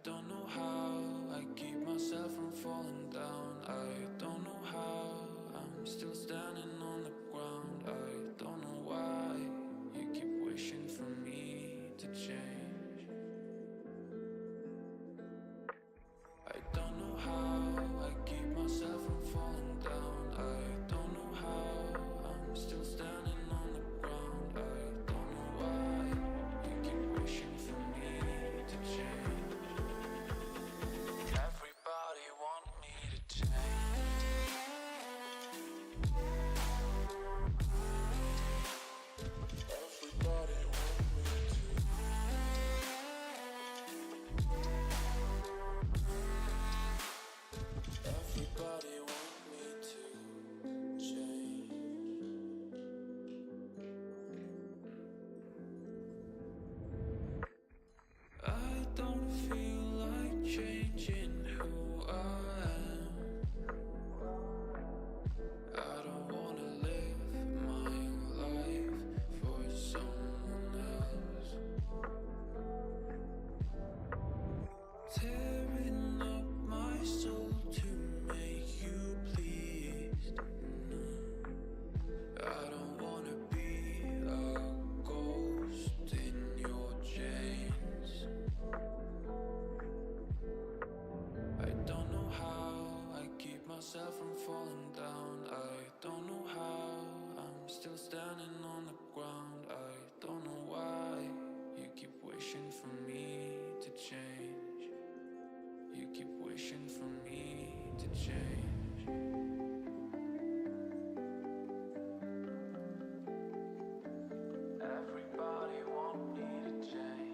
don't know how I keep myself from falling down. I don't know how I'm still standing on the ground. I don't know why you keep wishing for me to change. I don't know how I keep myself from falling down. I don't know how I'm still standing on the ground. I don't know why you keep wishing for me to change. Everybody want me to change. Everybody want me to. Everybody want me to change. I don't feel like changing who I am. I don't wanna live my life for someone else. Tearing up my soul to make you pleased. No, I don't wanna be a ghost in your chains. I don't know how I keep myself from falling down. I don't know how I'm still standing on the ground. I don't know why you keep wishing for me to change. You keep wishing for me to change. Everybody want me to change.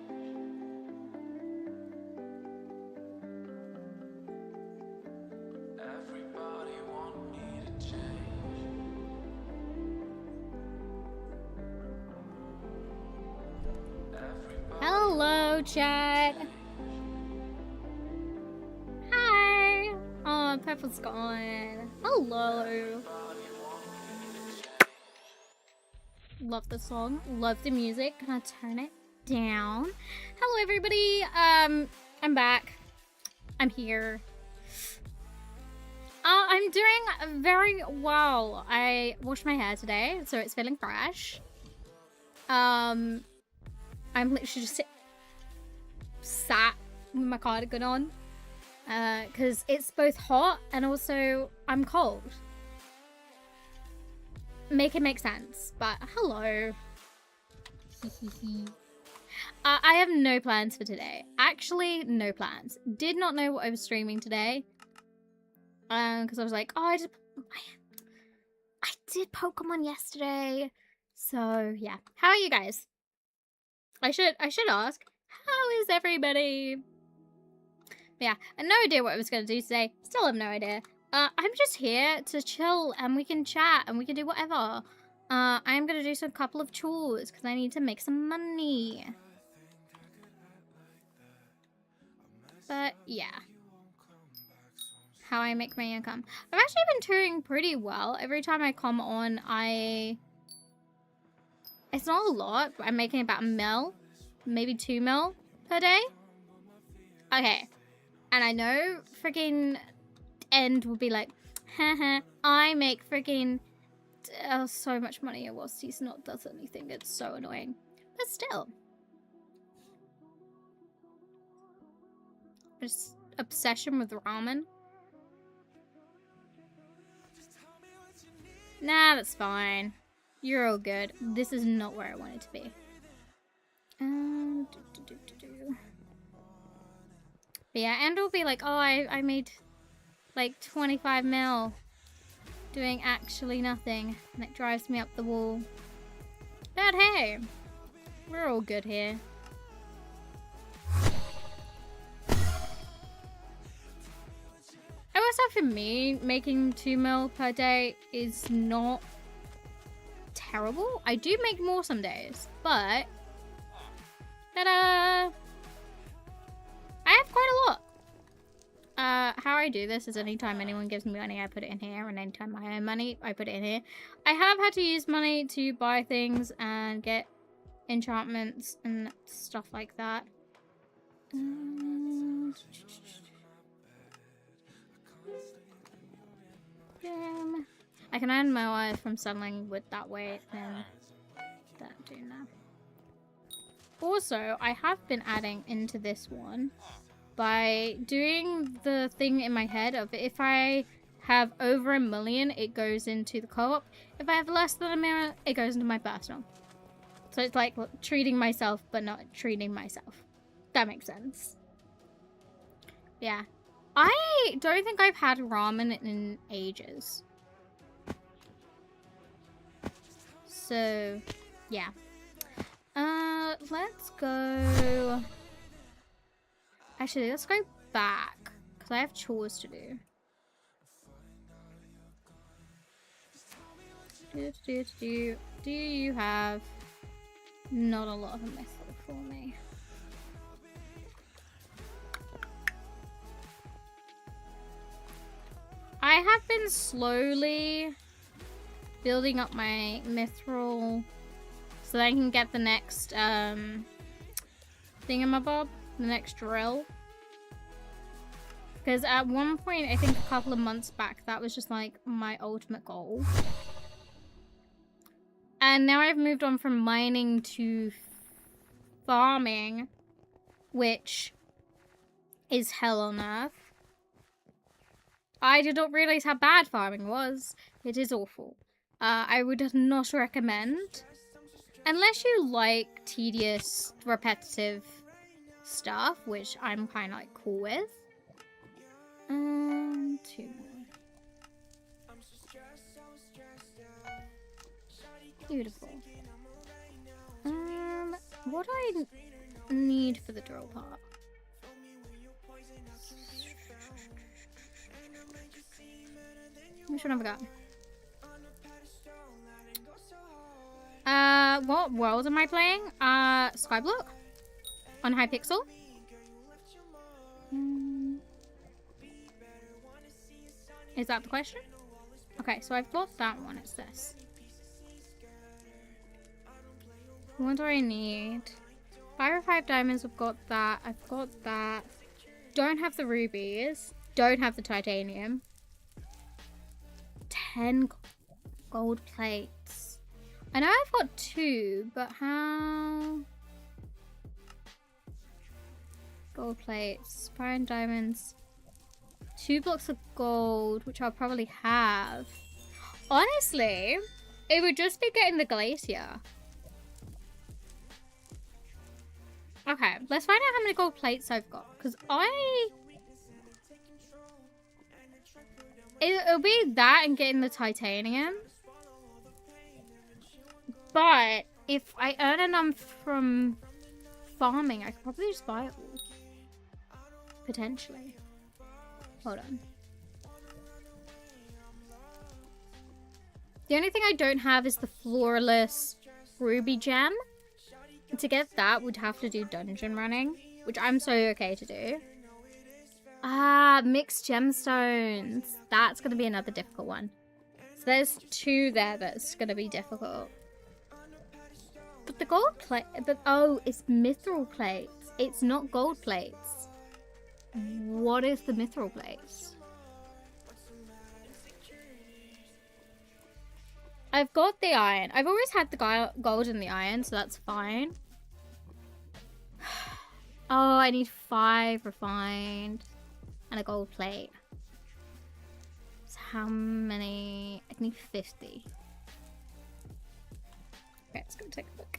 Everybody want me to change. Everybody Hello, chat. Hi. Oh, Pepper's gone. Hello. Love the song. Love the music. Gonna turn it down. Hello, everybody. I'm back. I'm here. I'm doing very well. I washed my hair today, so it's feeling fresh. I'm literally just sat with my cardigan on, because it's both hot and also I'm cold. Make it make sense, but hello. I have no plans for today. Actually, no plans. Did not know what I was streaming today. Because I was like, oh, I did Pokemon yesterday. So yeah. How are you guys? I should ask. How is everybody? But yeah, I had no idea what I was gonna do today. Still have no idea. I'm just here to chill and we can chat and we can do whatever. I'm gonna do some couple of chores because I need to make some money. But yeah. How I make my income. I've actually been doing pretty well. Every time I come on, it's not a lot, but I'm making about $1 mil, maybe 2 mil per day. Okay. And I know freaking End will be like, haha, I make freaking so much money whilst he's not does anything. It's so annoying. But still. Just obsession with ramen. Nah, that's fine. You're all good. This is not where I wanted to be. But yeah, and will be like, oh, I made like 25 mil doing actually nothing. And it drives me up the wall. But hey, we're all good here. I will say for me, making 2 mil per day is not terrible. I do make more some days, but ta-da! I have quite a lot. How I do this is anytime anyone gives me money, I put it in here, and anytime I earn money, I put it in here. I have had to use money to buy things and get enchantments and stuff like that. I can earn more from selling wood that way than that do now. Also, I have been adding into this one by doing the thing in my head of if I have over 1 million, it goes into the co-op. If I have less than 1 million, it goes into my personal. So it's like treating myself, but not treating myself. That makes sense. Yeah. I don't think I've had ramen in ages. So, yeah. Let's go... Actually, let's go back. Because I have chores to do. Do you have... Not a lot of method for me. I have been slowly building up my mithril so that I can get the next thingamabob, the next drill. Because at one point, I think a couple of months back, that was just like my ultimate goal. And now I've moved on from mining to farming, which is hell on earth. I did not realize how bad farming was. It is awful. I would not recommend. Unless you like tedious, repetitive stuff, which I'm kind of like cool with. 2 more. Beautiful. What do I need for the drill part? Which one have I got? What world am I playing? Skyblock? On Hypixel? Is that the question? Okay, so I've got that one. It's this. What do I need? 5 or 5 diamonds. I've got that. I've got that. Don't have the rubies. Don't have the titanium. 10 gold plates. I know I've got 2, but how? Gold plates, fire and diamonds. 2 blocks of gold, which I'll probably have. Honestly, it would just be getting the glacier. Okay, let's find out how many gold plates I've got. Because it'll be that and getting the titanium. But if I earn enough from farming, I could probably just buy it all. Potentially. Hold on. The only thing I don't have is the flawless ruby gem. And to get that, we'd have to do dungeon running, which I'm so okay to do. Mixed gemstones. That's going to be another difficult one. So there's 2 there that's going to be difficult. But the gold plate, oh, it's mithril plates. It's not gold plates. What is the mithril plates? I've got the iron. I've always had the gold and the iron, so that's fine. Oh, I need 5 refined and a gold plate. So how many? I need 50. Okay, let's go take a look.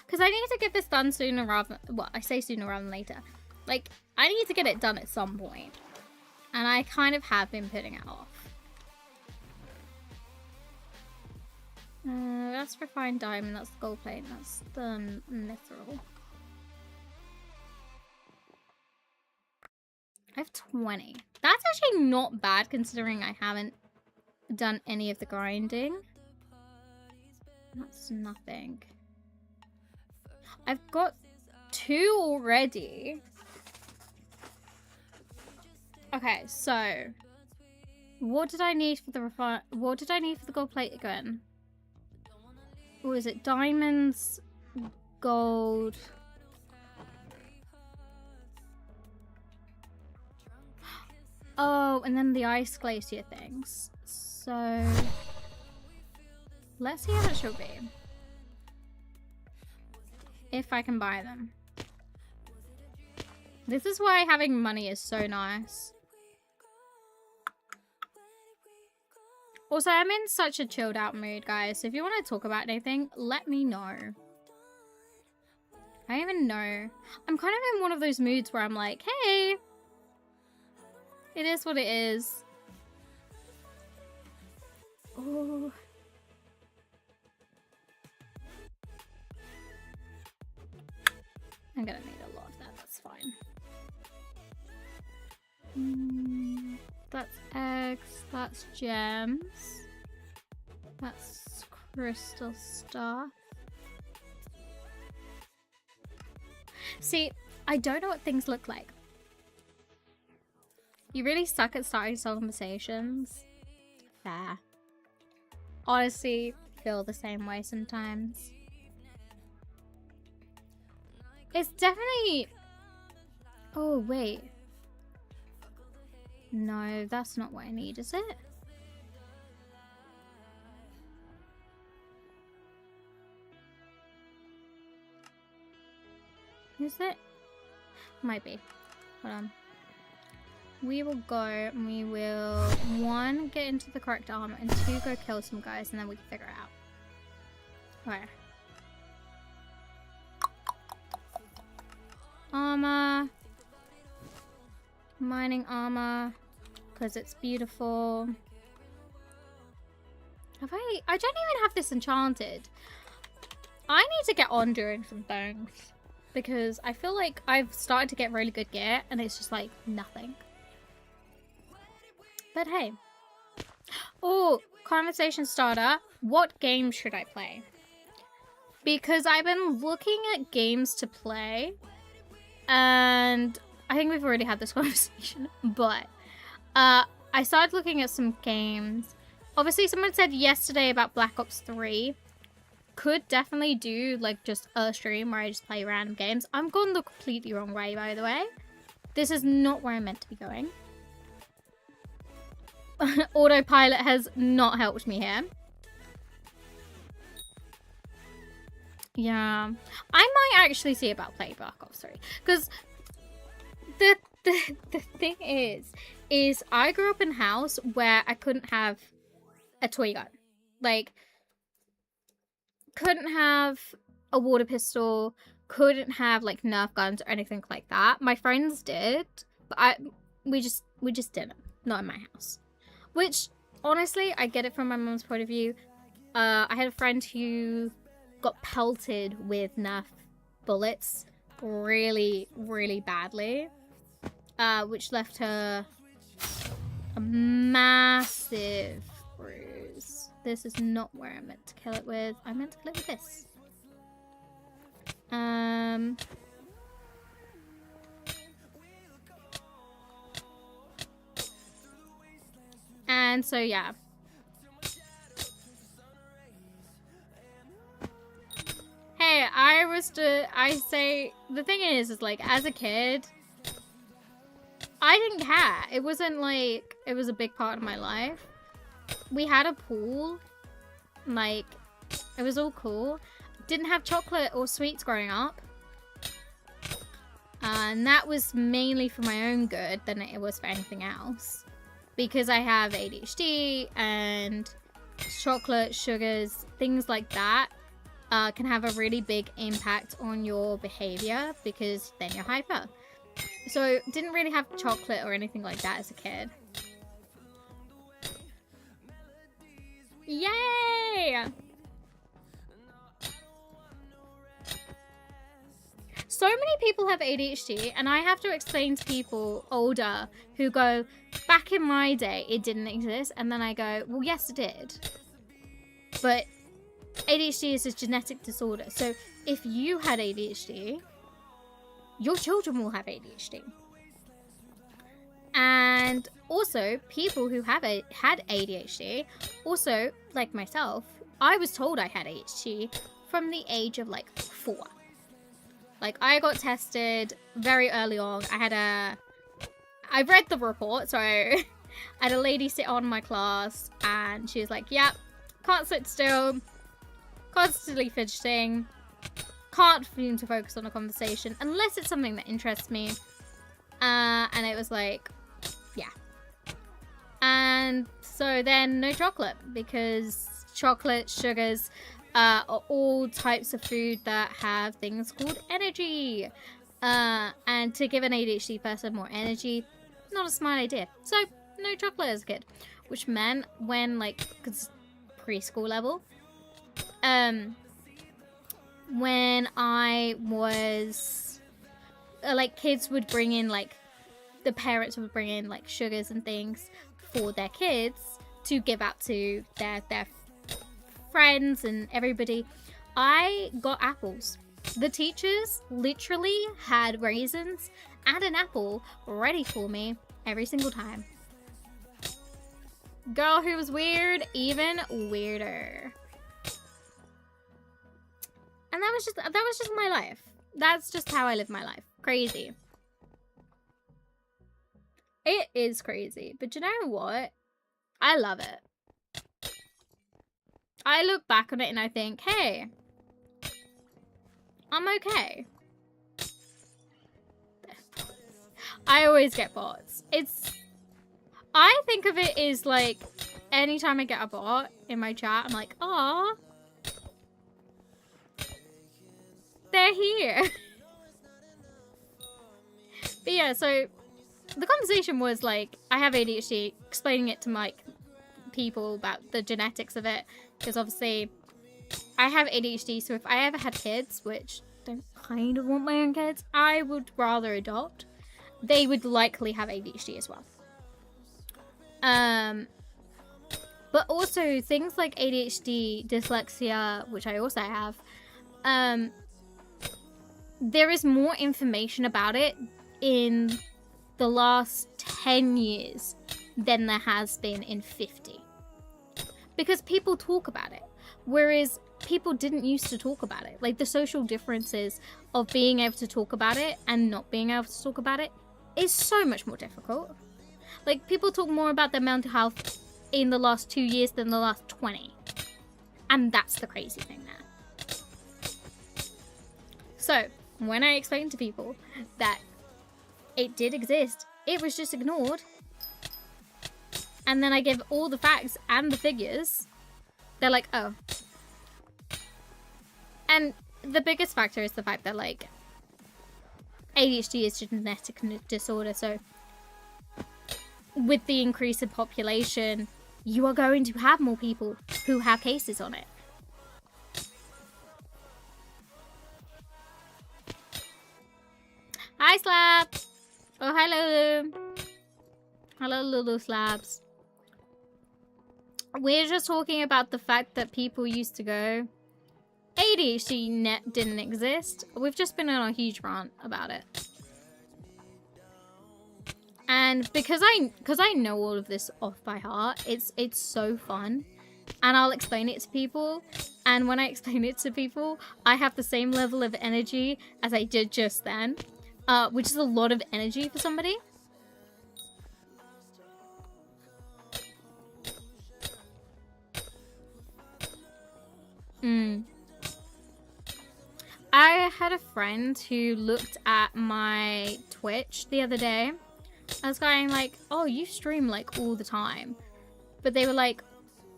Because I need to get this done sooner rather... Well, I say sooner rather than later. Like, I need to get it done at some point. And I kind of have been putting it off. That's refined diamond, that's the gold plate, and that's the mithril. I have 20. That's actually not bad considering I haven't done any of the grinding. That's nothing. I've got 2 already. Okay, so what did I need for the gold plate again? What is it? Diamonds, gold. Oh, and then the ice glacier things. So let's see how much it'll be. If I can buy them. This is why having money is so nice. Also, I'm in such a chilled out mood, guys. So if you want to talk about anything, let me know. I don't even know. I'm kind of in one of those moods where I'm like, hey, it is what it is. Oh. I'm gonna need a lot of that, that's fine. That's eggs, that's gems, that's crystal stuff. See, I don't know what things look like. You really suck at starting conversations. Fair. Honestly, feel the same way sometimes. It's definitely... Oh, wait. No, that's not what I need, is it? Is it? Might be. Hold on. We will go and we will, 1, get into the correct armor, and 2, go kill some guys, and then we can figure it out. Okay. Armor. Mining armor. Because it's beautiful. Have I don't even have this enchanted. I need to get on doing some things. Because I feel like I've started to get really good gear, and it's just like nothing. But hey. Oh, conversation starter. What game should I play? Because I've been looking at games to play. And I think we've already had this conversation. But I started looking at some games. Obviously, someone said yesterday about Black Ops 3. Could definitely do like just a stream where I just play random games. I'm going the completely wrong way, by the way. This is not where I'm meant to be going. Autopilot has not helped me here. Yeah. I might actually see about playing Black Ops 3. Because the thing is I grew up in a house where I couldn't have a toy gun. Like, couldn't have a water pistol, couldn't have like Nerf guns or anything like that. My friends did, but we just didn't. Not in my house. Which, honestly, I get it from my mom's point of view. I had a friend who got pelted with Nerf bullets really, really badly. Which left her a massive bruise. This is not where I meant to kill it with. I meant to kill it with this. And so, yeah. Hey, I say, the thing is like, as a kid, I didn't care. It wasn't like, it was a big part of my life. We had a pool. Like, it was all cool. Didn't have chocolate or sweets growing up. And that was mainly for my own good than it was for anything else. Because I have ADHD and chocolate, sugars, things like that can have a really big impact on your behavior because then you're hyper. So didn't really have chocolate or anything like that as a kid. Yay! So many people have ADHD, and I have to explain to people older who go, back in my day, it didn't exist. And then I go, well, yes, it did. But ADHD is a genetic disorder. So if you had ADHD, your children will have ADHD. And also, people who had ADHD, also, like myself, I was told I had ADHD from the age of like 4. Like, I got tested very early on. I read the report, so I had a lady sit on my class, and she was like, yeah, can't sit still, constantly fidgeting, can't seem to focus on a conversation unless it's something that interests me. And it was like, yeah. And so then no chocolate, because chocolate, sugars, are all types of food that have things called energy. And to give an ADHD person more energy, not a smart idea. So no chocolate as a kid, which meant when, like, cause preschool level, when I was like, kids would bring in, like, the parents would bring in like sugars and things for their kids to give out to their friends and everybody. I got apples. The teachers literally had raisins and an apple ready for me every single time. Girl who was weird, even weirder. And that was just my life. That's just how I live my life. Crazy. It is crazy. But you know what? I love it. I look back on it and I think, hey, I'm okay. I always get bots. I think of it as like, anytime I get a bot in my chat, I'm like, aw, they're here. But yeah, so the conversation was like, I have ADHD, explaining it to like people about the genetics of it, because obviously I have ADHD, so if I ever had kids, which I don't kind of want my own kids, I would rather adopt, they would likely have ADHD as well. But also things like ADHD, dyslexia, which I also have, there is more information about it in the last 10 years than there has been in 50. Because people talk about it, whereas people didn't used to talk about it. Like, the social differences of being able to talk about it and not being able to talk about it is so much more difficult. Like, people talk more about their mental health in the last 2 years than the last 20. And that's the crazy thing now. So, when I explain to people that it did exist, it was just ignored, and then I give all the facts and the figures, they're like, oh. And the biggest factor is the fact that, like, ADHD is a genetic disorder, so with the increase in population, you are going to have more people who have cases on it. Hi, Slab! Oh, hi, Lulu! Hello, Lulu Slabs. We're just talking about the fact that people used to go, ADHD didn't exist. We've just been on a huge rant about it. And because I know all of this off by heart, it's so fun. And I'll explain it to people. And when I explain it to people, I have the same level of energy as I did just then. Which is a lot of energy for somebody. I had a friend who looked at my Twitch the other day. I was going like, oh, you stream like all the time. But they were like,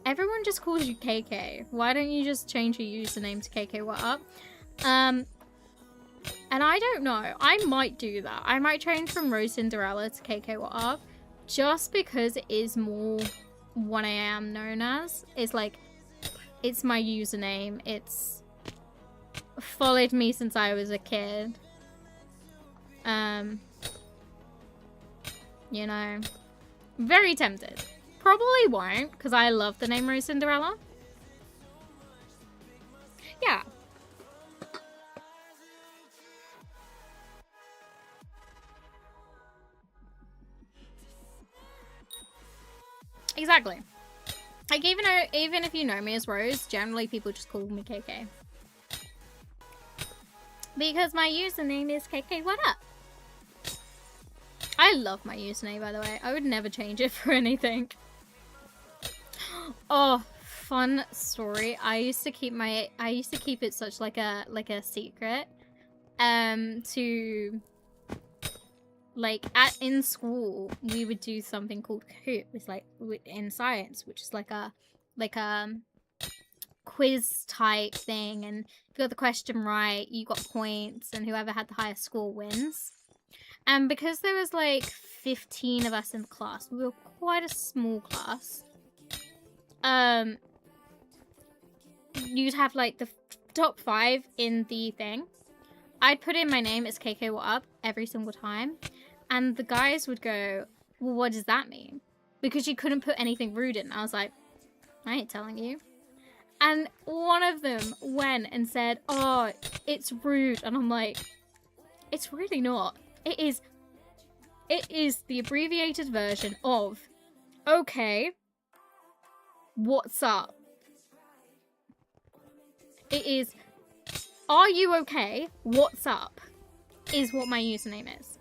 everyone just calls you KK. Why don't you just change your username to KK What Up? And I don't know. I might do that. I might change from Rose Cinderella to KK What Up. Just because it is more what I am known as. It's like, it's my username. It's followed me since I was a kid. You know, very tempted. Probably won't, because I love the name Rose Cinderella. Yeah. Exactly. Like, even if you know me as Rose, generally people just call me KK. Because my username is KK What Up. I love my username, by the way. I would never change it for anything. Oh, fun story. I used to keep it such like a secret. To like in school we would do something called Kahoot. It's like in science, which is like a quiz type thing, and if you got the question right, you got points, and whoever had the highest score wins. And because there was like 15 of us in the class, we were quite a small class. You'd have like the top 5 in the thing. I'd put in my name as KK What Up every single time, and the guys would go, well, what does that mean? Because you couldn't put anything rude in. I was like, I ain't telling you. And one of them went and said, oh, it's rude. And I'm like, it's really not. It is the abbreviated version of, okay, what's up? It is, are you okay? What's up? Is what my username is.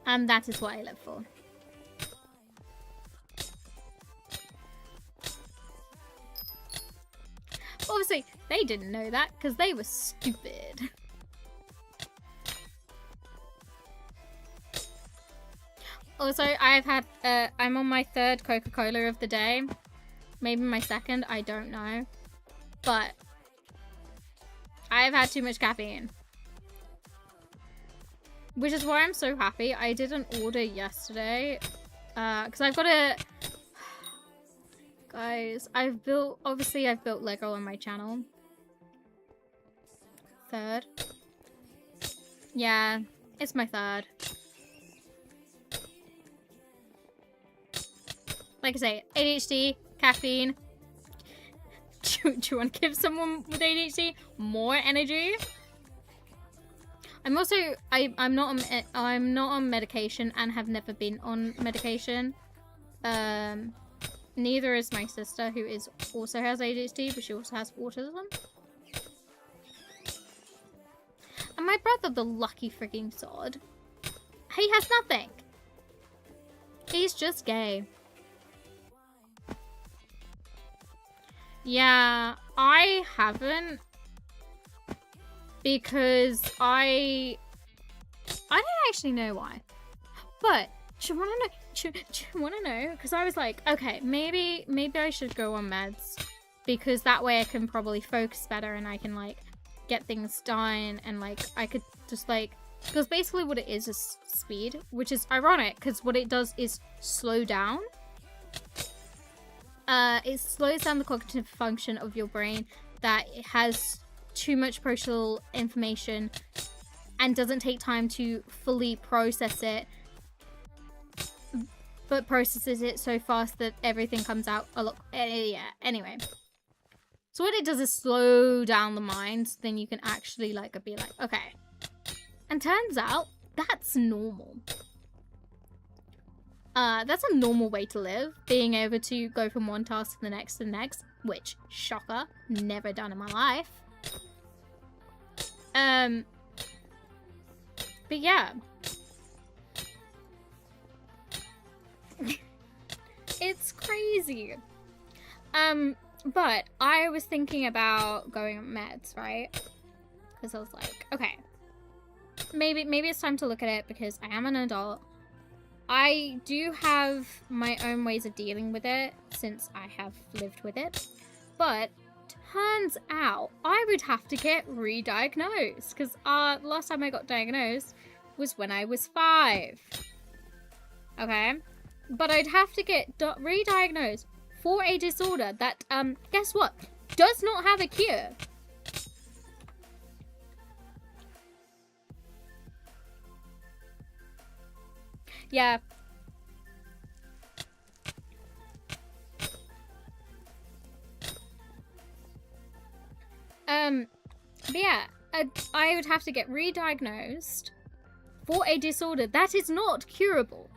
And that is what I live for. Obviously, they didn't know that because they were stupid. Also, I've had, I'm on my 3rd Coca-Cola of the day. Maybe my 2nd, I don't know. But I've had too much caffeine. Which is why I'm so happy I didn't order yesterday. Because I've got a... Guys, I've built Lego on my channel. 3rd. Yeah, it's my 3rd. Like I say, ADHD, caffeine. Do you want to give someone with ADHD more energy? I'm also I'm not on medication and have never been on medication. Neither is my sister, who also has ADHD, but she also has autism. And my brother, the lucky freaking sod, he has nothing. He's just gay. Yeah, I haven't, because I don't actually know why. But do you want to know? Do you want to know? Because I was like, okay, maybe I should go on meds, because that way I can probably focus better and I can like get things done, and like I could just like, because basically what it is speed, which is ironic because what it does is slow down. It slows down the cognitive function of your brain that it has too much processal information and doesn't take time to fully process it, but processes it so fast that everything comes out a lot. Yeah, anyway. So what it does is slow down the mind, so then you can actually like be like, okay. And turns out that's normal. That's a normal way to live, being able to go from one task to the next, which, shocker, never done in my life. But yeah. It's crazy. But I was thinking about going on meds, right? Because I was like, okay, maybe it's time to look at it, because I am an adult. I do have my own ways of dealing with it since I have lived with it. But turns out I would have to get re-diagnosed, because last time I got diagnosed was when I was 5. Okay? But I'd have to get re-diagnosed for a disorder that, guess what? Does not have a cure. Yeah. But yeah, I would have to get re-diagnosed for a disorder that is not curable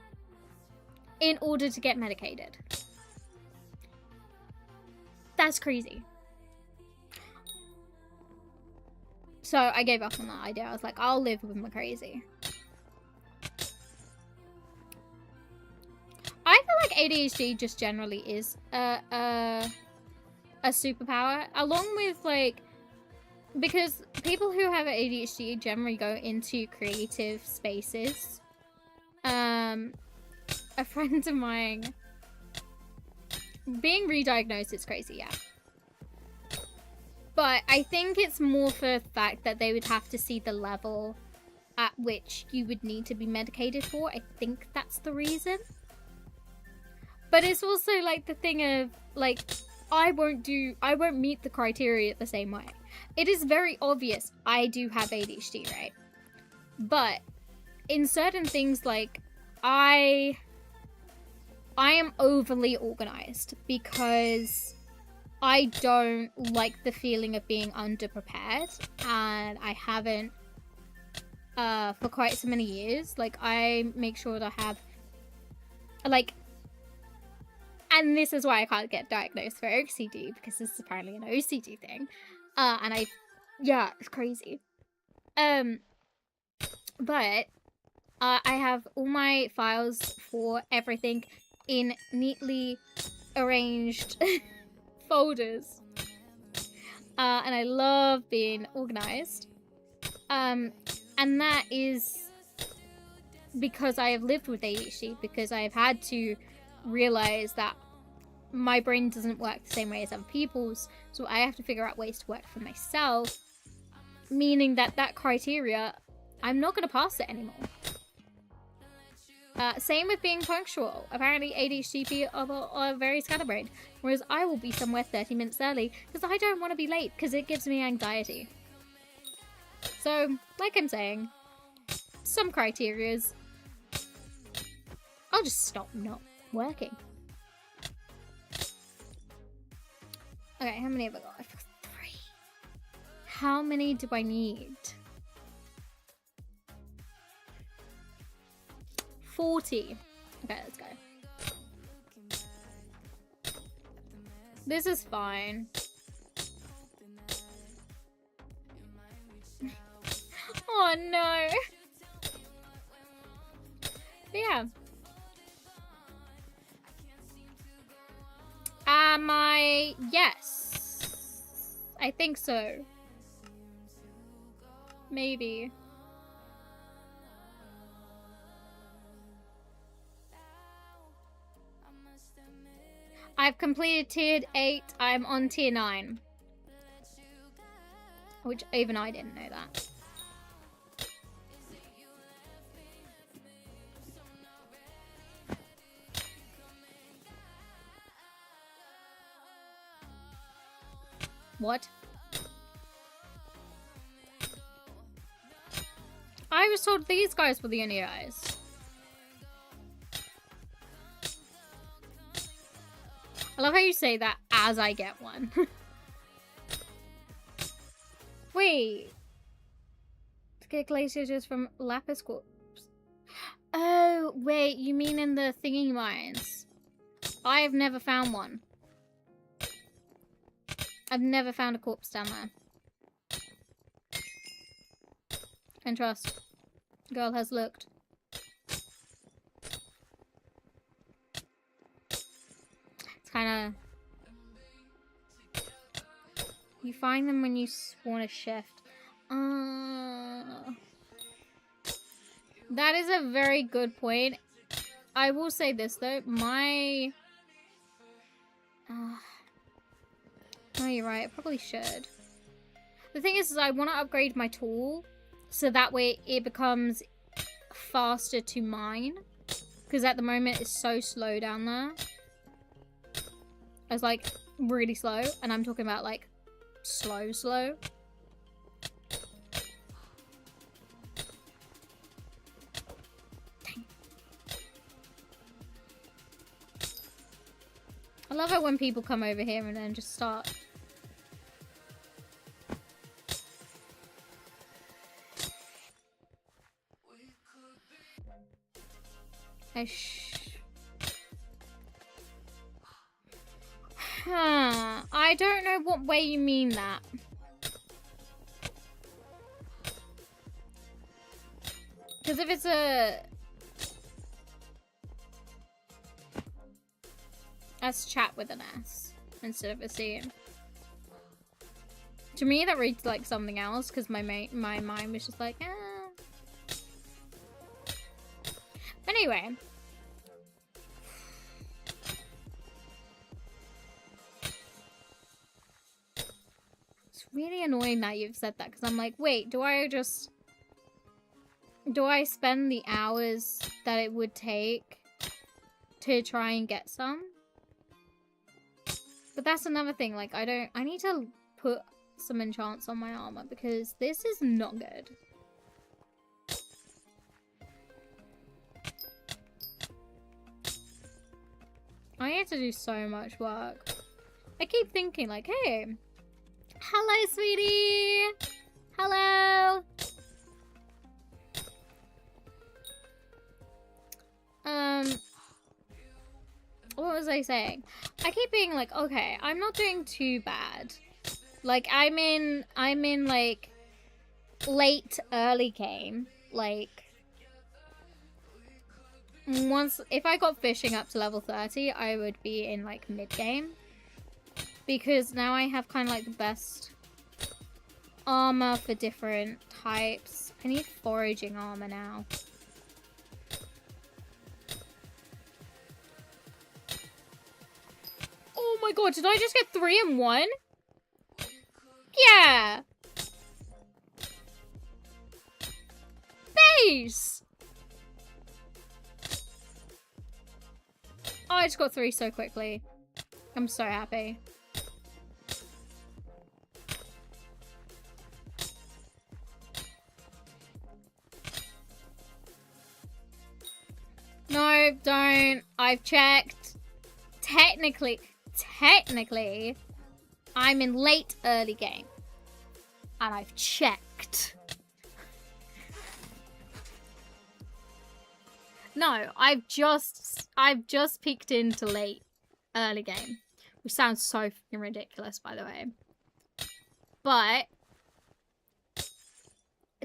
in order to get medicated. That's crazy. So I gave up on that idea. I was like, I'll live with my crazy. I feel like ADHD just generally is a superpower, along with like, because people who have ADHD generally go into creative spaces. A friend of mine being re-diagnosed is crazy, yeah. But I think it's more for the fact that they would have to see the level at which you would need to be medicated for. I think that's the reason. But it's also like the thing of like, I won't meet the criteria the same way. It is very obvious I do have ADHD, right? But in certain things, like I am overly organized because I don't like the feeling of being underprepared, and I haven't for quite so many years. Like, I make sure to have, like, and this is why I can't get diagnosed for OCD, because this is apparently an OCD thing. And yeah, it's crazy. But I have all my files for everything in neatly arranged folders. And I love being organized. And that is because I have lived with ADHD, because I have had to realize that my brain doesn't work the same way as other people's, so I have to figure out ways to work for myself, meaning that criteria, I'm not going to pass it anymore. Same with being punctual. Apparently ADHD people are very scatterbrained, whereas I will be somewhere 30 minutes early because I don't want to be late because it gives me anxiety. So, like I'm saying, some criterias, I'll just stop not working. Okay, how many have I got? I've got 3. How many do I need? 40. Okay, let's go. This is fine. Oh no. But yeah. Am I? Yes. I think so. Maybe. I've completed tier 8. I'm on tier 9. Which even I didn't know that. What? I was told these guys were the only guys. I love how you say that as I get one. Wait. To get glacier just from Lapis Corpse. Oh, wait, you mean in the thingy mines? I've never found one. I've never found a corpse down there. And trust. Girl has looked. It's kind of... You find them when you spawn a shift. That is a very good point. I will say this though. My... No, you're right. I probably should. The thing is I want to upgrade my tool so that way it becomes faster to mine. Because at the moment it's so slow down there. It's like really slow. And I'm talking about like slow. Dang. I love it when people come over here and then just start. I don't know what way you mean that. Because if it's a... S chat with an S instead of a C. To me, that reads like something else because my mind was just like, ah. Anyway. It's really annoying that you've said that because I'm like, wait, do I spend the hours that it would take to try and get some? But that's another thing, like, I need to put some enchants on my armor because this is not good. I need to do so much work. I keep thinking, like, hey, hello, sweetie! Hello! What was I saying? I keep being like, okay, I'm not doing too bad. Like, I'm in, like, late, early game. Like, if I got fishing up to level 30, I would be in, like, mid-game. Because now I have kind of, like, the best armor for different types. I need foraging armor now. Oh my god, did I just get 3 in 1? Yeah! Base! Oh, I just got 3 so quickly. I'm so happy. No, don't. I've checked. Technically, I'm in late early game. And I've checked. No, I've just peeked into late early game. Which sounds so fucking ridiculous, by the way. But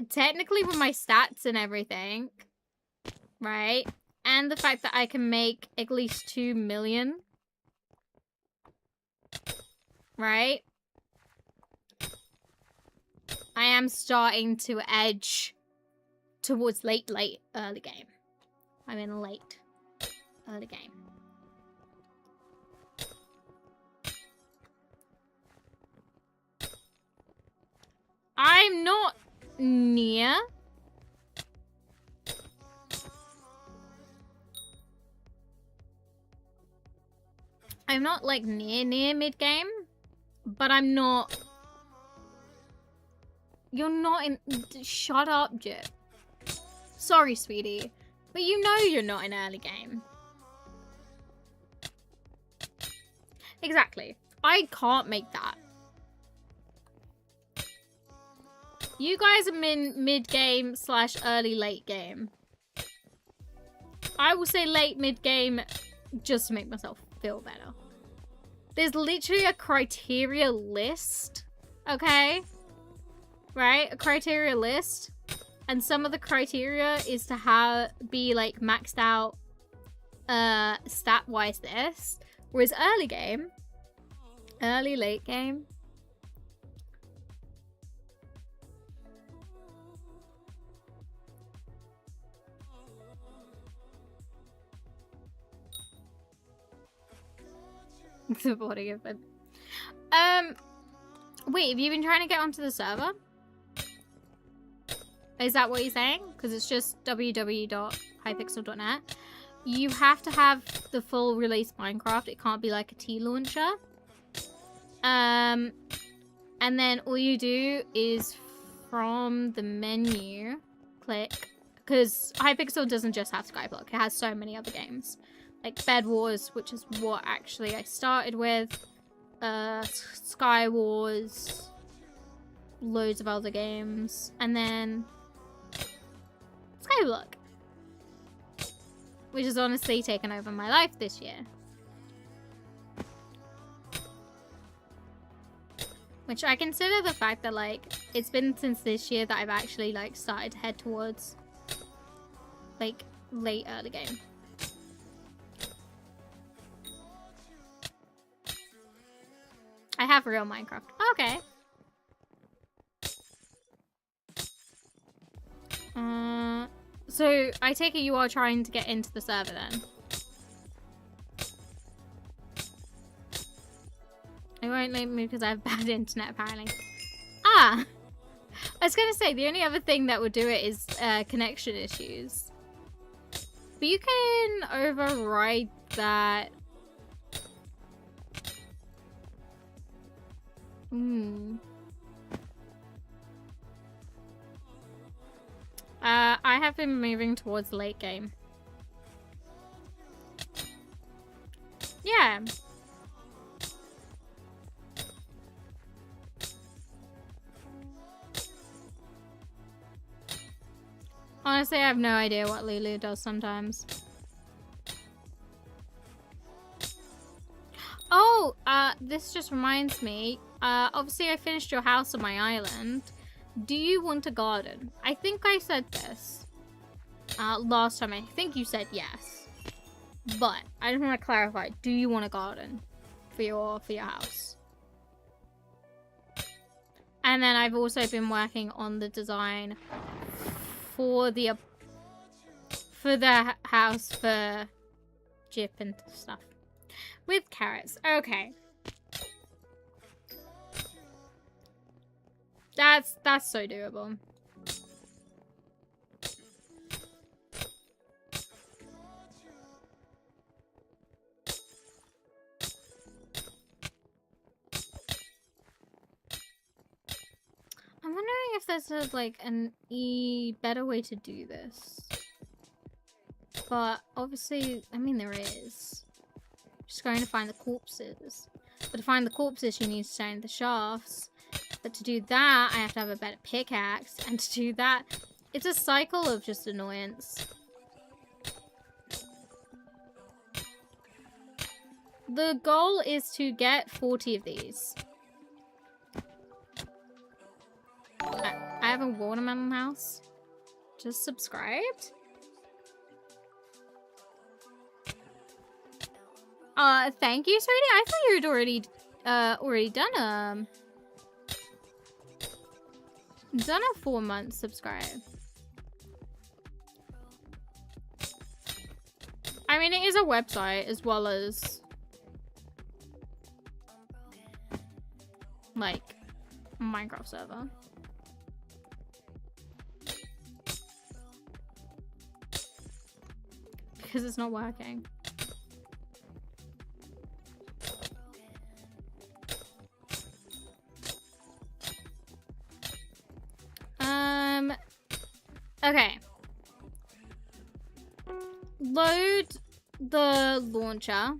technically with my stats and everything, right? And the fact that I can make at least 2 million. Right? I am starting to edge towards late early game. I'm in late early game. I'm not near. I'm not like near mid game, but I'm not. You're not in. Shut up, Jip. Sorry, sweetie, but you know you're not in early game. Exactly. I can't make that. You guys are in mid game / early late game. I will say late mid game just to make myself feel better. There's literally a criteria list, okay? Right? A criteria list. And some of the criteria is to be like maxed out stat-wise this. Whereas early game, early late game, the body of it. Wait, have you been trying to get onto the server? Is that what you're saying? Because it's just www.hypixel.net. You have to have the full release Minecraft. It can't be like a T launcher. And then all you do is from the menu, click. Because Hypixel doesn't just have Skyblock. It has so many other games. Like Bed Wars, which is what actually I started with. Sky Wars. Loads of other games. And then Skyblock. Which has honestly taken over my life this year. Which I consider the fact that, like, it's been since this year that I've actually, like, started to head towards like late early game. I have real Minecraft. Okay. So I take it you are trying to get into the server then. It won't let me because I have bad internet apparently. Ah! I was gonna say, the only other thing that would do it is connection issues. But you can override that. I have been moving towards late game. Yeah. Honestly, I have no idea what Lulu does sometimes. Oh, this just reminds me. Obviously I finished your house on my island. Do you want a garden? I think I said this. Last time I think you said yes. But I just want to clarify. Do you want a garden for your house? And then I've also been working on the design for the house for Jip and stuff. With carrots. Okay. That's so doable. I'm wondering if there's like an better way to do this. But obviously, I mean there is. Just going to find the corpses. But to find the corpses, you need to stone the shafts. But to do that, I have to have a better pickaxe. And to do that, it's a cycle of just annoyance. The goal is to get 40 of these. I have a watermelon house. Just subscribed? Thank you, sweetie. I thought you had already done a 4-month subscribe. I mean, it is a website as well as like a Minecraft server. Because it's not working. Okay. Load the launcher.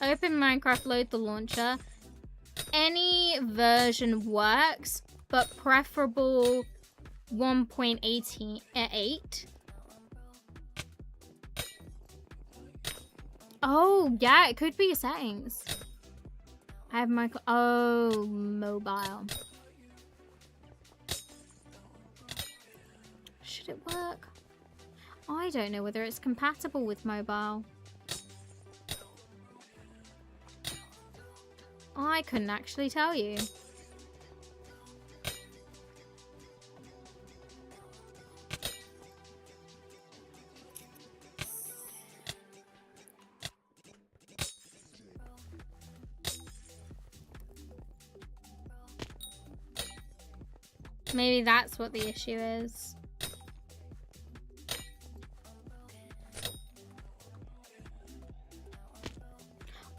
Open Minecraft, load the launcher. Any version works, but preferable 1.8. Oh, yeah, it could be settings. I have my... Oh, mobile. Should it work? I don't know whether it's compatible with mobile. I couldn't actually tell you. Maybe that's what the issue is.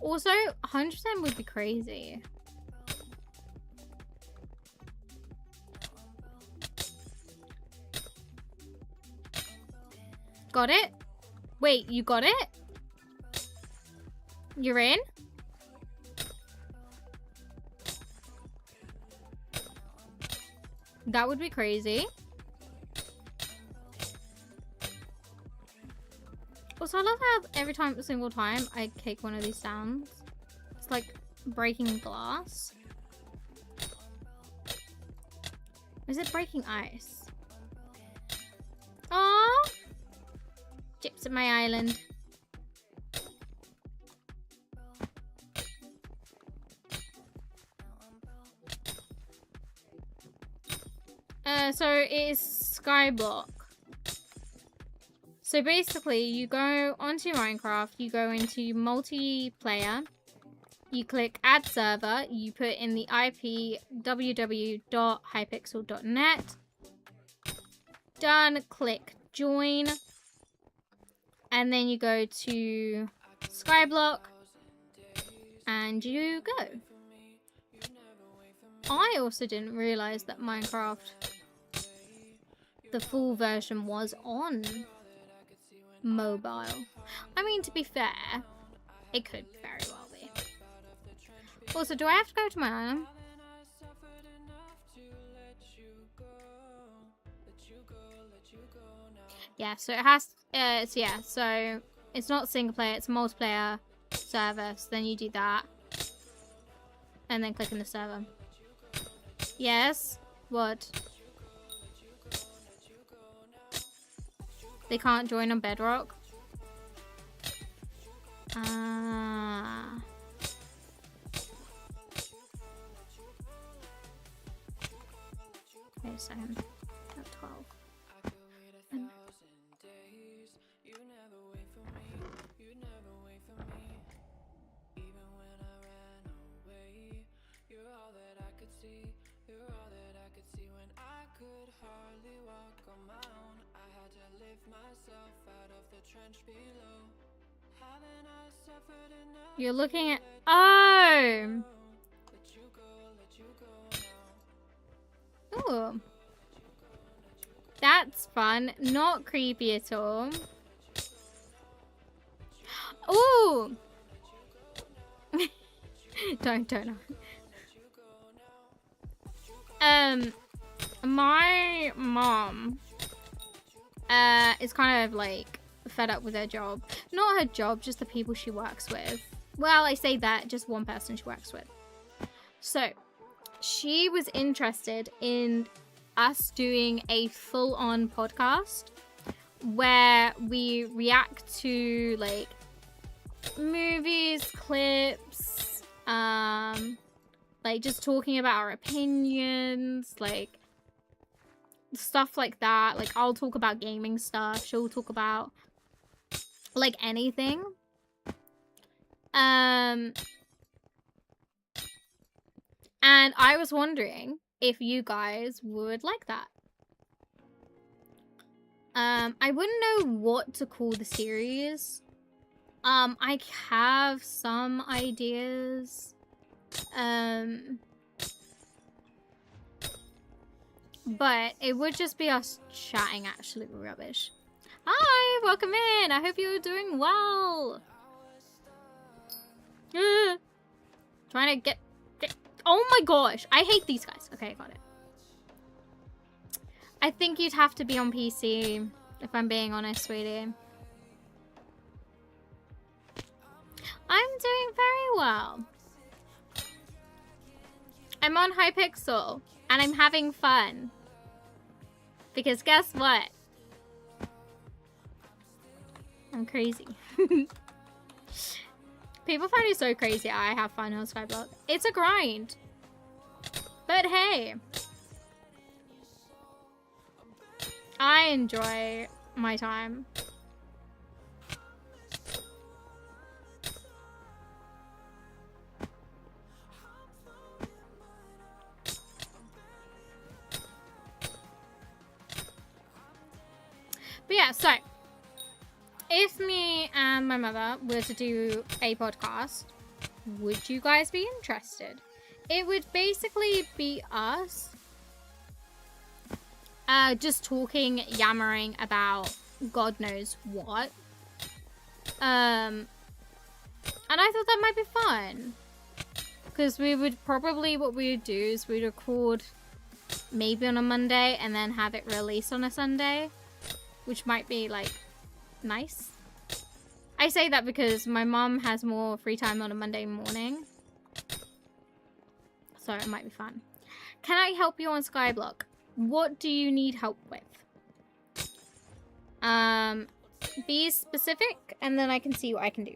Also, 100% would be crazy. Got it? Wait, you got it? You're in? That would be crazy. Also, I love how every single time I kick one of these down, it's like breaking glass. Is it breaking ice? Aww! Chips at my island. So it is Skyblock. So basically, you go onto Minecraft, you go into multiplayer, you click add server, you put in the IP www.hypixel.net. Done, click join. And then you go to Skyblock and you go. I also didn't realize that Minecraft, the full version, was on mobile. I mean, to be fair, it could very well be. Also, do I have to go to my island? Yeah, so it has, so it's not single player, it's multiplayer server, so then you do that. And then click on the server. Yes? What? They can't join on Bedrock? Ah. Wait a second. At 12. You're looking at... Oh! Ooh. That's fun. Not creepy at all. Ooh! Don't. My mom is kind of like fed up with her job. Not her job, just the people she works with. Well, I say that, just one person she works with. So, she was interested in us doing a full-on podcast where we react to like movies, clips, like just talking about our opinions, like stuff like that. Like I'll talk about gaming stuff, she'll talk about like anything. And I was wondering if you guys would like that. I wouldn't know what to call the series. I have some ideas. But it would just be us chatting absolute rubbish. Hi, welcome in. I hope you're doing well. Trying to get... Oh my gosh, I hate these guys. Okay, I got it. I think you'd have to be on PC, if I'm being honest, sweetie. I'm doing very well. I'm on Hypixel, and I'm having fun. Because guess what? I'm crazy. People find it so crazy I have fun on Skyblock. It's a grind. But hey. I enjoy my time. But yeah, so if me and my mother were to do a podcast, would you guys be interested? It would basically be us just talking, yammering about God knows what. And I thought that might be fun. Because we would probably, what we would do is we'd record maybe on a Monday and then have it released on a Sunday. Which might be, like, nice. I say that because my mum has more free time on a Monday morning. So it might be fun. Can I help you on Skyblock? What do you need help with? be specific, and then I can see what I can do.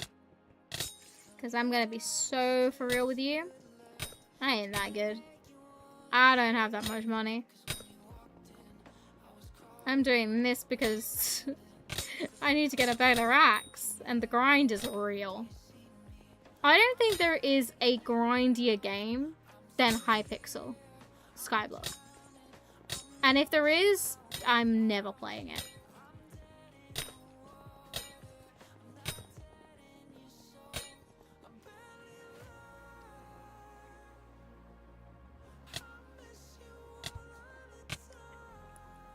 Because I'm gonna be so for real with you. I ain't that good. I don't have that much money. I'm doing this because I need to get a better axe, and the grind is real. I don't think there is a grindier game than Hypixel Skyblock. And if there is, I'm never playing it.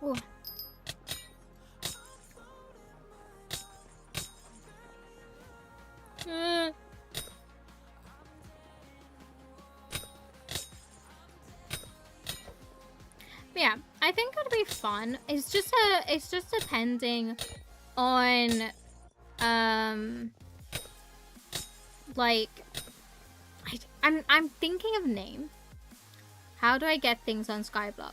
Ooh. Yeah, I think it'd be fun. It's just depending on like I'm thinking of name. How do I get things on Skyblock?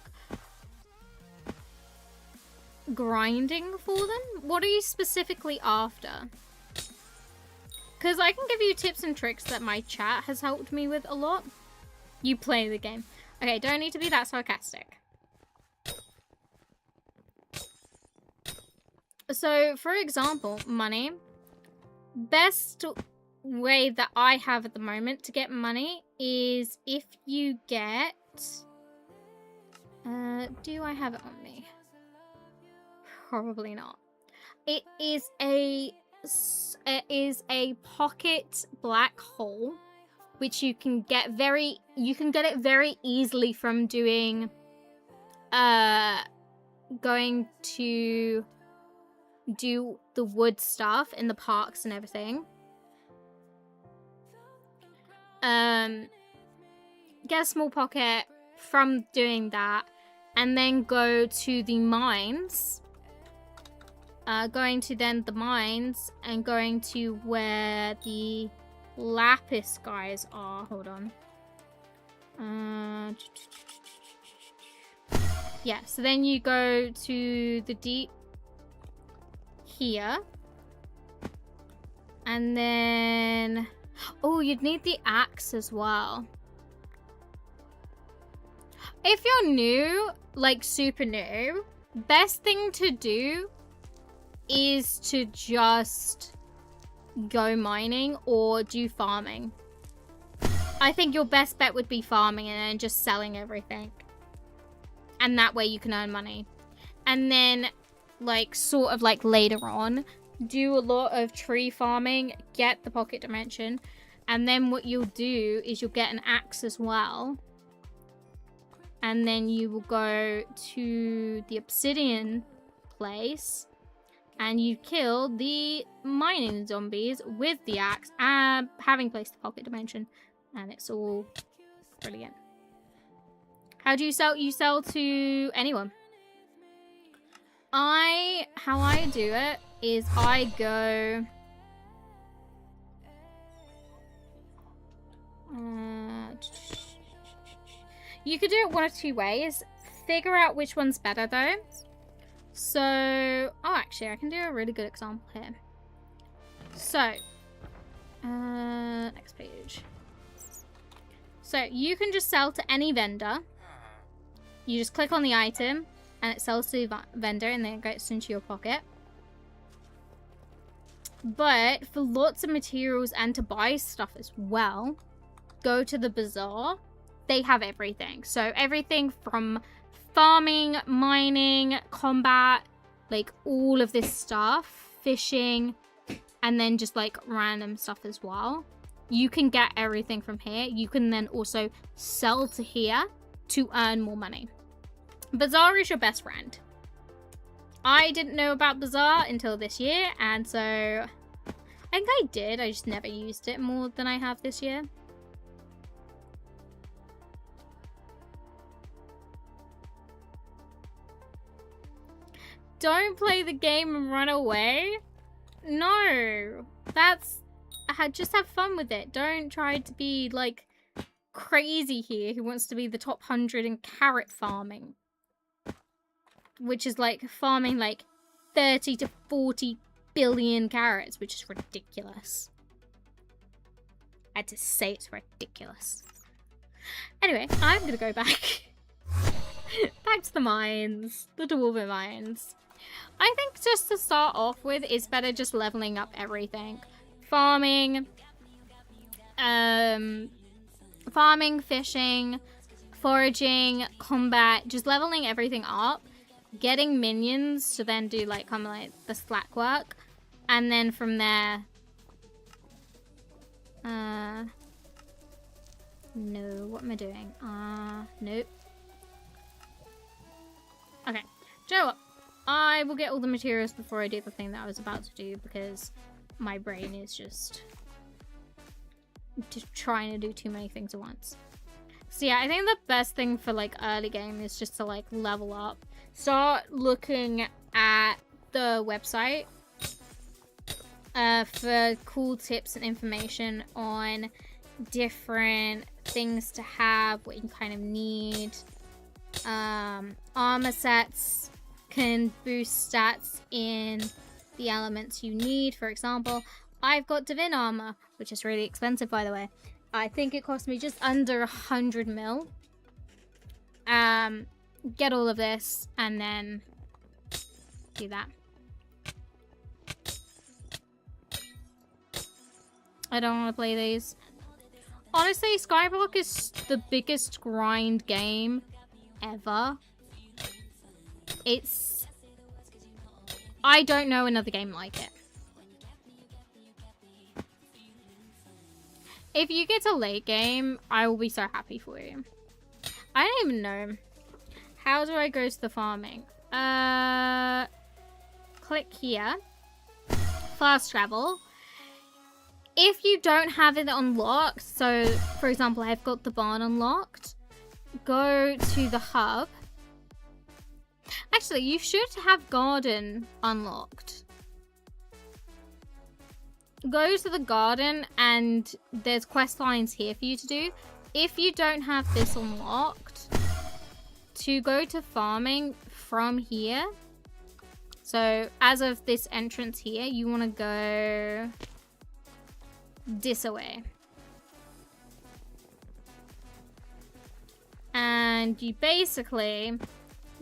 Grinding for them? What are you specifically after? Because I can give you tips and tricks that my chat has helped me with a lot. You play the game. Okay, don't need to be that sarcastic. So, for example, money. Best way that I have at the moment to get money is if you get... do I have it on me? Probably not. It is a pocket black hole, which you can get it very easily from doing going to do the wood stuff in the parks and everything. Get a small pocket from doing that, and then go to the mines. Going to then the mines and going to where the lapis guys are. Hold on. Yeah, so then you go to the deep here. And then... Oh, you'd need the axe as well. If you're new, like super new, best thing to do is to just go mining or do farming. I think your best bet would be farming and then just selling everything. And that way you can earn money. And then, like, sort of like later on, do a lot of tree farming, get the pocket dimension, and then what you'll do is you'll get an axe as well. And then you will go to the obsidian place and you kill the mining zombies with the axe, having placed the pocket dimension, and it's all brilliant. How do you sell? You sell to anyone. How I do it is I go... you could do it one of two ways. Figure out which one's better though. So, oh, actually, I can do a really good example here. So, next page. So, you can just sell to any vendor. You just click on the item, and it sells to the vendor, and then it goes into your pocket. But, for lots of materials and to buy stuff as well, go to the bazaar. They have everything. So, everything from farming, mining, combat, like all of this stuff, fishing, and then just like random stuff as well. You can get everything from here. You can then also sell to here to earn more money. Bazaar is your best friend. I didn't know about Bazaar until this year, and so I think I did. I just never used it more than I have this year. Don't play the game and run away. No, just have fun with it. Don't try to be like crazy here who wants to be the top 100 in carrot farming, which is like farming like 30 to 40 billion carrots, which is ridiculous. I had to say it's ridiculous. Anyway, I'm gonna go back. Back to the mines. The dwarven mines. I think just to start off with, it's better just leveling up everything. Farming, fishing, foraging, combat, just leveling everything up. Getting minions to then do like kind of like the slack work. And then from there... No, what am I doing? Nope. Okay, do you know what? I will get all the materials before I do the thing that I was about to do because my brain is just trying to do too many things at once. So yeah, I think the best thing for like early game is just to like level up. Start looking at the website for cool tips and information on different things to have, what you kind of need. Armor sets can boost stats in the elements you need. For example, I've got Divine Armor, which is really expensive, by the way. I think it cost me just under 100 mil. Get all of this and then do that. I don't want to play these. Honestly, Skyblock is the biggest grind game ever. It's... I don't know another game like it. If you get to late game, I will be so happy for you. I don't even know. How do I go to the farming? Click here. Fast travel. If you don't have it unlocked, so for example, I've got the barn unlocked, go to the hub. Actually, you should have garden unlocked. Go to the garden and there's quest lines here for you to do. If you don't have this unlocked, to go to farming from here. So as of this entrance here, you want to go this away. And you basically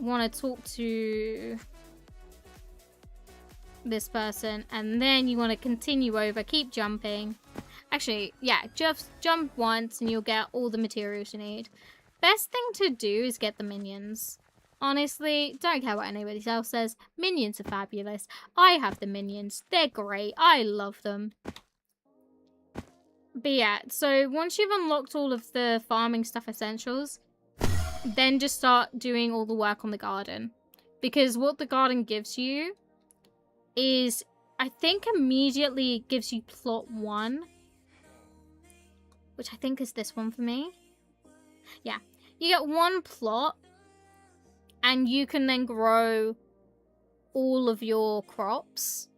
want to talk to this person, and then you want to continue over, keep jumping. Actually, yeah, just jump once and you'll get all the materials you need. Best thing to do is get the minions. Honestly, don't care what anybody else says. Minions are fabulous. I have the minions. They're great. I love them. But yeah, so once you've unlocked all of the farming stuff essentials, then just start doing all the work on the garden. Because what the garden gives you is, I think immediately gives you plot 1. Which I think is this one for me. Yeah. You get 1 plot. And you can then grow all of your crops.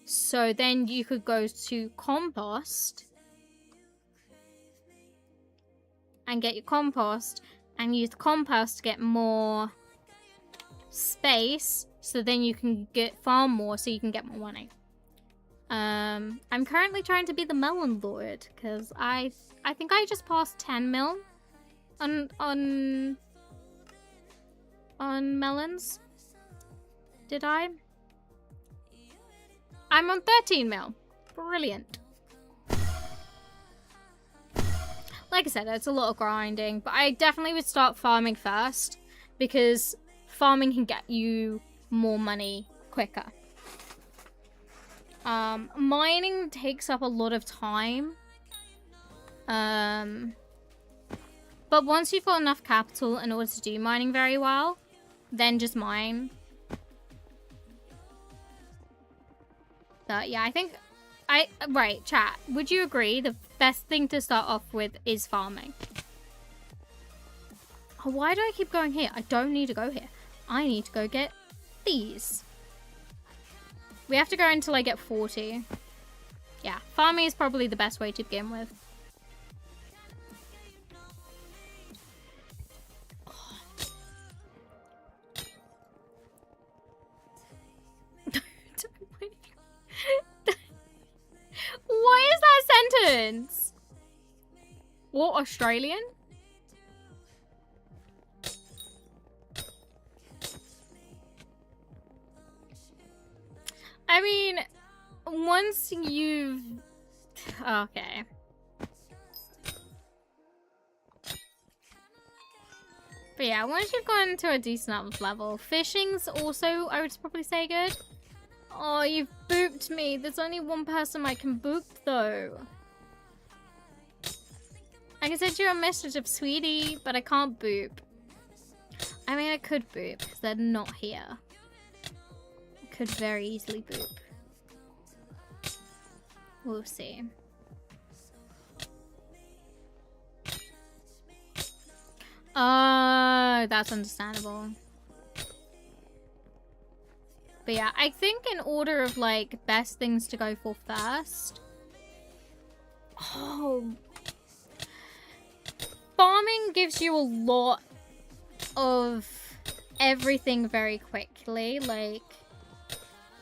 So then you could go to compost. And get your compost. And use the compost to get more space. So then you can farm more so you can get more money. I'm currently trying to be the melon lord. Because I think I just passed 10 mil. On melons. Did I? I'm on 13 mil. Brilliant. Like I said, it's a lot of grinding, but I definitely would start farming first because farming can get you more money quicker. Mining takes up a lot of time. But once you've got enough capital in order to do mining very well, then just mine. But yeah, I think... Right, chat. Would you agree the best thing to start off with is farming? Oh, why do I keep going here? I don't need to go here. I need to go get these. We have to go until I get 40. Yeah, farming is probably the best way to begin with. Or Australian? I mean, once you've... Okay. But yeah, once you've gone to a decent enough level, fishing's also, I would probably say, good. Oh, you've booped me. There's only one person I can boop, though. I can send you a message of sweetie, but I can't boop. I mean, I could boop, because they're not here. I could very easily boop. We'll see. Oh, that's understandable. But yeah, I think in order of like best things to go for first. Oh. Farming gives you a lot of everything very quickly. Like,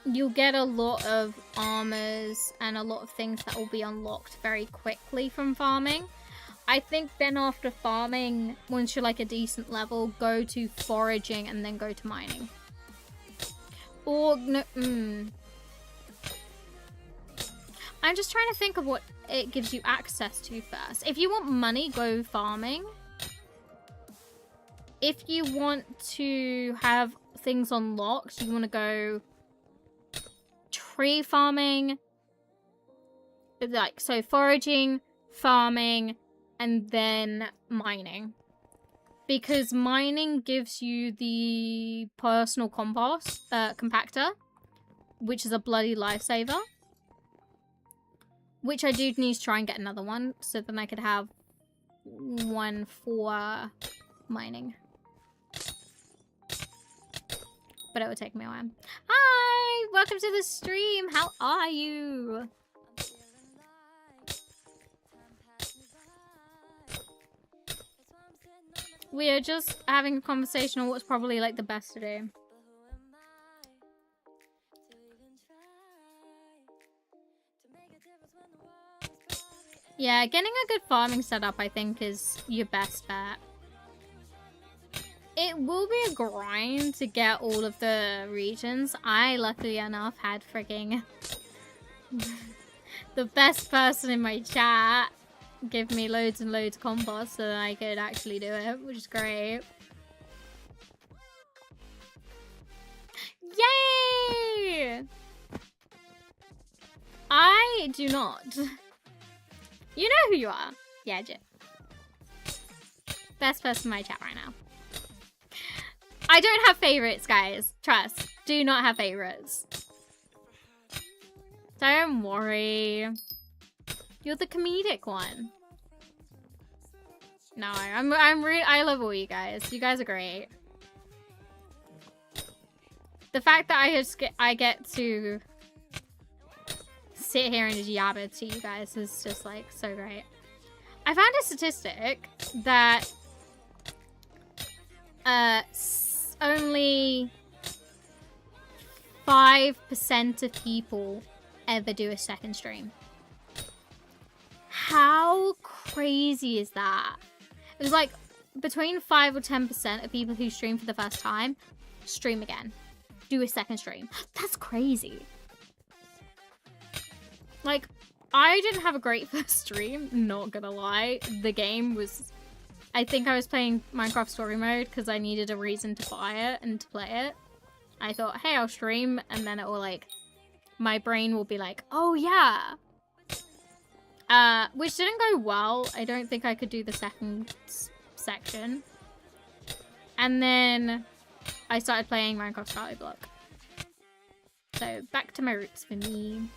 you'll get a lot of armors and a lot of things that will be unlocked very quickly from farming. I think then after farming, once you're like a decent level, go to foraging and then go to mining. Or, no, I'm just trying to think of what it gives you access to first. If you want money, go farming. If you want to have things unlocked, you want to go tree farming. Like, so foraging, farming, and then mining. Because mining gives you the personal compost, compactor, which is a bloody lifesaver. Which I do need to try and get another one, so then I could have one for mining. But it would take me a while. Hi! Welcome to the stream! How are you? We are just having a conversation on what's probably like the best to do. Yeah, getting a good farming setup I think is your best bet. It will be a grind to get all of the regions. I, luckily enough, had frigging the best person in my chat give me loads and loads of compost so that I could actually do it, which is great. Yay! I do not. You know who you are. Yeah, Jit. Best person in my chat right now. I don't have favorites, guys. Trust. Do not have favorites. Don't worry. You're the comedic one. No, I love all you guys. You guys are great. The fact that I get to sit here and just yab it to you guys is just like so great. I found a statistic that only 5% of people ever do a second stream. How crazy is that? It was like between 5 or 10% of people who stream for the first time stream again. Do a second stream. That's crazy. Like, I didn't have a great first stream, not gonna lie. The game was... I think I was playing Minecraft Story Mode because I needed a reason to buy it and to play it. I thought, hey, I'll stream, and then it will, like... My brain will be like, oh, yeah. Which didn't go well. I don't think I could do the second section. And then I started playing Minecraft Skyblock. So, back to my roots for me.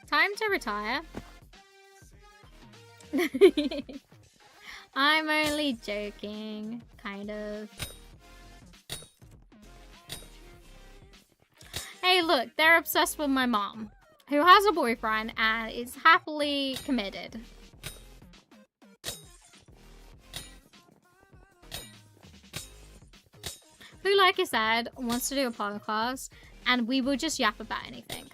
Time to retire. I'm only joking, kind of. Hey, look, they're obsessed with my mom, who has a boyfriend and is happily committed. Who, like I said, wants to do a podcast, and we will just yap about anything.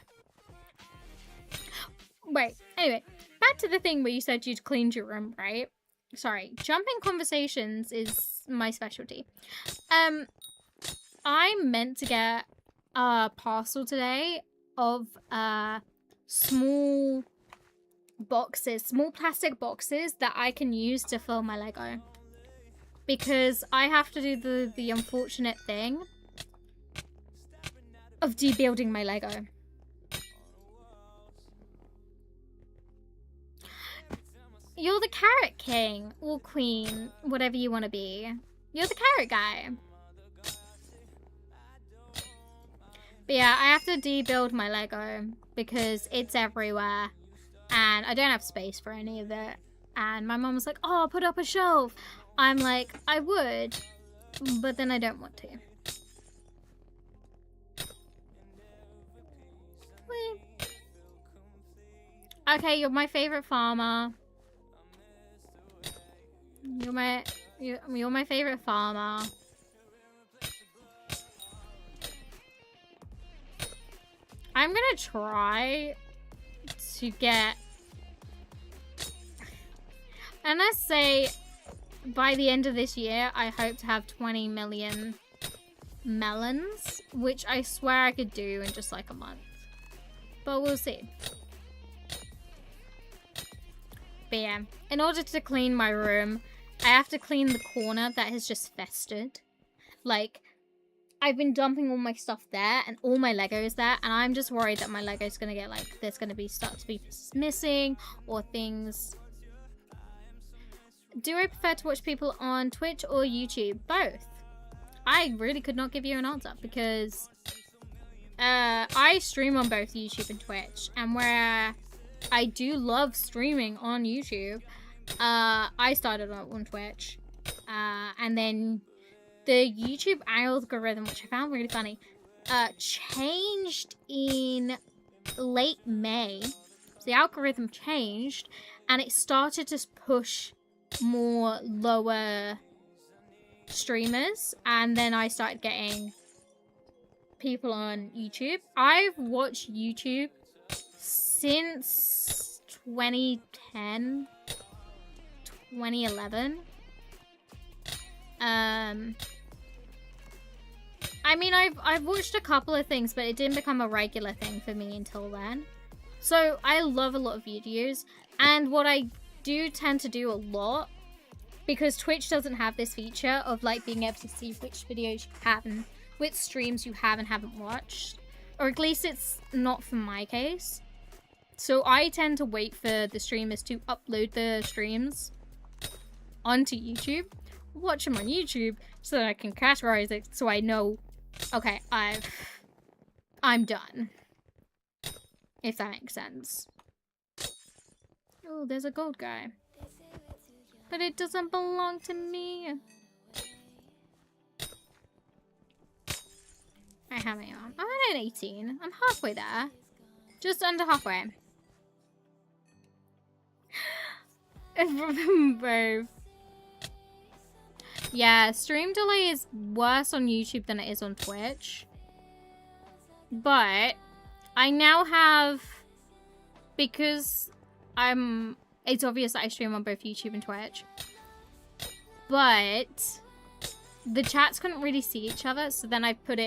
Wait, anyway, back to the thing where you said you'd cleaned your room, right? Sorry, jumping conversations is my specialty. I'm meant to get a parcel today of small plastic boxes that I can use to fill my Lego. Because I have to do the unfortunate thing of debuilding my Lego. You're the carrot king or queen, whatever you want to be. You're the carrot guy. But yeah, I have to debuild my Lego because it's everywhere. And I don't have space for any of it. And my mom was like, oh, put up a shelf. I'm like, I would, but then I don't want to. Okay, you're my favorite farmer. You're my favorite farmer. I'm gonna try to get, and let's say by the end of this year, I hope to have 20 million melons, which I swear I could do in just like a month. But we'll see. But yeah, in order to clean my room, I have to clean the corner that has just festered. Like, I've been dumping all my stuff there and all my Legos there, and I'm just worried that my Lego's gonna get like, there's gonna be start to be missing or things. Do I prefer to watch people on Twitch or YouTube? Both. I really could not give you an answer because I stream on both YouTube and Twitch, and where I do love streaming on YouTube, I started on Twitch, and then the YouTube algorithm, which I found really funny, changed in late May. So the algorithm changed, and it started to push more lower streamers, and then I started getting people on YouTube. I've watched YouTube since 2010, 2011. I mean, I've watched a couple of things, but it didn't become a regular thing for me until then. So I love a lot of videos, and what I do tend to do a lot, because Twitch doesn't have this feature of like being able to see which videos you have and which streams you have and haven't watched, or at least it's not for my case. So I tend to wait for the streamers to upload the streams onto YouTube, watch them on YouTube, so that I can categorize it, so I know, okay, I'm done. If that makes sense. Oh, there's a gold guy. But it doesn't belong to me. Right, how many am I? I'm at 18. I'm halfway there. Just under halfway. Bro. Yeah, stream delay is worse on YouTube than it is on Twitch. But I now have, because it's obvious that I stream on both YouTube and Twitch, but the chats couldn't really see each other, so then I put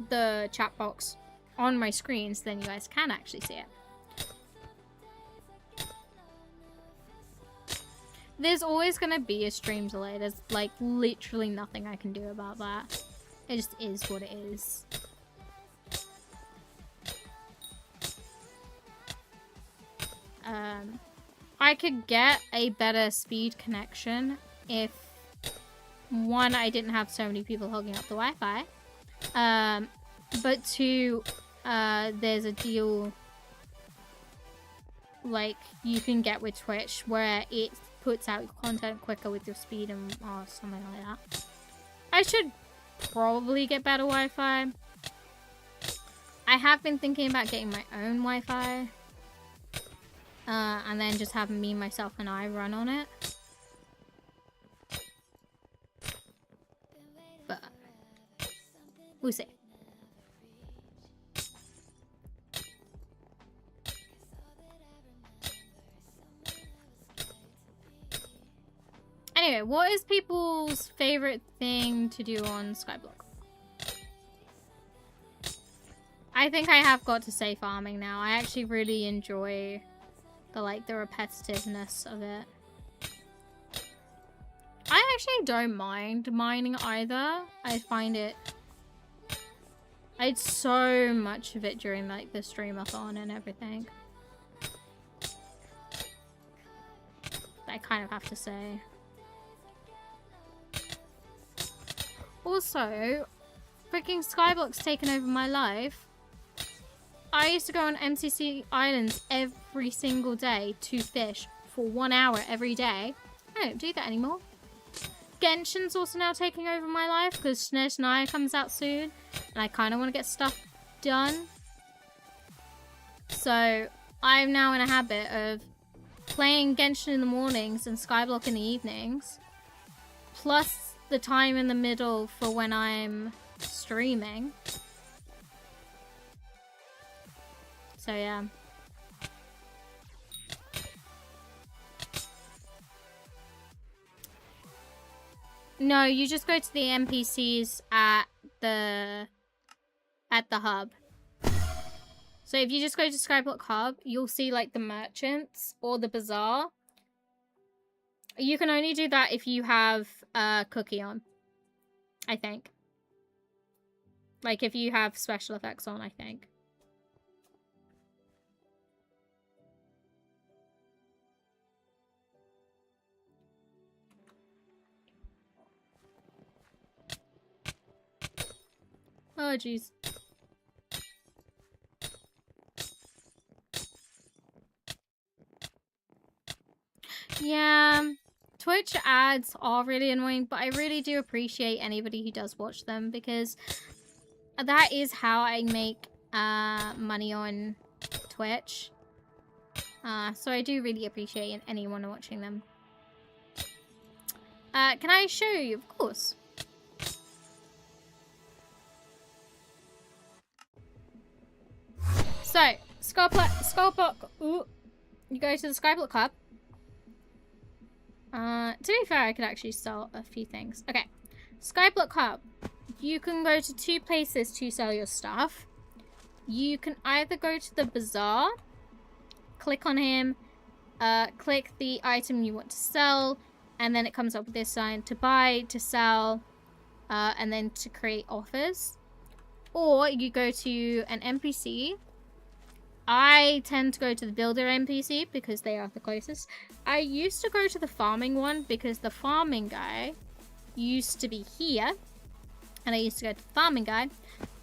the chat box on my screen so then you guys can actually see it. There's always gonna be a stream delay. There's like literally nothing I can do about that. It just is what it is. I could get a better speed connection if, one, I didn't have so many people hogging up the Wi-Fi, but two, there's a deal like you can get with Twitch where it puts out content quicker with your speed and something like that. I should probably get better Wi-Fi. I have been thinking about getting my own Wi-Fi. And then just having me, myself, and I run on it. But we'll see. Anyway, what is people's favorite thing to do on Skyblock? I think I have got to say farming now. I actually really enjoy the repetitiveness of it. I actually don't mind mining either. I find it... I had so much of it during like the streamathon and everything. I kind of have to say. Also, freaking Skyblock's taken over my life. I used to go on MCC Islands every single day to fish for 1 hour every day. I don't do that anymore. Genshin's also now taking over my life because Snezhnaya comes out soon. And I kind of want to get stuff done. So, I'm now in a habit of playing Genshin in the mornings and Skyblock in the evenings. Plus the time in the middle for when I'm streaming. So yeah. No, you just go to the NPCs at the hub. So if you just go to Skyblock Hub, you'll see like the merchants or the bazaar. You can only do that if you have a cookie on, I think. Like if you have special effects on, I think. Oh, jeez. Yeah, Twitch ads are really annoying, but I really do appreciate anybody who does watch them because that is how I make money on Twitch. So I do really appreciate anyone watching them. Can I show you? Of course. So, Skyblock, ooh, you go to the Skyblock Hub. To be fair, I could actually sell a few things. Okay, Skyblock Hub. You can go to 2 places to sell your stuff. You can either go to the bazaar, click on him, click the item you want to sell, and then it comes up with this sign to buy, to sell, and then to create offers. Or you go to an NPC. I tend to go to the builder NPC because they are the closest. I used to go to the farming one because the farming guy used to be here. And I used to go to the farming guy.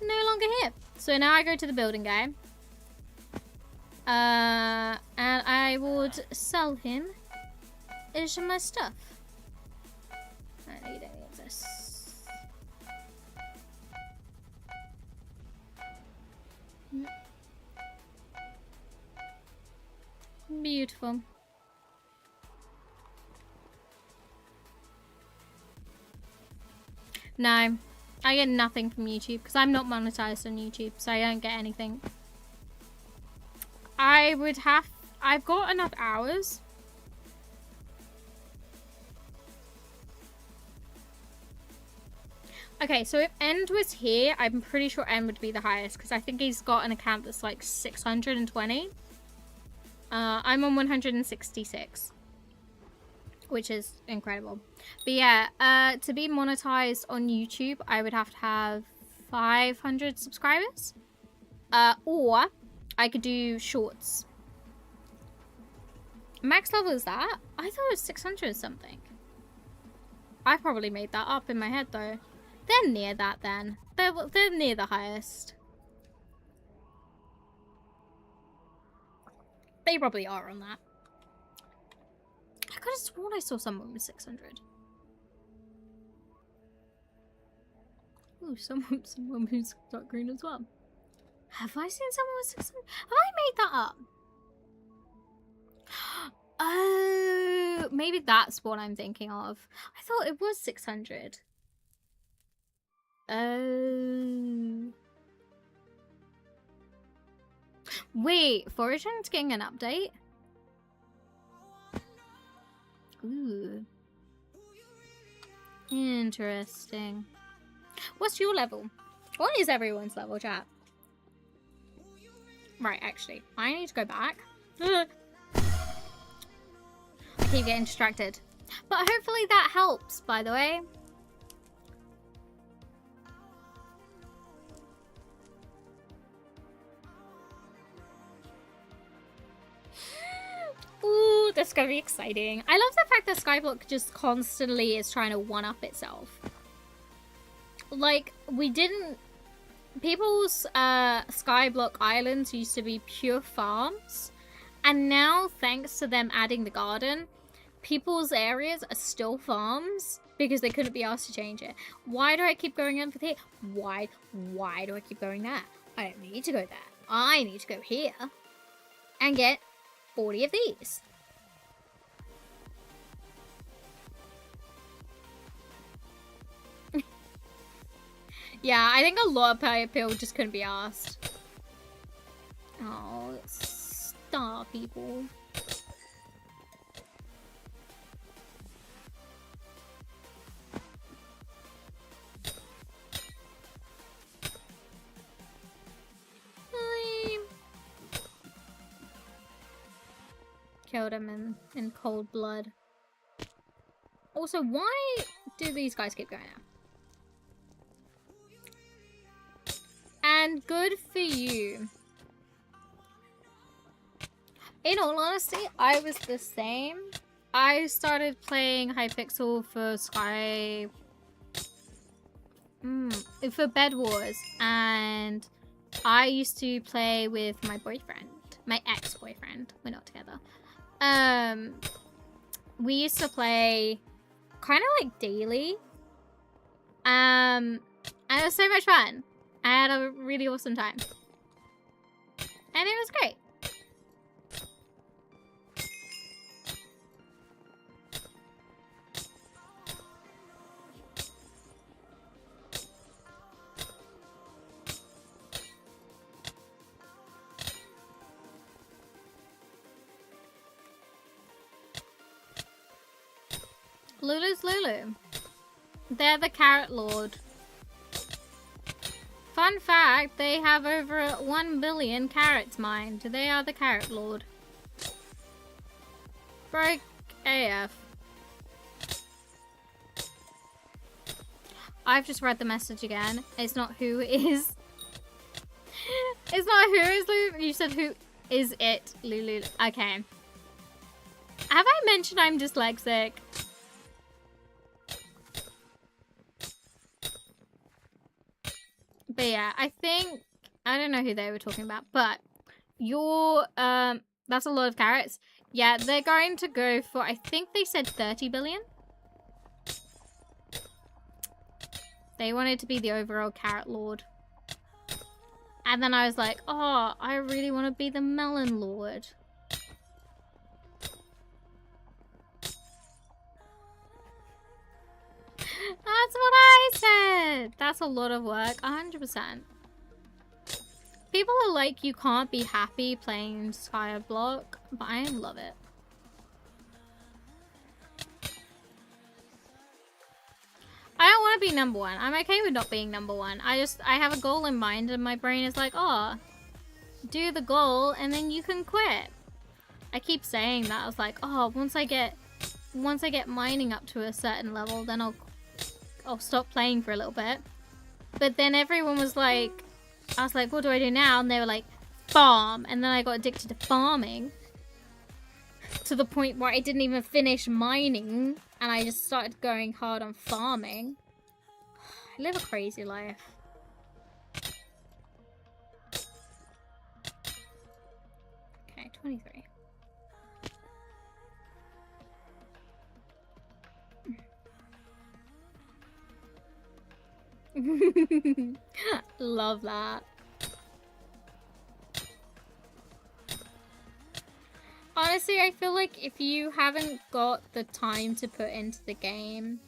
No longer here. So now I go to the building guy. And I would sell him my stuff. I need any of this. Beautiful. No, I get nothing from YouTube because I'm not monetized on YouTube, so I don't get anything. I've got enough hours. Okay, so if End was here, I'm pretty sure End would be the highest because I think he's got an account that's like 620. I'm on 166, which is incredible. But yeah, to be monetized on YouTube, I would have to have 500 subscribers. Or I could do shorts. Max level is that? I thought it was 600 something. I probably made that up in my head though. They're near that then. They're near the highest. They probably are on that. I could have sworn I saw someone with 600. Ooh, someone who's dark green as well. Have I seen someone with 600? Have I made that up? Oh, maybe that's what I'm thinking of. I thought it was 600. Oh. Wait, Forageon's getting an update? Ooh. Interesting. What's your level? What is everyone's level, chat? Right, actually, I need to go back. I keep getting distracted. But hopefully that helps, by the way. Ooh, that's gonna be exciting. I love the fact that Skyblock just constantly is trying to one-up itself. Like, we didn't... People's Skyblock Islands used to be pure farms. And now, thanks to them adding the garden, people's areas are still farms because they couldn't be asked to change it. Why do I keep going over here? Why do I keep going there? I don't need to go there. I need to go here and get 40 of these. Yeah, I think a lot of people just couldn't be asked. Oh, star people. Killed him in cold blood. Also, why do these guys keep going out? And good for you. In all honesty, I was the same. I started playing Hypixel for for Bed Wars, and I used to play with my boyfriend, my ex-boyfriend. We're not together. We used to play kind of like daily. And it was so much fun. I had a really awesome time. And it was great. Lulu's Lulu. They're the Carrot Lord. Fun fact, they have over 1 billion carrots mined. They are the Carrot Lord. Broke AF. I've just read the message again. It's not who is. It's not who is Lulu. You said who is it, Lulu. Okay. Have I mentioned I'm dyslexic? But yeah, I think, I don't know who they were talking about, but that's a lot of carrots. Yeah, they're going to go for, I think they said 30 billion. They wanted to be the overall Carrot Lord. And then I was like, oh, I really want to be the Melon Lord. That's what I said. That's a lot of work. 100%. People are like, you can't be happy playing Skyblock, but I love it. I don't want to be number one. I'm okay with not being number one. I have a goal in mind and my brain is like, oh, do the goal and then you can quit. I keep saying that. I was like, oh, once I get mining up to a certain level, then I'll stop playing for a little bit. But then everyone was like, I was like, what do I do now? And they were like, farm. And then I got addicted to farming to the point where I didn't even finish mining and I just started going hard on farming. I live a crazy life. Okay, 23. Love that. Honestly, I feel like if you haven't got the time to put into the game,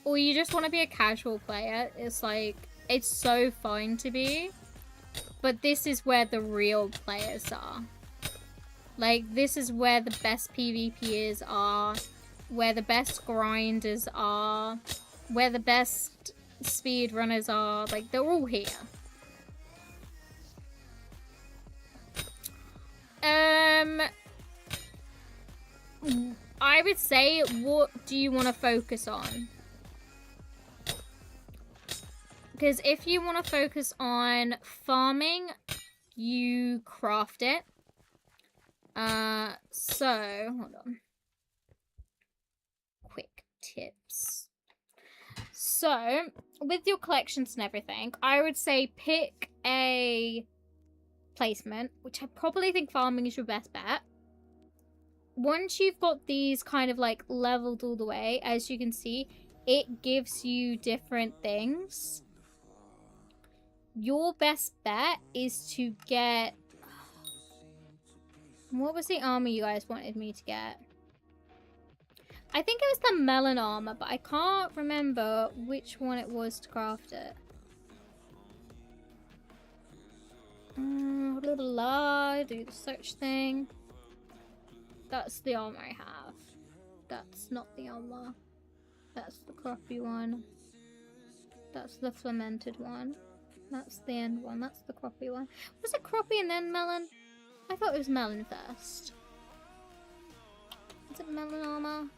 or you just want to be a casual player, it's like, it's so fun to be, but this is where the real players are. Like, this is where the best PvPers are. where the best grinders are, where the best speed runners are. Like, they're all here. I would say, what do you want to focus on? Because if you want to focus on farming, you craft it. So, hold on. Quick tips. So, with your collections and everything, I would say pick a placement, which I probably think farming is your best bet. Once you've got these kind of like leveled all the way, as you can see, it gives you different things. Your best bet is to get... What was the armor you guys wanted me to get? I think it was the melon armor, but I can't remember which one it was to craft it. Do the search thing. That's the armor I have. That's not the armor. That's the crappy one. That's the fermented one. That's the end one. That's the crappy one. Was it crappy and then melon? I thought it was melon first. Is it melon armor?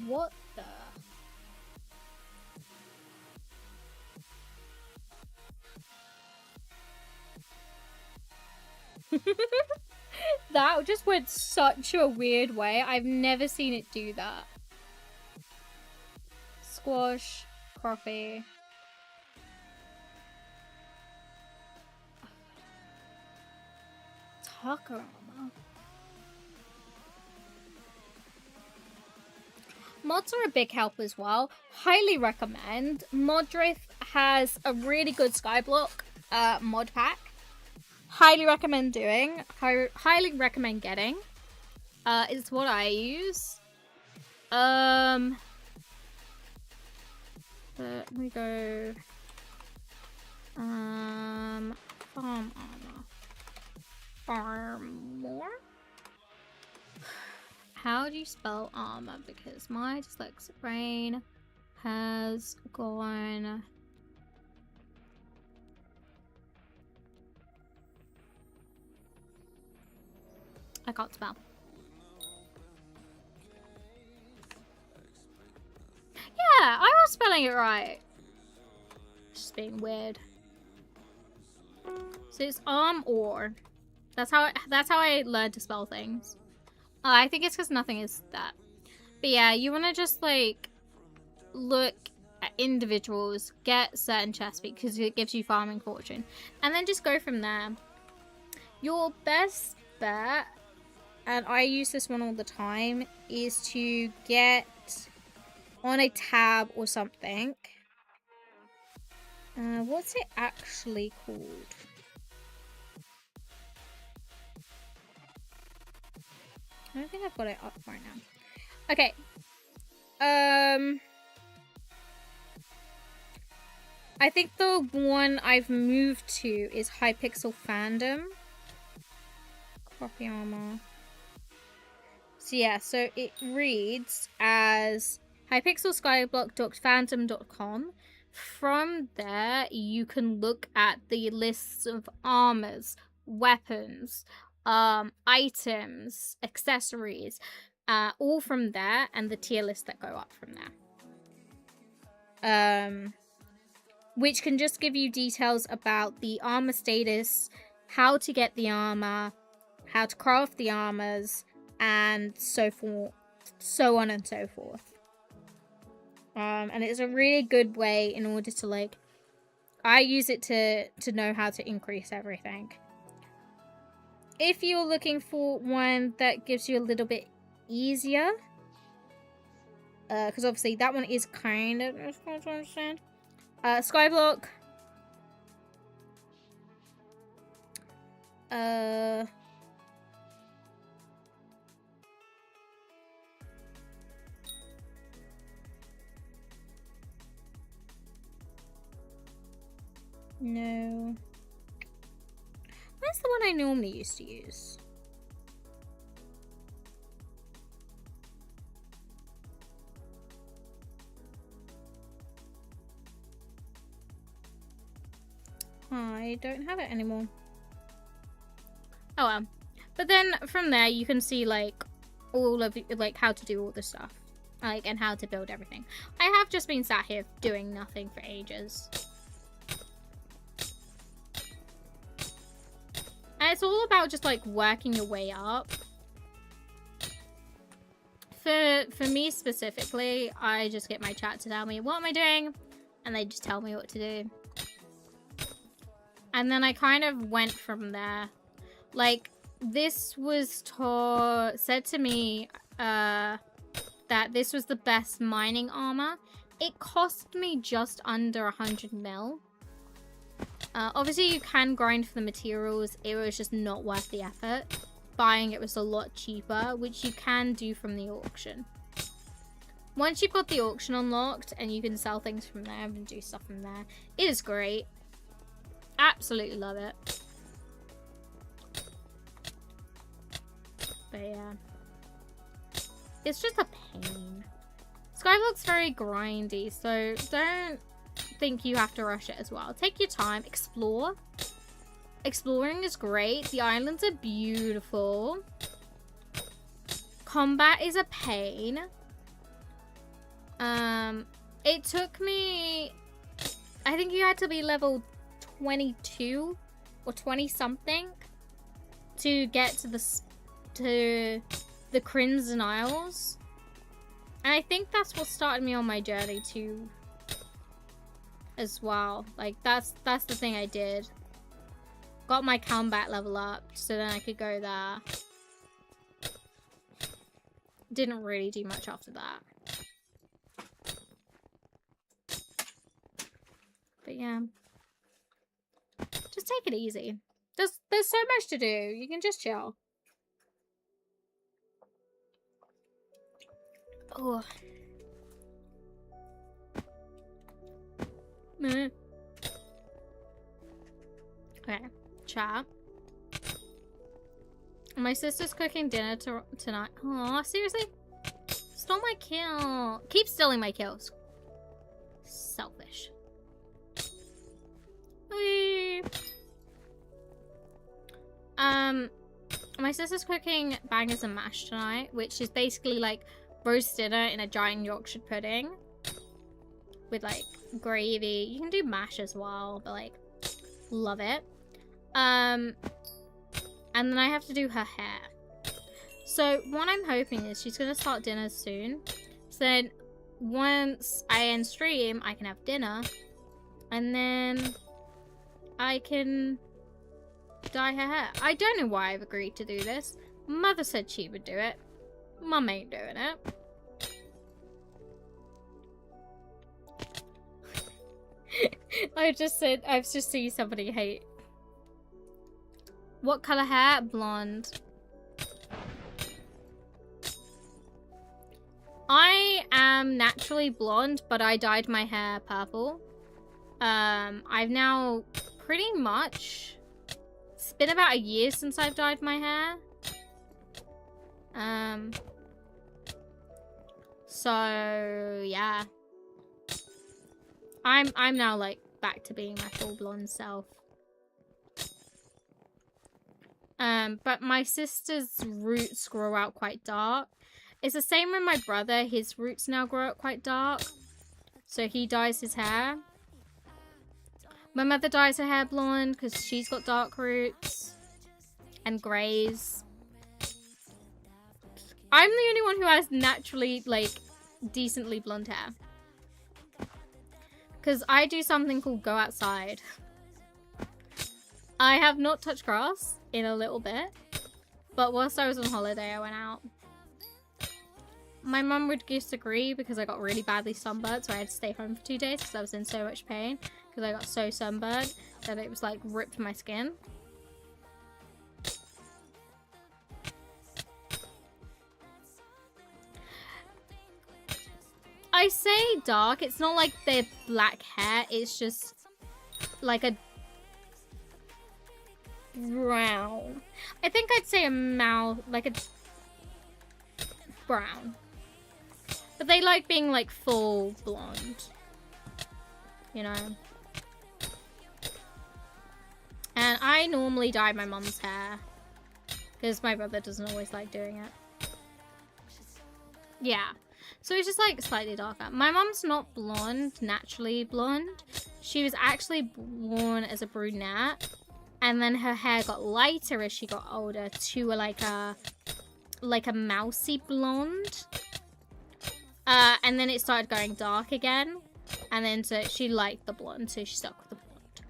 What the? That just went such a weird way. I've never seen it do that. Squash, coffee. Taco armor. Mods are a big help as well. Highly recommend. Modriff has a really good Skyblock mod pack. Highly recommend doing. Highly recommend getting. It's what I use. Let me go. Farm armor. Farm more? How do you spell armor? Because my dyslexic brain has gone... I can't spell. Yeah, I was spelling it right. Just being weird. So it's or. That's how I learned to spell things. I think it's because nothing is that. But yeah, you want to just like look at individuals, get certain chest feet because it gives you farming fortune, and then just go from there. Your best bet, and I use this one all the time, is to get on a tab or something. What's it actually called? I don't think I've got it up right now. Okay. I think the one I've moved to is Hypixel Fandom. Copy armor. So yeah, so it reads as hypixelskyblock.fandom.com. From there, you can look at the lists of armors, weapons, items, accessories, all from there, and the tier lists that go up from there. Which can just give you details about the armor status, how to get the armor, how to craft the armors, and so forth, so on and so forth. And it's a really good way in order to like, I use it to know how to increase everything. If you're looking for one that gives you a little bit easier, because obviously that one is kind of difficult to understand. Skyblock. No. Where's the one I normally used to use? I don't have it anymore. Oh well. But then from there you can see like all of like how to do all the stuff. Like and how to build everything. I have just been sat here doing nothing for ages. And it's all about just like working your way up. For me specifically, I just get my chat to tell me what am I doing, and they just tell me what to do. And then I kind of went from there. Like, this was said to me that this was the best mining armor. It cost me just under 100 mil. Obviously, you can grind for the materials. It was just not worth the effort. Buying it was a lot cheaper, which you can do from the auction. Once you've got the auction unlocked and you can sell things from there and do stuff from there, it is great. Absolutely love it. But yeah. It's just a pain. Skyblock's very grindy, so don't think you have to rush it as well. Take your time, explore. Exploring is great. The islands are beautiful. Combat is a pain. It took me, I think you had to be level 22 or 20 something to get to the Crimson Isles. And I think that's what started me on my journey too as well. Like that's the thing I did. Got my combat level up so then I could go there. Didn't really do much after that. But yeah. Just take it easy. There's so much to do. You can just chill. Oh. Meh. Okay. Chat. My sister's cooking dinner tonight. Aw, seriously? Stole my kill. Keep stealing my kills. Selfish. Whee. My sister's cooking bangers and mash tonight, which is basically like roast dinner in a giant Yorkshire pudding with like gravy. You can do mash as well, but like love it. And then I have to do her hair. So what I'm hoping is she's gonna start dinner soon. So then once I end stream, I can have dinner, and then I can dye her hair. I don't know why I've agreed to do this. Mother said she would do it. Mum ain't doing it. I've just seen somebody hate. What color hair? Blonde. I am naturally blonde, but I dyed my hair purple. I've now pretty much... It's been about a year since I've dyed my hair. So yeah. I'm now like back to being my full blonde self. But my sister's roots grow out quite dark. It's the same with my brother. His roots now grow out quite dark. So he dyes his hair. My mother dyes her hair blonde because she's got dark roots. And greys. I'm the only one who has naturally, like, decently blonde hair. Because I do something called go outside. I have not touched grass in a little bit. But whilst I was on holiday, I went out. My mum would disagree because I got really badly sunburned, so I had to stay home for 2 days because I was in so much pain. Because I got so sunburned that it was like ripped my skin. I say dark, it's not like they're black hair, it's just like a brown. I think I'd say a like a brown. But they like being like full blonde. You know. And I normally dye my mum's hair. Because my brother doesn't always like doing it. Yeah. So it's just like slightly darker. My mum's not blonde, naturally blonde. She was actually born as a brunette. And then her hair got lighter as she got older to like a mousy blonde. And then it started going dark again. And then so she liked the blonde, so she stuck with the blonde.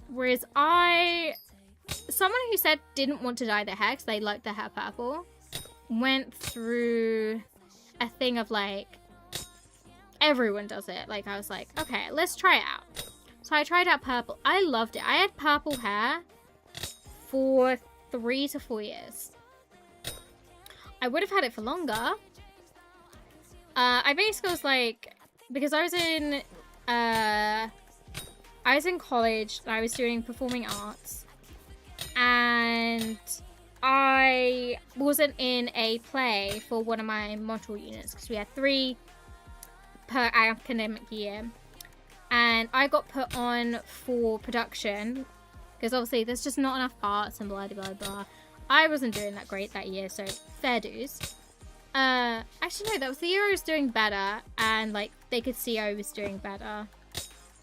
Whereas someone who said didn't want to dye their hair because they liked their hair purple, went through a thing of like, everyone does it. Like I was like, okay, let's try it out. So I tried out purple. I loved it. I had purple hair for 3 to 4 years. I would have had it for longer. I basically was like, because I was in college, I was doing performing arts, and I wasn't in a play for one of my module units because we had 3 per academic year, and I got put on for production because obviously there's just not enough parts and blah blah blah. I wasn't doing that great that year, so fair dues. Actually no, that was the year I was doing better, and like they could see I was doing better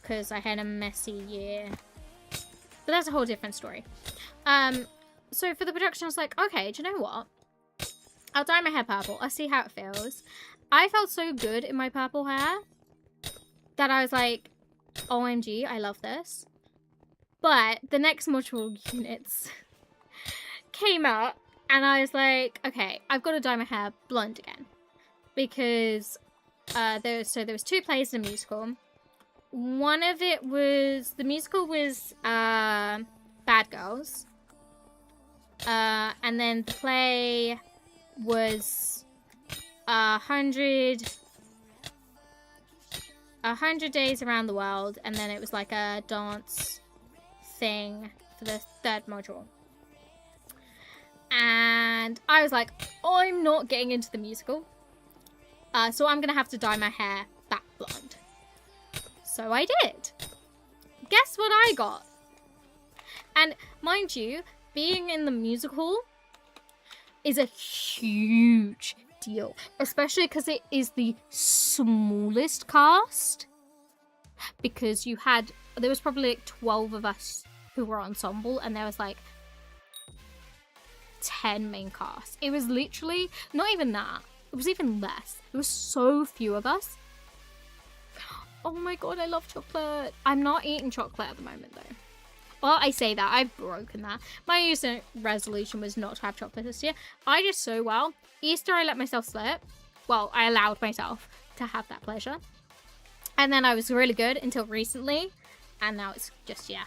because I had a messy year. But that's a whole different story. So for the production I was like, okay, do you know what? I'll dye my hair purple. I'll see how it feels. I felt so good in my purple hair that I was like, OMG, I love this. But the next module units came up, and I was like, okay, I've got to dye my hair blonde again. Because there was 2 plays in a musical. One of it was, the musical was Bad Girls. And then the play was 100 Days Around the World. And then it was like a dance thing for the 3rd module. And I was like, I'm not getting into the musical. So I'm going to have to dye my hair back blonde. So I did. Guess what I got? And mind you, being in the musical is a huge deal. Especially because it is the smallest cast. Because there was probably like 12 of us who were ensemble. And there was like 10 main cast. It was literally not even that. It was even less. There was so few of us. Oh my god, I love chocolate. I'm not eating chocolate at the moment though. Well, I say that, I've broken that. My New Year's resolution was not to have chocolate this year. I did so well. Easter I let myself slip. Well, I allowed myself to have that pleasure. And then I was really good until recently. And now it's just, yeah.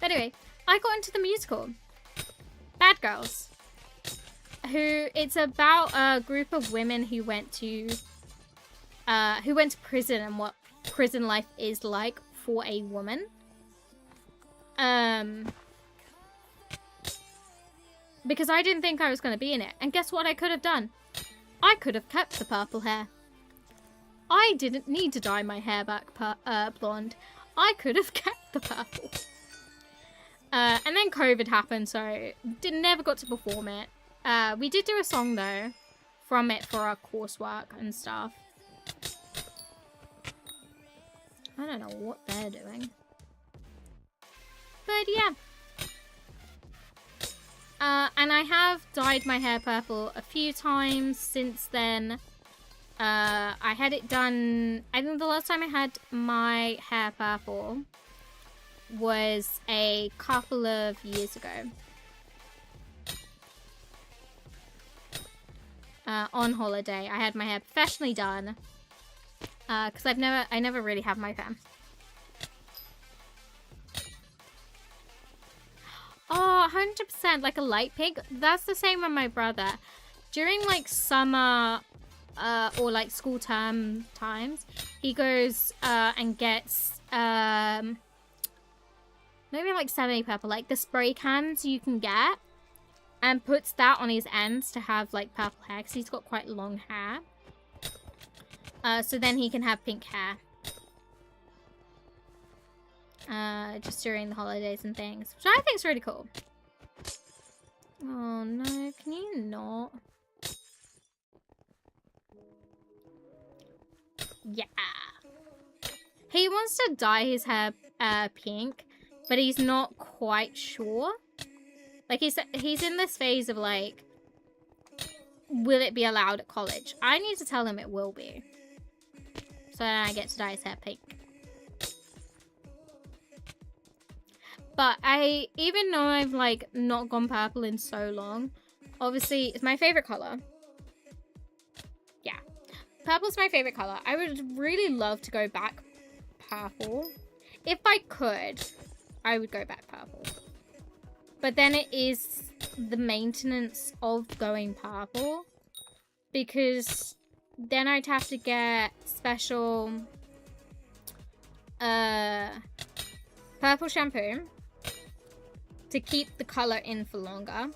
But anyway, I got into the musical. Bad Girls, it's about a group of women who went to prison and what prison life is like for a woman. Because I didn't think I was going to be in it, and guess what I could have done? I could have kept the purple hair. I didn't need to dye my hair back blonde. I could have kept the purple. And then COVID happened, so never got to perform it. We did do a song, though, from it for our coursework and stuff. I don't know what they're doing. But, yeah. And I have dyed my hair purple a few times since then. I had it done... I think the last time I had my hair purple was a couple of years ago. On holiday. I had my hair professionally done. Because I never really have my fam. Oh, 100%, like a light pink. That's the same with my brother. During like summer or like school term times, he goes and gets not even like semi-purple, like the spray cans you can get, and puts that on his ends to have like purple hair because he's got quite long hair. So then he can have pink hair. Just during the holidays and things, which I think is really cool. Oh no, can you not? Yeah. He wants to dye his hair pink, but he's not quite sure. Like, he's in this phase of, like, will it be allowed at college? I need to tell him it will be. So then I get to dye his hair pink. But even though I've, like, not gone purple in so long, obviously, it's my favorite color. Yeah. Purple's my favorite color. I would really love to go back purple. If I could, I would go back purple. But then it is the maintenance of going purple. Because then I'd have to get special purple shampoo to keep the color in for longer.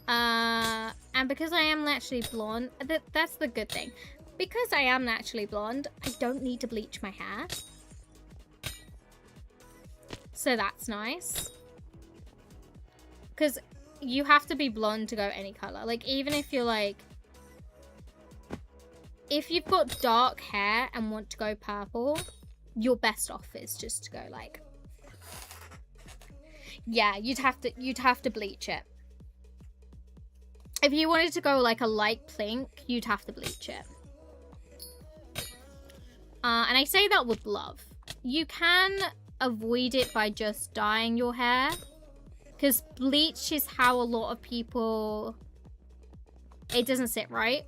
And because I am naturally blonde, that's the good thing. Because I am naturally blonde, I don't need to bleach my hair. So that's nice. Because you have to be blonde to go any color. Like, even if you're like... If you've got dark hair and want to go purple, your best off is just to go like... Yeah, you'd have to bleach it. If you wanted to go like a light pink, you'd have to bleach it. And I say that with love. You can avoid it by just dyeing your hair. Because bleach is how a lot of people... It doesn't sit right.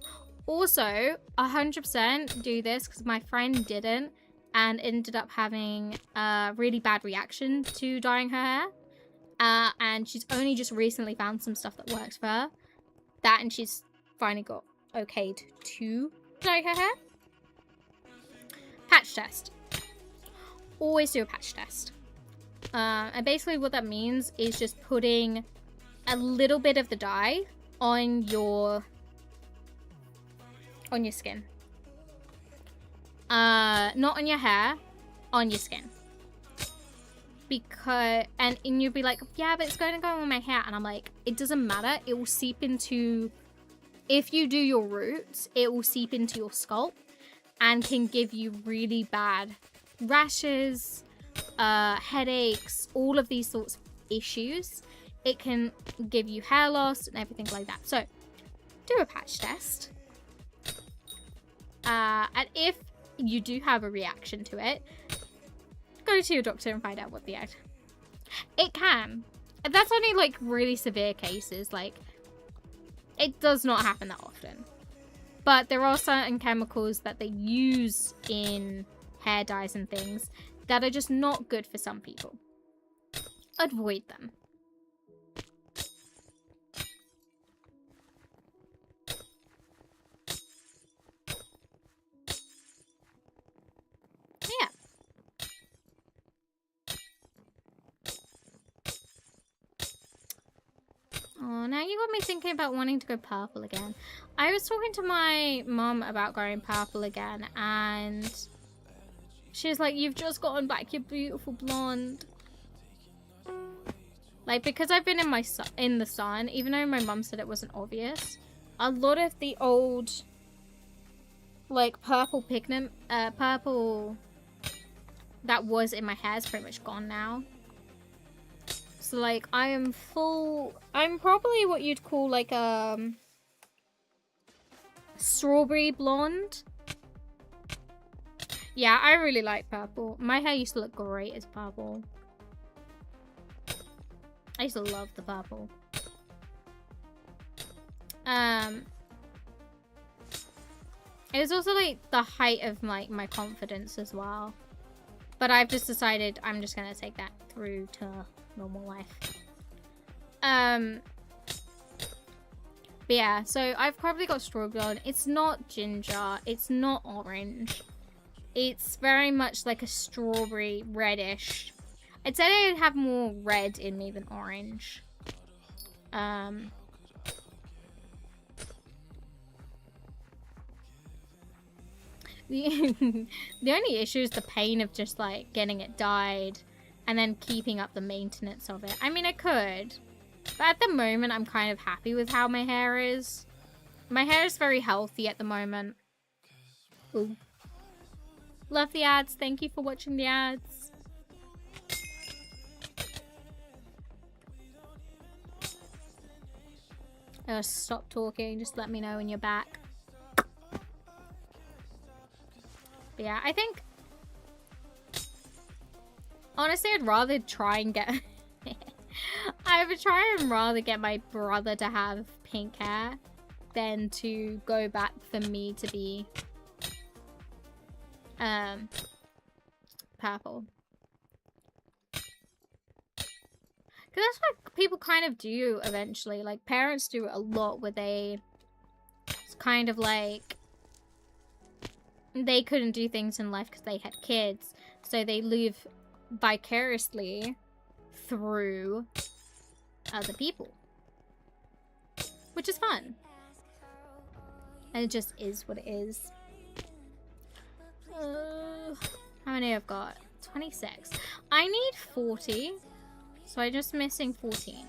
Also, 100% do this because my friend didn't. And ended up having a really bad reaction to dyeing her hair. And she's only just recently found some stuff that works for her. That, and she's finally got okayed to dye her hair. Patch test. Always do a patch test. And basically what that means is just putting a little bit of the dye on your skin. Not on your hair, on your skin. Because, and you'll be like, yeah, but it's going to go on my hair. And I'm like, it doesn't matter. It will seep into, if you do your roots, it will seep into your scalp and can give you really bad rashes, headaches, all of these sorts of issues. It can give you hair loss and everything like that. So, do a patch test. And if you do have a reaction to it, go to your doctor and find out what the it can. That's only like really severe cases. Like, it does not happen that often. But there are certain chemicals that they use in hair dyes and things that are just not good for some people. Avoid them. Yeah. Oh, now you got me thinking about wanting to go purple again. I was talking to my mum about going purple again, and she was like, you've just gotten back your beautiful blonde. Like, because I've been in the sun, even though my mum said it wasn't obvious, a lot of the old, like, purple pigment, purple that was in my hair is pretty much gone now. So, like, I'm probably what you'd call, like, strawberry blonde. Yeah, I really like purple. My hair used to look great as purple. I used to love the purple. It was also, like, the height of, like, my confidence as well. But I've just decided I'm just gonna take that through to normal life. But yeah, so I've probably got strawberry blonde. It's not ginger. It's not orange. It's very much like a strawberry reddish. I'd say I have more red in me than orange. The only issue is the pain of just like getting it dyed and then keeping up the maintenance of it. I mean, I could, but at the moment I'm kind of happy with how my hair is. My hair is very healthy at the moment. Ooh. Love the ads. Thank you for watching the ads. Stop talking. Just let me know when you're back. But yeah, I think... Honestly, I'd rather try and get... I would try and rather get my brother to have pink hair than to go back for me to be... purple. Because that's what people kind of do eventually. Like, parents do it a lot where it's kind of like they couldn't do things in life because they had kids. So they live vicariously through other people. Which is fun. And it just is what it is. How many I've got? 26. I need 40. So I'm just missing 14.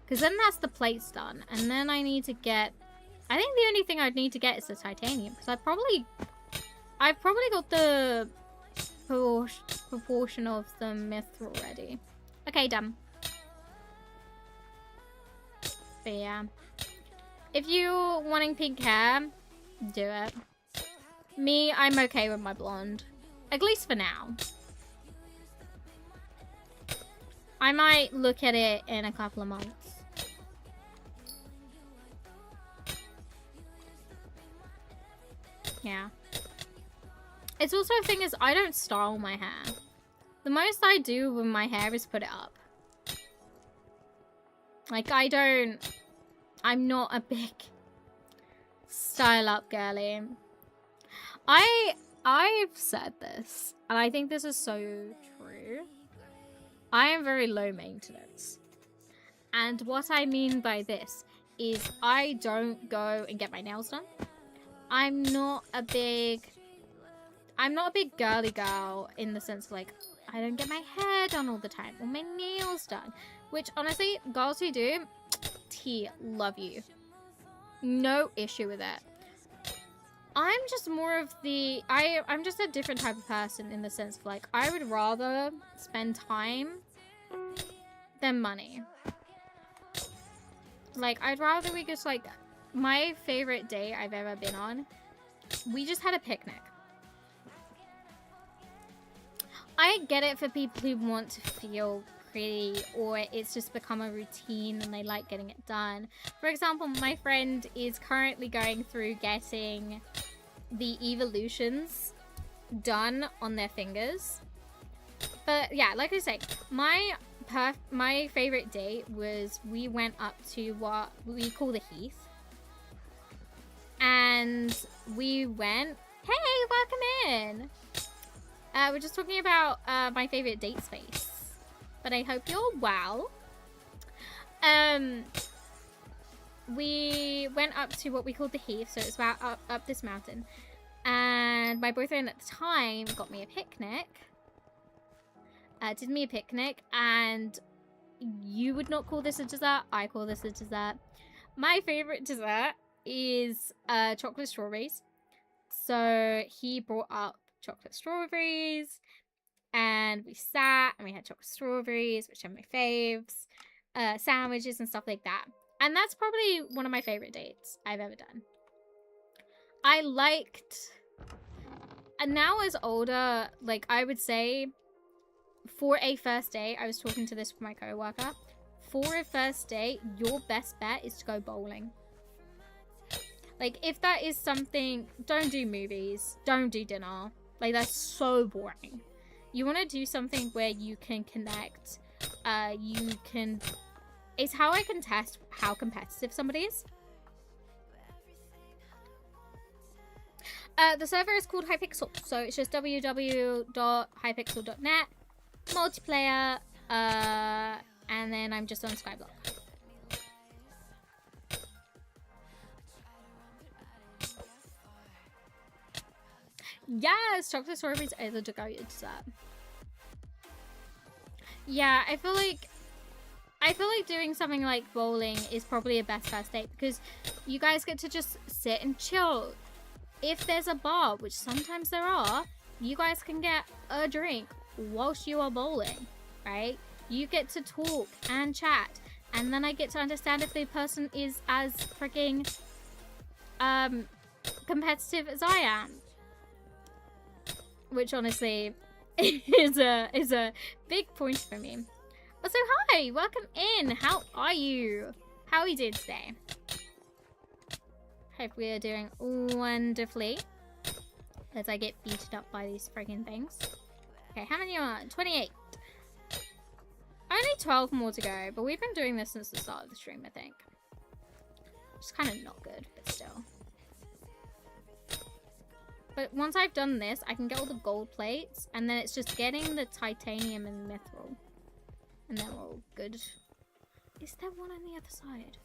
Because then that's the plates done. And then I need to get... I think the only thing I'd need to get is the titanium. Because I've probably got the proportion of the mithril already. Okay, done. But yeah. If you're wanting pink hair, do it. Me, I'm okay with my blonde. At least for now. I might look at it in a couple of months. Yeah. It's also a thing is I don't style my hair. The most I do with my hair is put it up. Like I'm not a big style up girly. I've said this, and I think this is so true. I am very low maintenance. And what I mean by this is I don't go and get my nails done. I'm not a big girly girl in the sense of like, I don't get my hair done all the time or my nails done. Which honestly, girls who do, T, love you. No issue with it. I'm just more of the... I'm just a different type of person in the sense of, like, I would rather spend time than money. Like, I'd rather we just, like... My favorite date I've ever been on, we just had a picnic. I get it for people who want to feel pretty or it's just become a routine and they like getting it done. For example, my friend is currently going through getting the evolutions done on their fingers. But yeah, like I say, my favorite date was we went up to what we call the Heath. And we went, hey, welcome in. We're just talking about my favorite date space. But I hope you're well. We went up to what we called the Heath, so it's about up this mountain. And my boyfriend at the time got me a picnic. Did me a picnic, and you would not call this a dessert. I call this a dessert. My favorite dessert is chocolate strawberries. So he brought up chocolate strawberries. And we sat and we had chocolate strawberries, which are my faves, sandwiches and stuff like that. And that's probably one of my favorite dates I've ever done. I liked, and now as older, like I would say, for a first date, I was talking to this with my coworker. For a first date, your best bet is to go bowling. Like if that is something, don't do movies, don't do dinner. Like that's so boring. You want to do something where you can connect, it's how I can test how competitive somebody is. The server is called Hypixel, so it's just www.hypixel.net. multiplayer, and then I'm just on Skyblock. Yes, chocolate strawberries are the decorated dessert. Yeah, I feel like doing something like bowling is probably a best first date because you guys get to just sit and chill. If there's a bar, which sometimes there are, you guys can get a drink whilst you are bowling, right? You get to talk and chat, and then I get to understand if the person is as freaking competitive as I am, which honestly is a big point for me. Also, hi, welcome in. How are you? How are you doing today? Hope we are doing wonderfully as I get beaten up by these friggin' things. Okay, how many are on? 28. Only 12 more to go, but we've been doing this since the start of the stream, I think. It's kind of not good, but still. But once I've done this, I can get all the gold plates, and then it's just getting the titanium and mithril. And then we're all good. Is there one on the other side?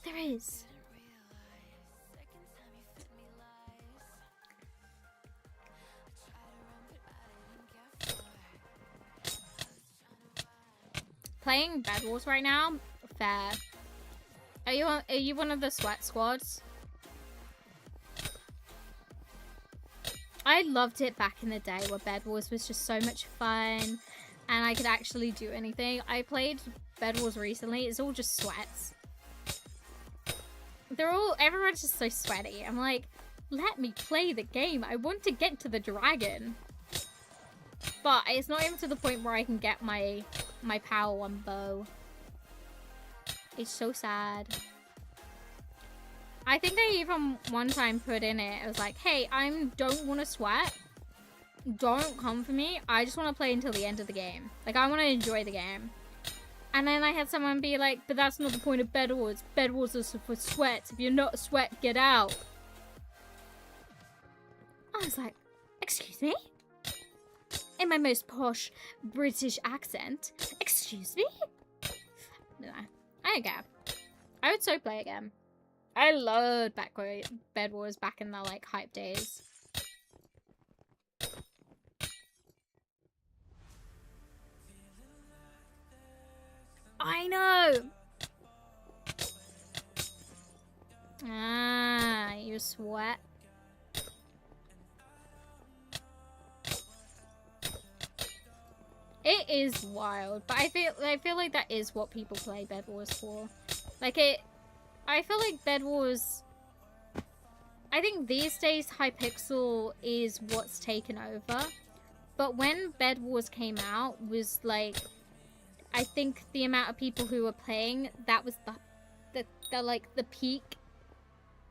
There is. Playing Bed Wars right now? Fair. Are you one of the sweat squads? I loved it back in the day where Bed Wars was just so much fun and I could actually do anything. I played Bed Wars recently. It's all just sweats. Everyone's just so sweaty. I'm like, let me play the game. I want to get to the dragon. But it's not even to the point where I can get my power 1 bow. It's so sad. I think I even one time put in it, I was like, hey, I don't want to sweat. Don't come for me. I just want to play until the end of the game. Like, I want to enjoy the game. And then I had someone be like, but that's not the point of Bed Wars. Bed Wars is for sweat. If you're not a sweat, get out. I was like, excuse me? In my most posh British accent. Excuse me? No, I don't care. I would so play again. I loved Bed Wars back in the, like, hype days. I know! Ah, you sweat. It is wild, but I feel like that is what people play Bed Wars for. Like, I feel like Bed Wars, I think these days Hypixel is what's taken over. But when Bed Wars came out was like, I think the amount of people who were playing, that was the peak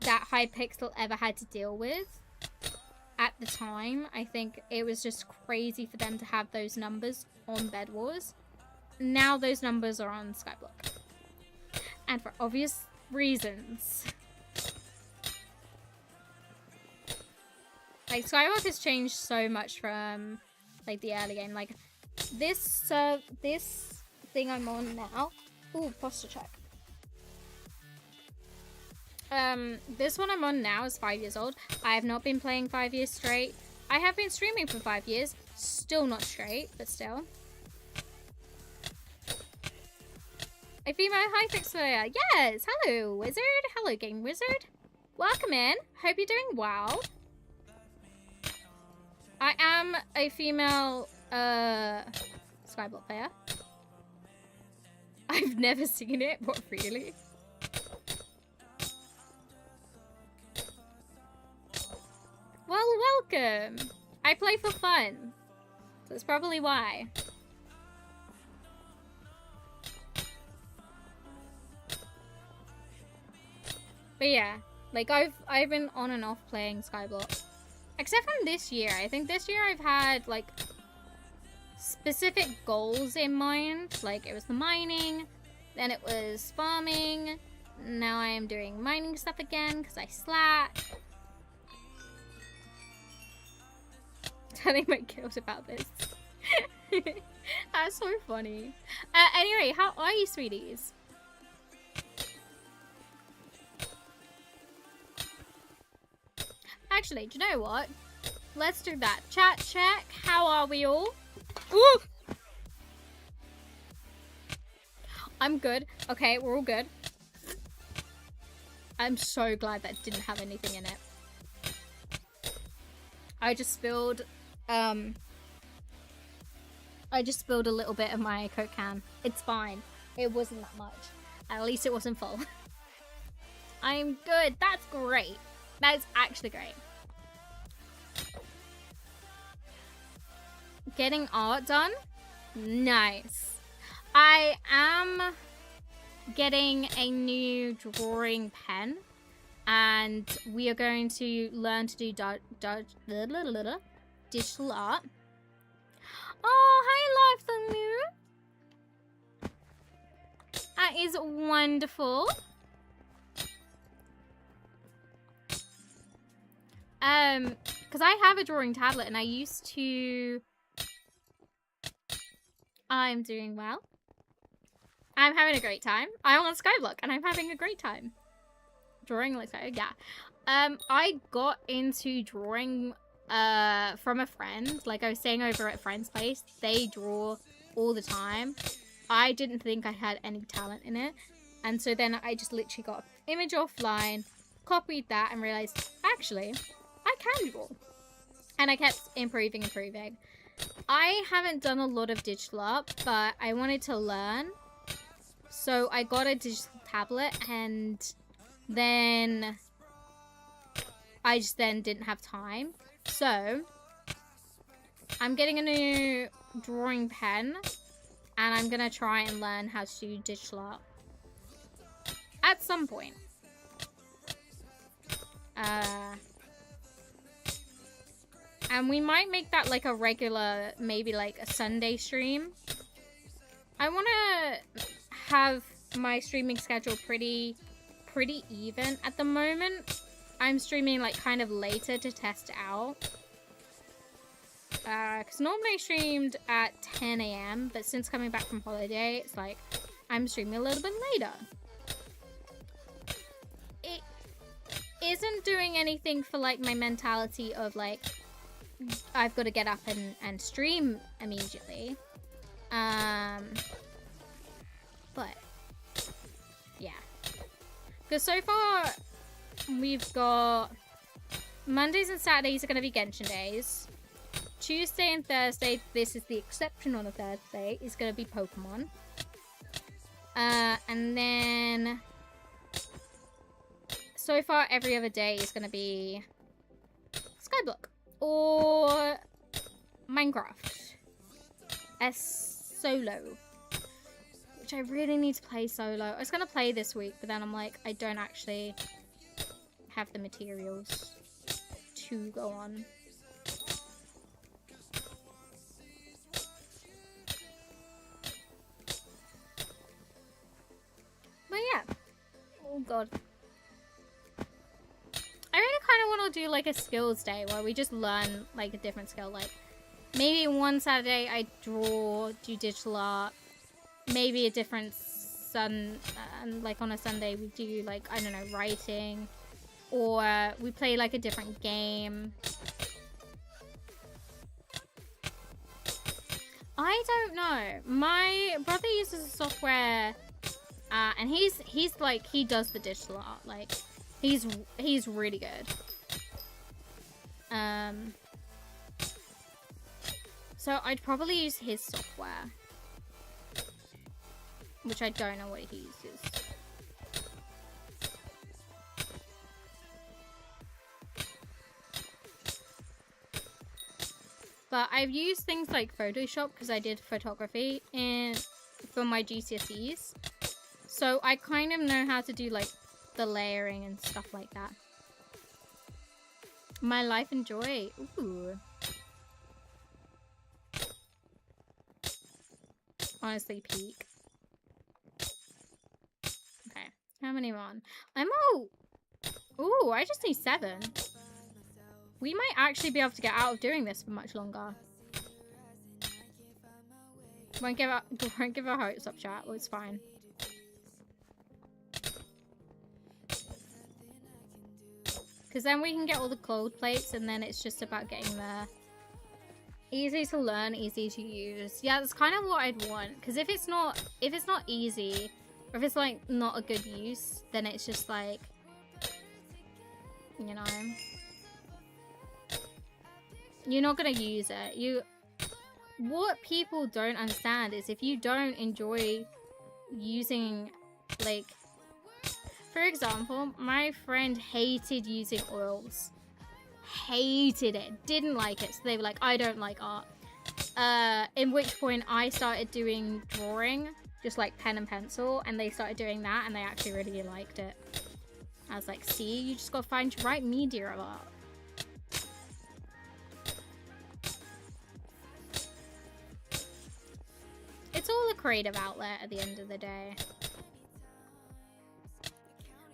that Hypixel ever had to deal with. At the time, I think it was just crazy for them to have those numbers on Bed Wars. Now those numbers are on Skyblock. And for obvious reasons. Like, Skyblock has changed so much from, like, the early game. Like, this thing I'm on now. Ooh, posture check. This one I'm on now is 5 years old. I have not been playing 5 years straight. I have been streaming for 5 years. Still not straight, but still. A female Hypixel. Yes! Hello, Wizard. Hello, Game Wizard. Welcome in. Hope you're doing well. I am a female, Skyblock player. I've never seen it. What, really? Well, welcome. I play for fun. That's probably why. But yeah, like I've been on and off playing Skyblock. Except from this year. I think this year I've had like specific goals in mind. Like it was the mining, then it was farming. Now I am doing mining stuff again because I slack. Telling my guild about this. That's so funny. Anyway, how are you, sweeties? Actually, do you know what? Let's do that. Chat check. How are we all? Ooh! I'm good. Okay, we're all good. I'm so glad that didn't have anything in it. I just spilled a little bit of my Coke can. It's fine. It wasn't that much. At least it wasn't full. I'm good. That's great. That's actually great. Getting art done? Nice. I am getting a new drawing pen, and we are going to learn to do digital art. Oh, hi, Life the Moon. That is wonderful. Because I have a drawing tablet, and I used to... I'm doing well. I'm having a great time. I'm on Skyblock and I'm having a great time. Drawing looks like, yeah. I got into drawing from a friend. Like I was staying over at a friend's place. They draw all the time. I didn't think I had any talent in it. And so then I just literally got an image offline, copied that and realized, actually, I can draw. And I kept improving. I haven't done a lot of digital art, but I wanted to learn. So I got a digital tablet, and then I just then didn't have time. So I'm getting a new drawing pen, and I'm going to try and learn how to do digital art at some point. And we might make that like a regular, maybe like a Sunday stream. I want to have my streaming schedule pretty even at the moment. I'm streaming like kind of later to test it out. Because normally I streamed at 10 a.m. But since coming back from holiday, it's like I'm streaming a little bit later. It isn't doing anything for like my mentality of like, I've got to get up and stream immediately. But yeah, because so far we've got Mondays and Saturdays are going to be Genshin days. Tuesday and Thursday, this is the exception on a Thursday, is going to be Pokemon. And then so far every other day is going to be Skyblock. Or Minecraft as solo, which I really need to play solo. I was gonna play this week, but then I'm like, I don't actually have the materials to go on. But yeah, oh god. I really kind of want to do like a skills day where we just learn like a different skill. Like maybe one Saturday I do digital art. Maybe a different like on a Sunday we do like, I don't know, writing. Or we play like a different game. I don't know. My brother uses a software and he's like, he does the digital art. Like He's really good. So I'd probably use his software, which I don't know what he uses. But I've used things like Photoshop because I did photography for my GCSEs. So I kind of know how to do like the layering and stuff like that. My life and joy. Ooh. Honestly, peak. Okay. How many am I on? I'm all... Ooh, I just need 7. We might actually be able to get out of doing this for much longer. Won't give her hopes up, chat. Well, it's fine. Because then we can get all the gold plates, and then it's just about getting there. Easy to learn, easy to use. Yeah, that's kind of what I'd want. Because if it's not easy, or if it's like not a good use, then it's just like, you know, you're not gonna use it. What people don't understand is if you don't enjoy using, like, for example, my friend hated using oils. Hated it. Didn't like it. So they were like, I don't like art. In which point I started doing drawing, just like pen and pencil, and they started doing that and they actually really liked it. I was like, see, you just gotta find your right media of art. It's all a creative outlet at the end of the day.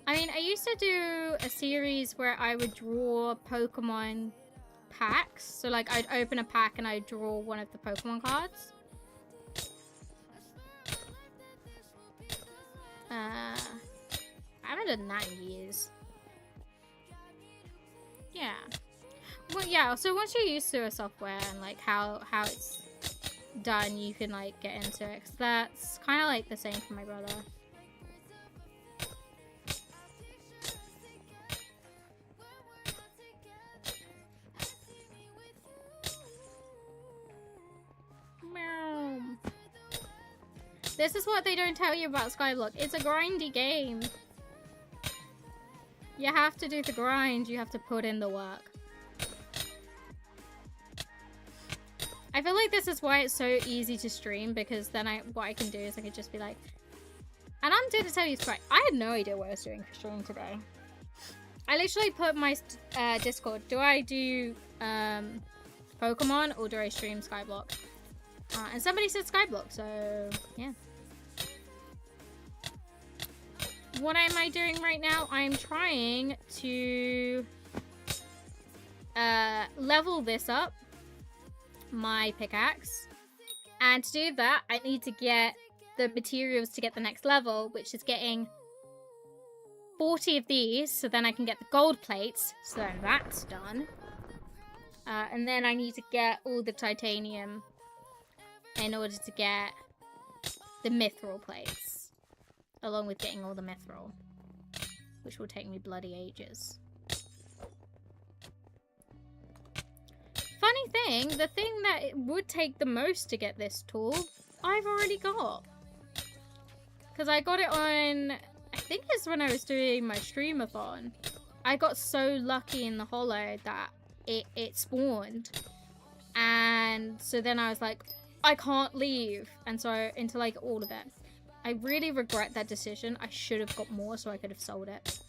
I mean, I used to do a series where I would draw Pokemon packs. So, like, I'd open a pack and I'd draw one of the Pokemon cards. I haven't done that in years. Yeah. Well, yeah, so once you're used to a software and, like, how it's done, you can, like, get into it. 'Cause that's kind of, like, the same for my brother. This is what they don't tell you about Skyblock. It's a grindy game. You have to do the grind. You have to put in the work. I feel like this is why it's so easy to stream, because then what I can do is I could just be like, and I'm going to tell you straight, I had no idea what I was doing for stream today. I literally put my Discord, do I do Pokemon or do I stream Skyblock? And somebody said Skyblock, so yeah. What am I doing right now? I'm trying to level this up, my pickaxe. And to do that, I need to get the materials to get the next level, which is getting 40 of these, so then I can get the gold plates, so then that's done. And then I need to get all the titanium in order to get the mithril plates, along with getting all the mithril, which will take me bloody ages. Funny thing, the thing that it would take the most to get this tool, I've already got. Because I got it on, I think it's when I was doing my streamathon. I got so lucky in the hollow that it spawned. And so then I was like, I can't leave. And so into like all of it. I really regret that decision. I should have got more so I could have sold it.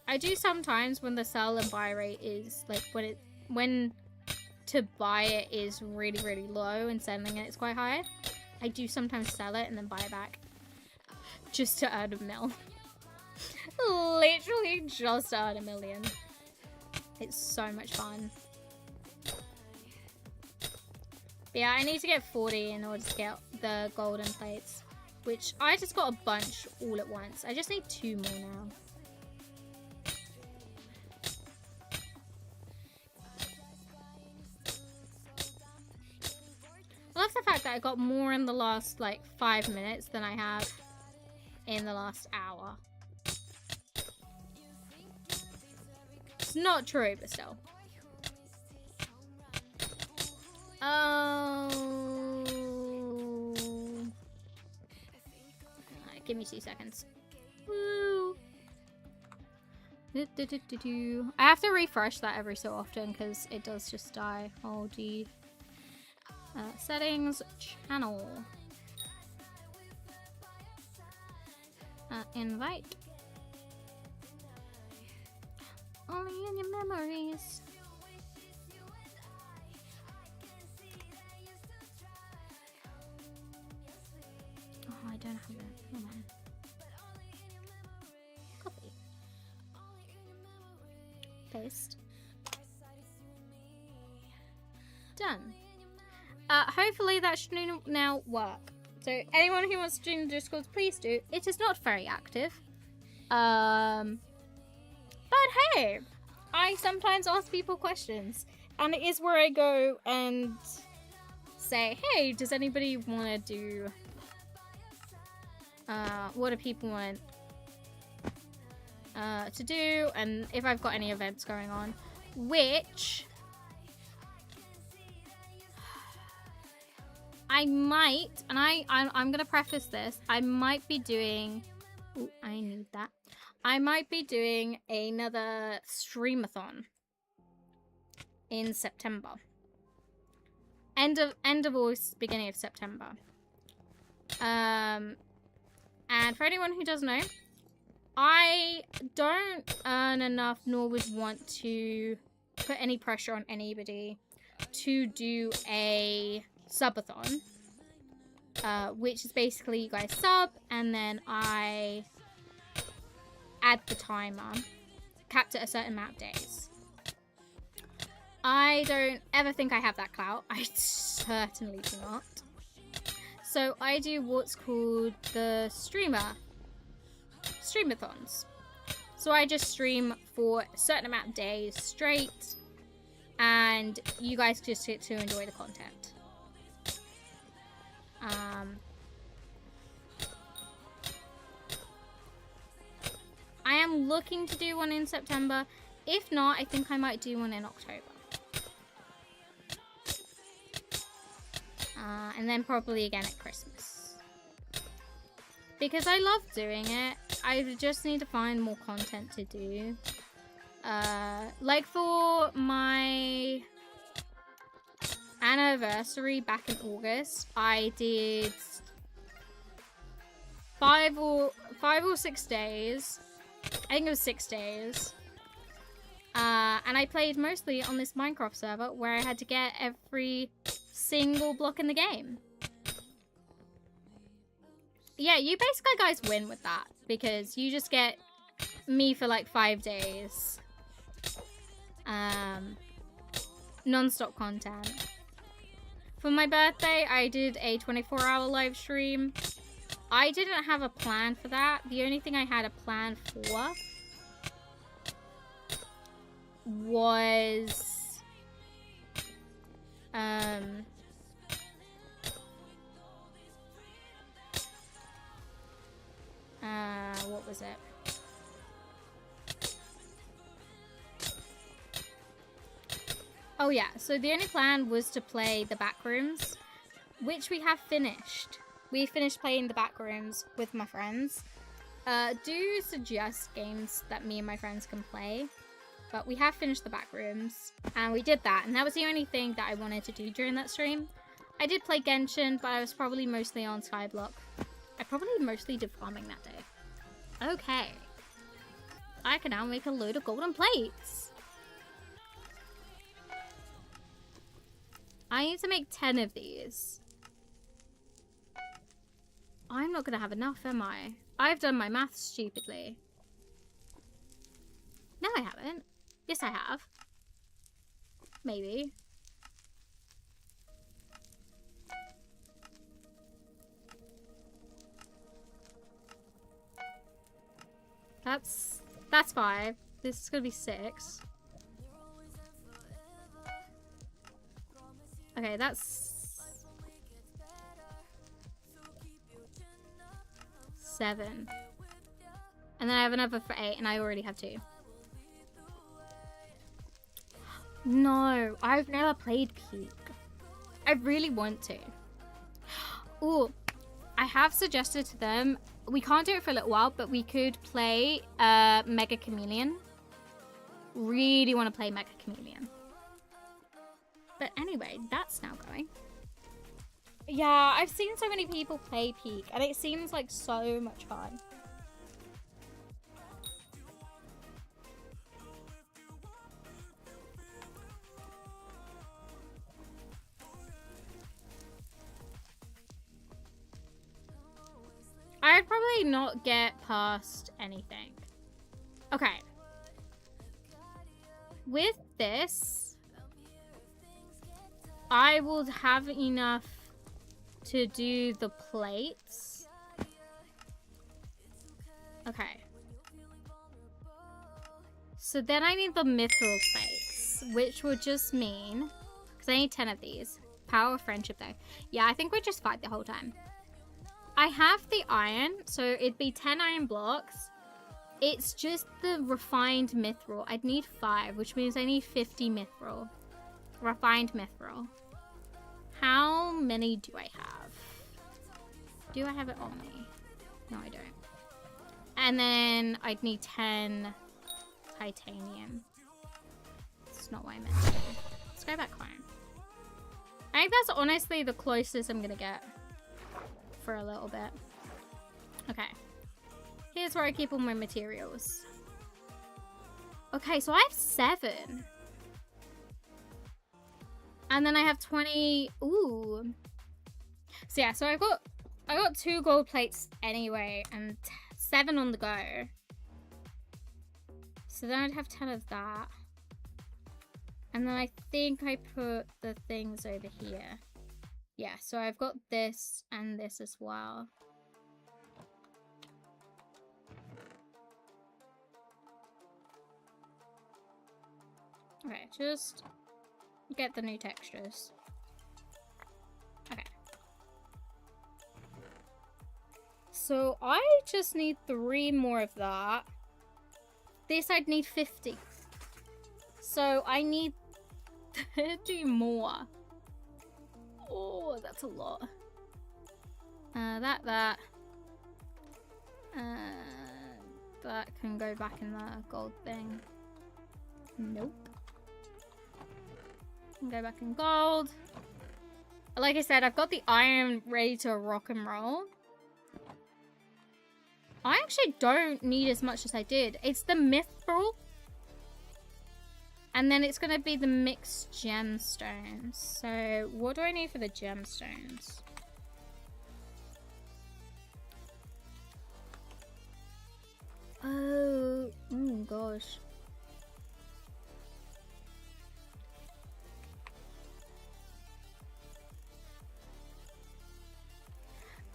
I do sometimes when the sell and buy rate is like when to buy it is really, really low and selling it is quite high. I do sometimes sell it and then buy it back. Just to earn a mil. Literally just to earn $1 million. It's so much fun. But yeah, I need to get 40 in order to get the golden plates. Which I just got a bunch all at once. I just need 2 more now. I love the fact that I got more in the last like 5 minutes than I have in the last hour. It's not true, but still. Oh. Give me 2 seconds. Woo. I have to refresh that every so often because it does just die. Oh, gee. Settings, channel. Invite. Only in your memories. Oh, I don't have it. Hold on. Copy. Paste. Done. hopefully that should now work. So anyone who wants to join the Discord, please do. It is not very active. But hey, I sometimes ask people questions. And it is where I go and say, hey, does anybody want to do... what do people want to do? And if I've got any events going on. Which... I might, and I'm going to preface this, I might be doing... Ooh, I need that. I might be doing another streamathon in September. End of August, beginning of September. And for anyone who doesn't know, I don't earn enough nor would want to put any pressure on anybody to do a subathon, which is basically you guys sub and then I add the timer capped at a certain amount of days. I don't ever think I have that clout. I certainly do not. So I do what's called the streamathons. So I just stream for a certain amount of days straight and you guys just get to enjoy the content. I am looking to do one in September. If not, I think I might do one in October. And then probably again at Christmas. Because I love doing it. I just need to find more content to do. Like for my anniversary back in August, I did 5 or 6 days. I think it was 6 days. And I played mostly on this Minecraft server where I had to get every single block in the game. Yeah, you basically guys win with that because you just get me for like 5 days. Non-stop content. For my birthday, I did a 24-hour live stream. I didn't have a plan for that. The only thing I had a plan for was what was it? Oh yeah, so the only plan was to play the Backrooms, which we have finished. We finished playing the Backrooms with my friends. Do suggest games that me and my friends can play. But we have finished the Backrooms, and we did that, and that was the only thing that I wanted to do during that stream. I did play Genshin, but I was probably mostly on Skyblock. I probably mostly did farming that day. Okay. I can now make a load of golden plates. I need to make 10 of these. I'm not going to have enough, am I? I've done my maths stupidly. No, I haven't. Yes, I have. Maybe. That's 5. This is gonna be 6. Okay, that's 7. And then I have another for 8, and I already have 2. No, I've never played Peak. I really want to. Ooh, I have suggested to them, we can't do it for a little while, but we could play Mega Chameleon. Really want to play Mega Chameleon. But anyway, that's now going. Yeah, I've seen so many people play Peak, and it seems like so much fun. I'd probably not get past anything. Okay. With this, I will have enough to do the plates. Okay. So then I need the mithril plates, which will just mean, because I need 10 of these. Power of friendship though. Yeah, I think we just fight the whole time. I have the iron, so it'd be 10 iron blocks. It's just the refined mithril. I'd need 5, which means I need 50 mithril. Refined mithril. How many do I have? Do I have it on me? No, I don't. And then I'd need 10 titanium. That's not what I meant to do. Let's go back home. I think that's honestly the closest I'm gonna get for a little bit. Okay. Here's where I keep all my materials. Okay, so I have 7. And then I have 20. Ooh. So yeah, so I got 2 gold plates anyway, and 7 on the go. So then I'd have 10 of that. And then I think I put the things over here. Yeah, so I've got this and this as well. Okay, just get the new textures. Okay. So I just need 3 more of that. This I'd need 50. So I need 30 more. Oh, that's a lot. That can go back in the gold thing. Nope. Can go back in gold. Like I said, I've got the iron ready to rock and roll. I actually don't need as much as I did. It's the mithril. And then it's going to be the mixed gemstones. So what do I need for the gemstones? Oh gosh.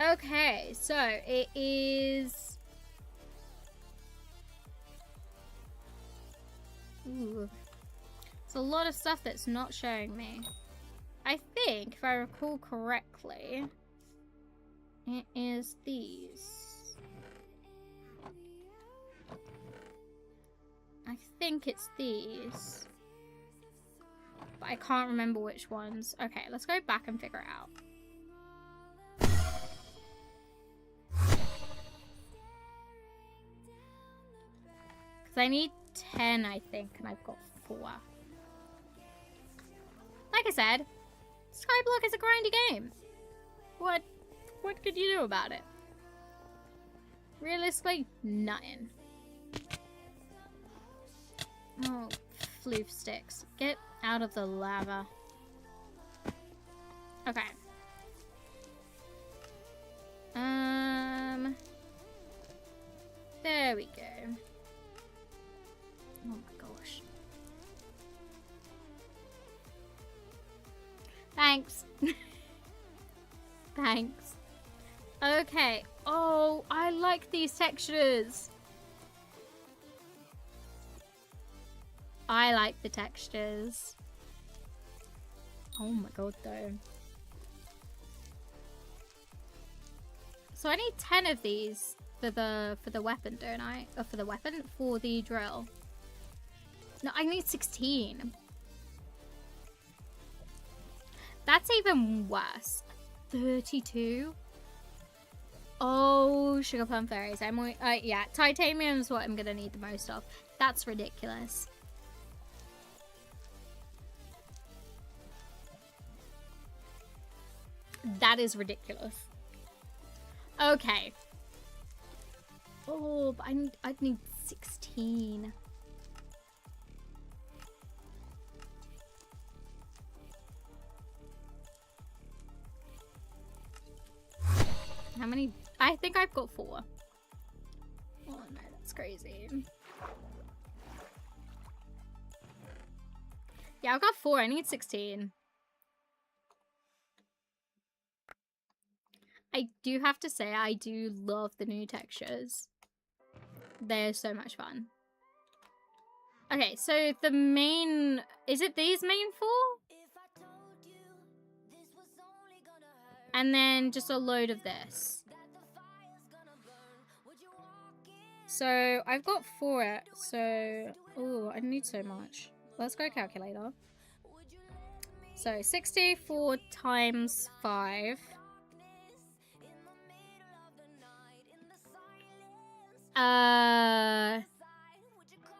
Okay, so it is... Ooh. It's a lot of stuff that's not showing me. I think, if I recall correctly, it is these. I think it's these. But I can't remember which ones. Okay, let's go back and figure it out. Because I need 10, I think, and I've got 4. Like I said, Skyblock is a grindy game. What could you do about it? Realistically, nothing. Oh, floof sticks. Get out of the lava. Okay. There we go. Oh my gosh. Thanks. Thanks. Okay. Oh, I like these textures. I like the textures. Oh my god, though. So I need 10 of these for the weapon, don't I? Or for the weapon? For the drill. No, I need 16. That's even worse. 32? Oh, sugar plum fairies. Yeah, titanium is what I'm gonna need the most of. That's ridiculous. That is ridiculous. Okay. Oh, but I'd need 16. How many? I think I've got 4. Oh no, that's crazy. Yeah, I've got 4. I need 16. I do have to say, I do love the new textures. They're so much fun. Okay, so the main... Is it these main 4? And then just a load of this. So I've got 4 so... Oh, I need so much. Let's go calculator. So 64 times 5.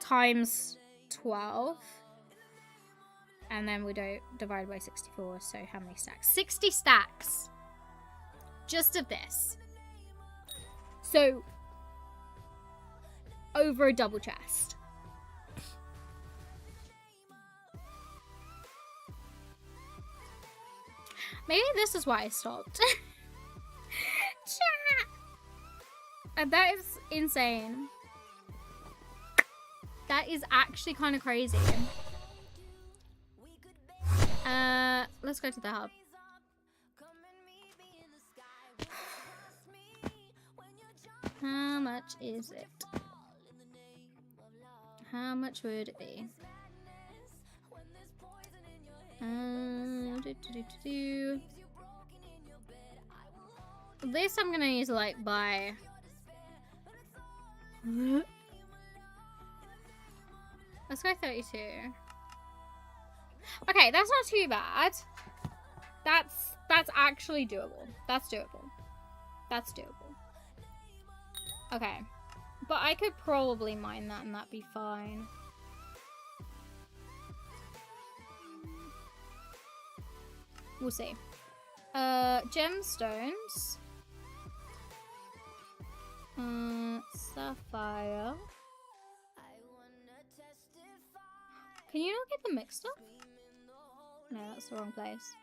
Times 12. And then we do divide by 64. So how many stacks? 60 stacks. Just of this. So over a double chest. Maybe this is why I stopped. Chat. That is insane. That is actually kind of crazy. Let's go to the hub. How much is it? How much would it be? This I'm gonna use to like buy. Let's go 32. Okay, that's not too bad. That's actually doable. That's doable. That's doable. Okay. But I could probably mine that and that'd be fine. We'll see. Gemstones. Sapphire. Can you not get them mixed up? No, that's the wrong place.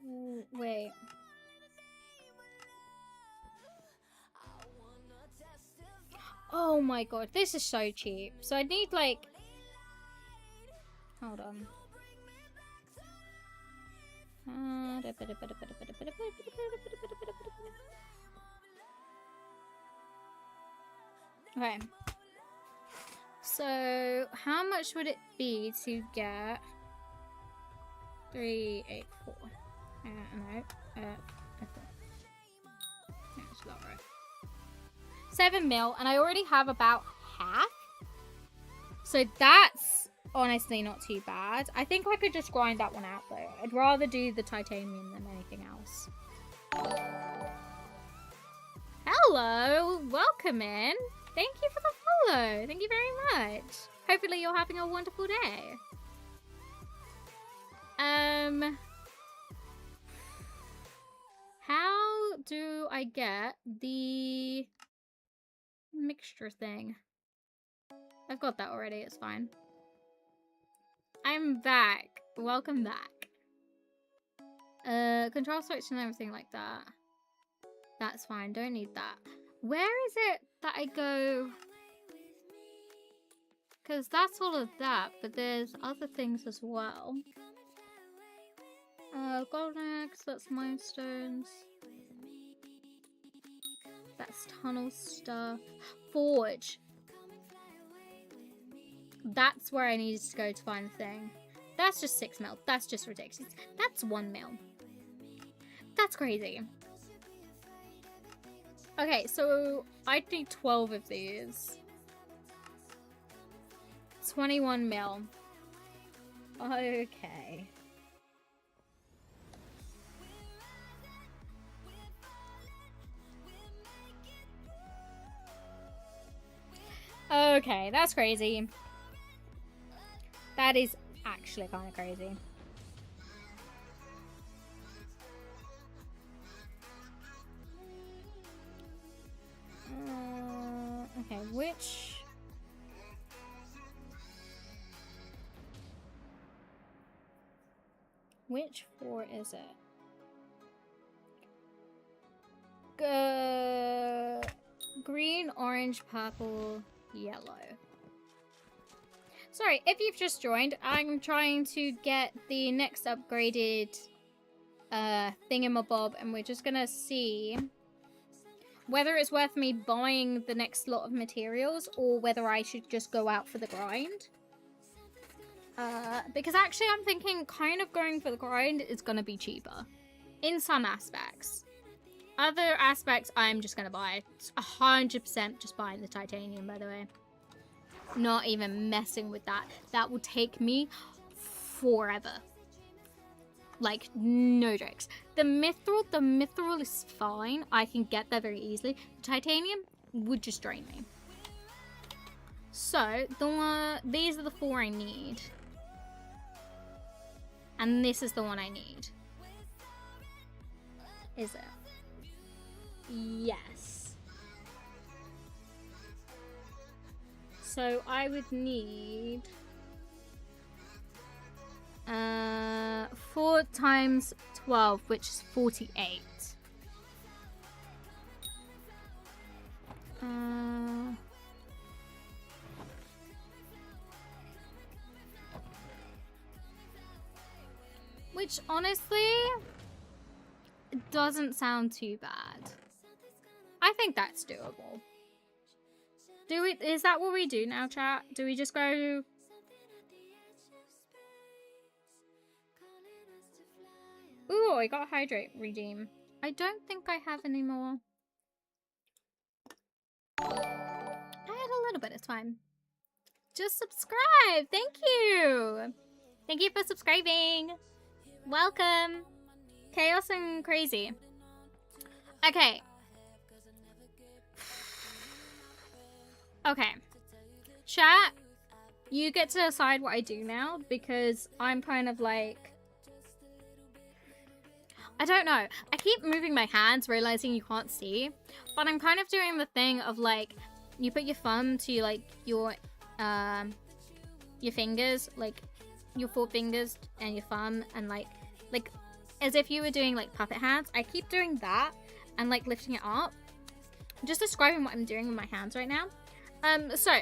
Ooh, wait. Oh my god, this is so cheap. So I need like... Hold on. Okay. So, how much would it be to get 384? No, it's not right. 7 mil, and I already have about half. So that's honestly not too bad. I think I could just grind that one out though. I'd rather do the titanium than anything else. Hello, welcome in. Thank you for the follow. Thank you very much. Hopefully you're having a wonderful day. How do I get the mixture thing? I've got that already, it's fine. I'm back. Welcome back. Control switch and everything like that. That's fine, don't need that. Where is it that I go? Because that's all of that, but there's other things as well. Golden eggs, that's milestones. That's tunnel stuff. Forge. That's where I needed to go to find the thing. That's just 6 mil. That's just ridiculous. That's 1 mil. That's crazy. Okay, so I need 12 of these. 21 mil. Okay. Okay, that's crazy. That is actually kind of crazy. Okay, which 4 is it? Green, orange, purple, yellow. Sorry, if you've just joined, I'm trying to get the next upgraded thingamabob, and we're just gonna see whether it's worth me buying the next lot of materials or whether I should just go out for the grind. Because actually I'm thinking kind of going for the grind is gonna be cheaper in some aspects. Other aspects I'm just gonna buy. 100% just buying the titanium, by the way. Not even messing with that. That will take me forever. Like, no jokes. The mithril is fine. I can get there very easily. The titanium would just drain me. So, these are the 4 I need. And this is the one I need. Is it? Yes. So, I would need... 4 times 12, which is 48. Which honestly doesn't sound too bad. I think that's doable. Is that what we do now, chat? Do we just go... Ooh, I got hydrate redeem. I don't think I have any more. I had a little bit of time. Just subscribe. Thank you. Thank you for subscribing. Welcome. Chaos and crazy. Okay. Okay. Chat, you get to decide what I do now because I'm kind of like... I don't know. I keep moving my hands, realizing you can't see. But I'm kind of doing the thing of like, you put your thumb to like your fingers, like your 4 fingers and your thumb, and like as if you were doing like puppet hands. I keep doing that and like lifting it up. I'm just describing what I'm doing with my hands right now. So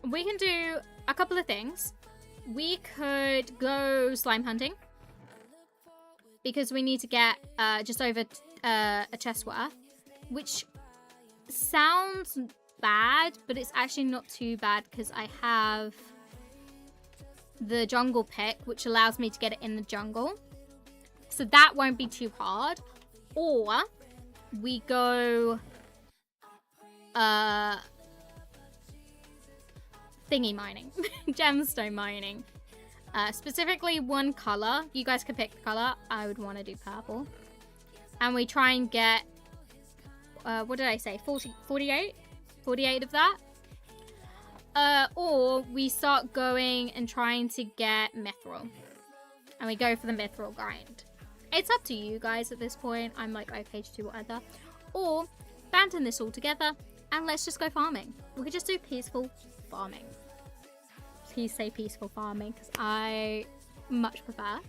we can do a couple of things. We could go slime hunting, because we need to get just over a chest worth, which sounds bad, but it's actually not too bad because I have the jungle pick, which allows me to get it in the jungle. So that won't be too hard. Or we go thingy mining, gemstone mining. Specifically one color. You guys can pick the color. I would want to do purple. And we try and get, what did I say? 48? 48 of that. Or we start going and trying to get mithril. And we go for the mithril grind. It's up to you guys at this point. I'm like, okay to do whatever. Or abandon this all together and let's just go farming. We could just do peaceful farming. Please say peaceful farming because I much prefer.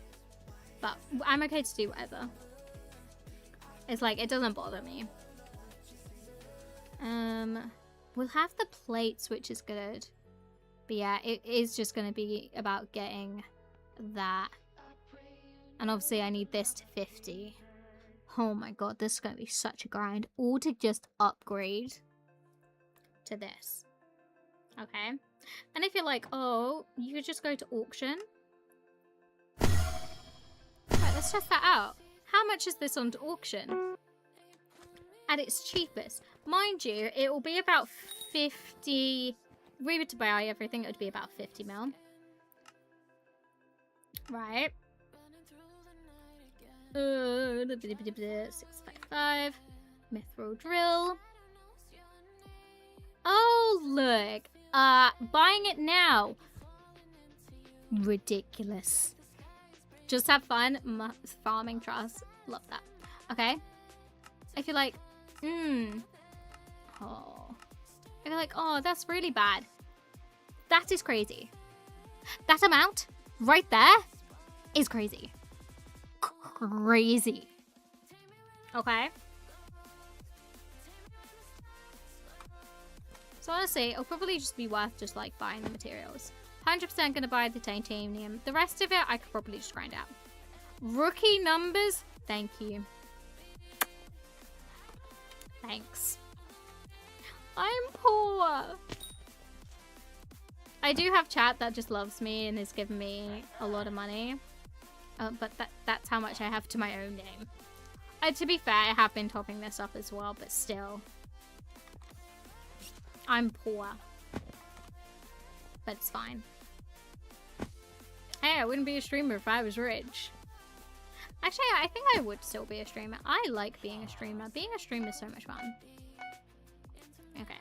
But I'm okay to do whatever. It's like, it doesn't bother me. We'll have the plates, which is good. But yeah, it is just going to be about getting that. And obviously I need this to 50. Oh my god, this is going to be such a grind. All to just upgrade to this. Okay. And if you're like, oh, you could just go to auction. Right, let's test that out. How much is this on auction? At its cheapest. Mind you, it will be about 50... If we were to buy everything, it would be about 50 mil. Right. 655. Mithril drill. Oh, look. Buying it now. Ridiculous. Just have fun. Farming trust. Love that. Okay. I feel like, oh. I feel like, oh, that's really bad. That is crazy. That amount right there is crazy. Crazy. Okay. So honestly, it'll probably just be worth just like buying the materials. 100% gonna buy the titanium. The rest of it, I could probably just grind out. Rookie numbers? Thank you. Thanks. I'm poor. I do have chat that just loves me and has given me a lot of money. But that's how much I have to my own name. To be fair, I have been topping this up as well, but still. I'm poor. But it's fine. Hey, I wouldn't be a streamer if I was rich. Actually, I think I would still be a streamer. I like being a streamer. Being a streamer is so much fun. Okay.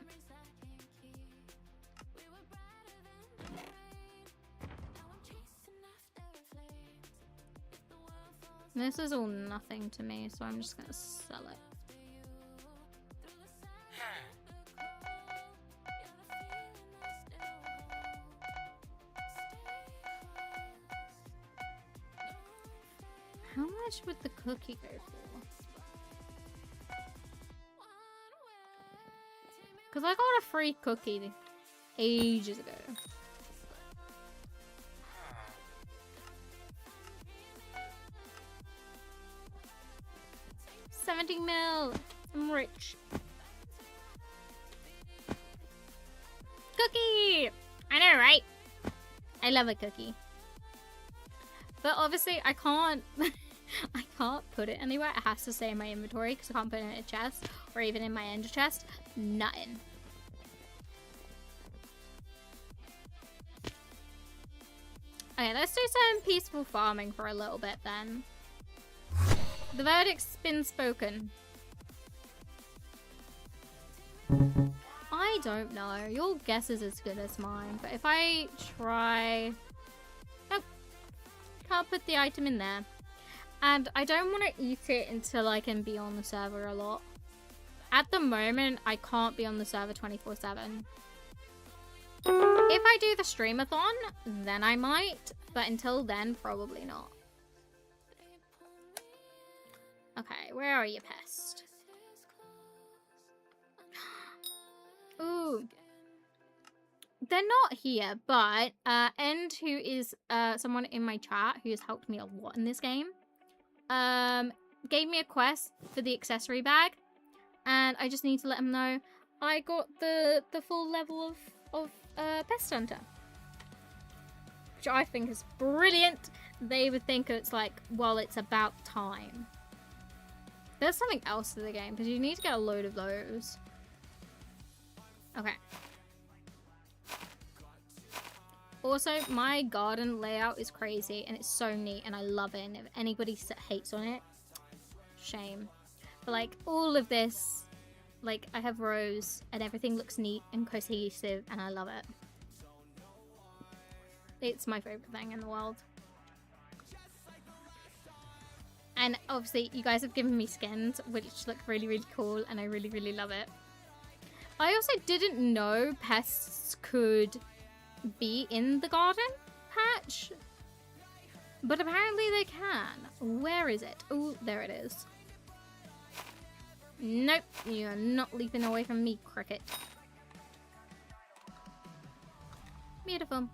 This is all nothing to me, so I'm just gonna sell it. How much would the cookie go for? Because I got a free cookie ages ago. $70 mil. I'm rich. Cookie! I know, right? I love a cookie. But obviously, I can't... I can't put it anywhere. It has to stay in my inventory because I can't put it in a chest or even in my ender chest. Nothing. Okay, let's do some peaceful farming for a little bit then. The verdict's been spoken. I don't know. Your guess is as good as mine. But if I try... Nope. Can't put the item in there. And I don't want to eat it until I can be on the server a lot. At the moment, I can't be on the server 24/7. If I do the streamathon, then I might. But until then, probably not. Okay, where are you, pest? Ooh. They're not here, but End, who is someone in my chat who has helped me a lot in this game, gave me a quest for the accessory bag, and I just need to let him know I got the full level of Pest Hunter, which I think is brilliant. They would think it's like, well, it's about time. There's something else to the game, because you need to get a load of those. Okay. Also, my garden layout is crazy, and it's so neat, and I love it, and if anybody hates on it, shame. But, like, all of this, like, I have rows, and everything looks neat and cohesive, and I love it. It's my favorite thing in the world. And obviously, you guys have given me skins, which look really, really cool, and I really, really love it. I also didn't know pests could be in the garden patch, but apparently they can. Where is it? Oh, there it is. Nope, you're not leaping away from me, cricket. Beautiful.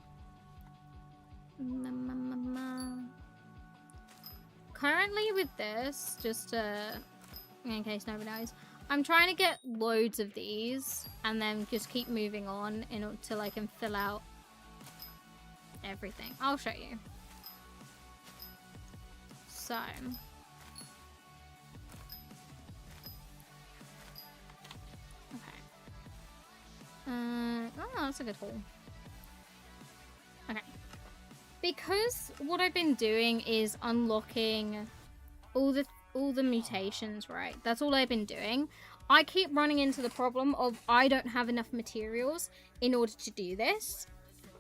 Currently with this, just in case nobody knows, I'm trying to get loads of these and then just keep moving on until I can fill out everything. I'll show you. So, okay. Oh, that's a good haul. Okay. Because what I've been doing is unlocking all the mutations, right? That's all I've been doing. I keep running into the problem of I don't have enough materials in order to do this.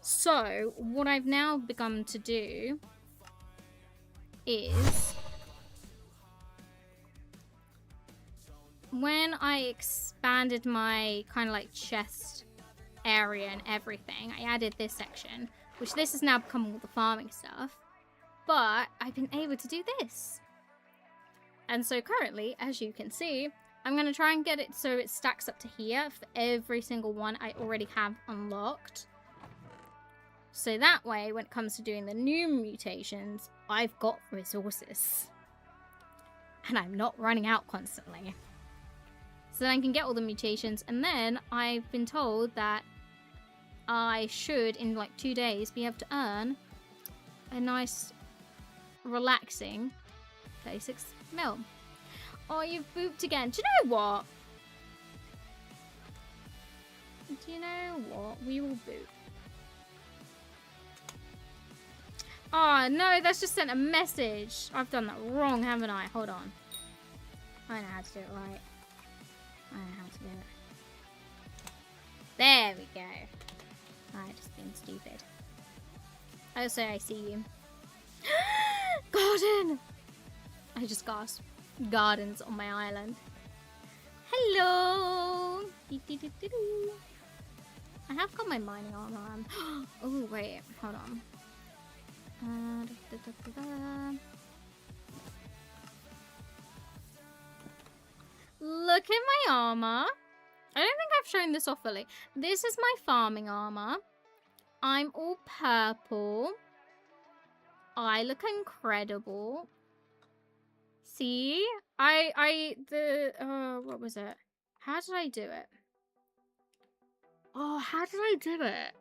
So what I've now begun to do is when I expanded my kind of like chest area and everything, I added this section, which this has now become all the farming stuff, but I've been able to do this. And so currently, as you can see, I'm going to try and get it so it stacks up to here for every single one I already have unlocked. So that way, when it comes to doing the new mutations, I've got resources. And I'm not running out constantly. So then I can get all the mutations, and then I've been told that I should, in like 2 days, be able to earn a nice, relaxing 36 mil. Oh, you've booped again. Do you know what? Do you know what? We will boop. Oh, no, that's just sent a message. I've done that wrong, haven't I? Hold on. I know how to do it right. I know how to do it. There we go. Alright, just being stupid. Also, I see you. Garden! I just gasped. Gardens on my island. Hello! I have got my mining armor on. Oh, wait. Hold on. Look at my armor. I don't think I've shown this off fully. This is my farming armor. I'm all purple. I look incredible. See? What was it? How did I do it? Oh, how did I do it?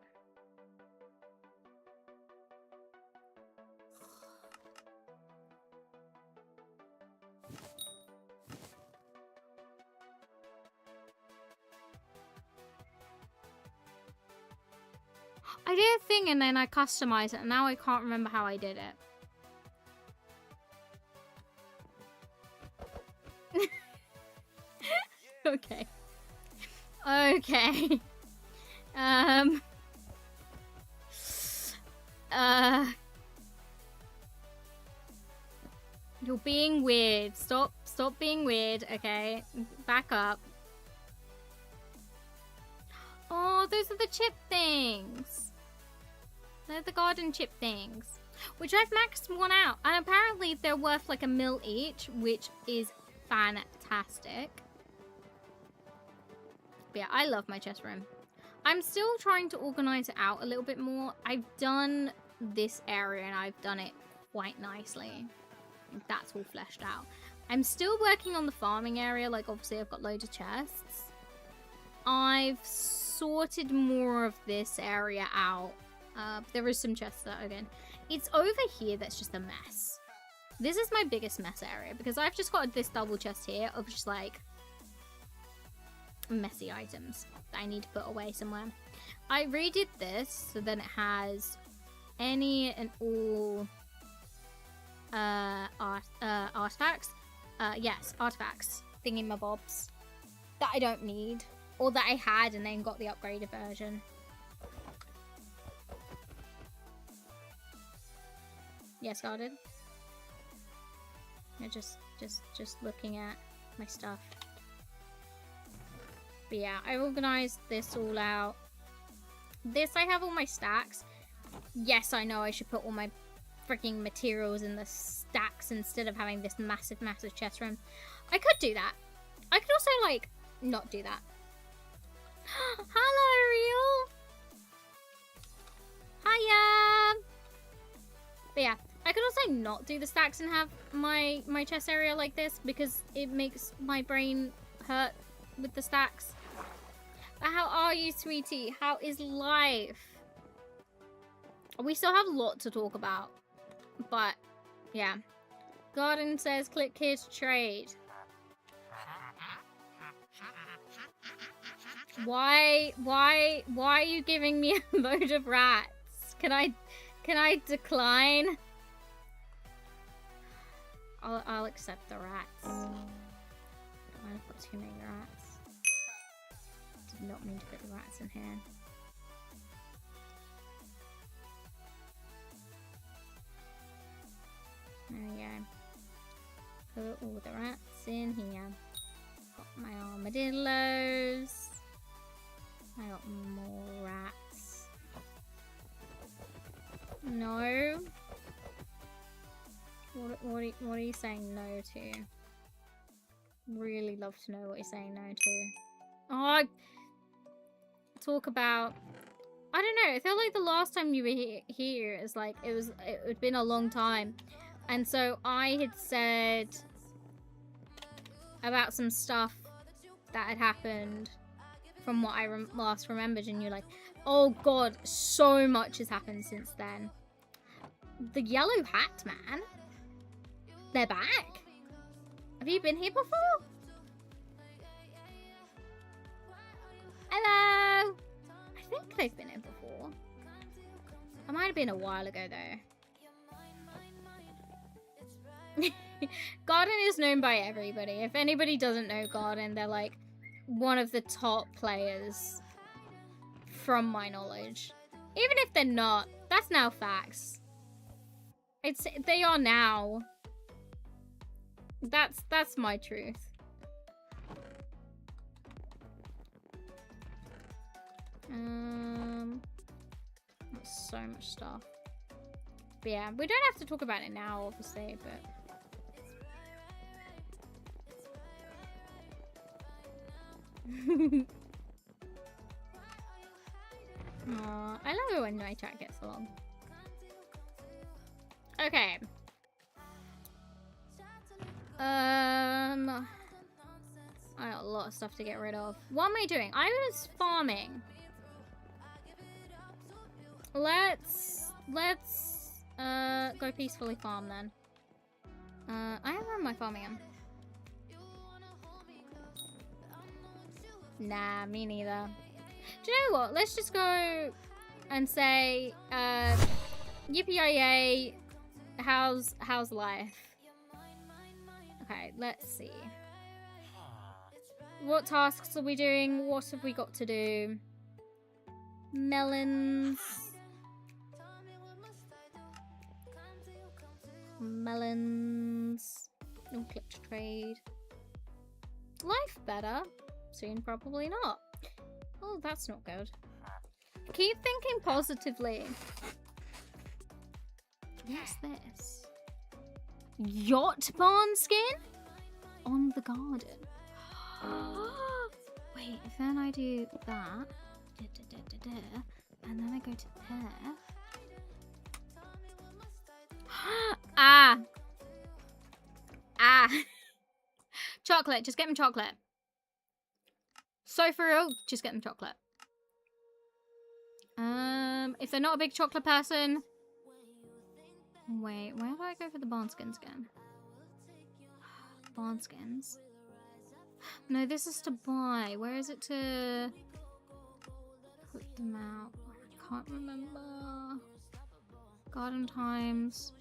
I did a thing and then I customized it, and now I can't remember how I did it. Okay. Okay. You're being weird. Stop being weird, okay? Back up. Oh, those are the chip things. They're the garden chip things. Which I've maxed one out. And apparently they're worth like 1 mil each, which is fantastic. But yeah, I love my chest room. I'm still trying to organize it out a little bit more. I've done this area and I've done it quite nicely. That's all fleshed out. I'm still working on the farming area. Like, obviously, I've got loads of chests. I've sorted more of this area out. There is some chests that, again, it's over here that's just a mess. This is my biggest mess area because I've just got this double chest here of just like messy items that I need to put away somewhere. I redid this so then it has any and all artifacts. Yes, artifacts, thingy-mabobs that I don't need or that I had and then got the upgraded version. Yes, Garden. You're just looking at my stuff. But yeah, I organized this all out. This, I have all my stacks. Yes, I know I should put all my freaking materials in the stacks instead of having this massive chest room. I could do that. I could also, like, not do that. Hello, Real! Hiya! But yeah, I could also not do the stacks and have my chest area like this because it makes my brain hurt with the stacks. But how are you, sweetie? How is life? We still have a lot to talk about. But, yeah. Garden says, click here to trade. Why are you giving me a load of rats? Can I decline? I'll accept the rats. Don't mind if I've got too many rats. Did not mean to put the rats in here. There we go. Put all the rats in here. Got my armadillos. I got more rats. No. What are you saying no to? Really love to know what you're saying no to. Oh, talk about I don't know. It felt like the last time you were here is like it had been a long time, and so I had said about some stuff that had happened from what I last remembered, and you're like, oh god, so much has happened since then. The Yellow Hat Man, they're back. Have you been here before? Hello. I think they've been in before. It might have been a while ago though. Garden is known by everybody. If anybody doesn't know Garden, they're like one of the top players from my knowledge. Even if they're not, that's now facts. They are now. That's my truth. That's so much stuff. But yeah, we don't have to talk about it now, obviously, but Aww, I love it when my chat gets along. Okay. I got a lot of stuff to get rid of. What am I doing? I was farming. Let's go peacefully farm then. I have run my farming in. Nah, me neither. Do you know what? Let's just go and say, yippee-yay, how's life? Okay, let's see. What tasks are we doing? What have we got to do? Melons. Melons. No click to trade. Life better. Soon, probably not. Oh, that's not good. Keep thinking positively. What's this? Yacht barn skin? On the garden. Wait, if then I do that, and then I go to there. Ah! Chocolate, just get them chocolate. So for real, just get them chocolate. If they're not a big chocolate person... Wait, where do I go for the barn skins again? Barn skins? No, this is to buy. Where is it to put them out? I can't remember. Garden times.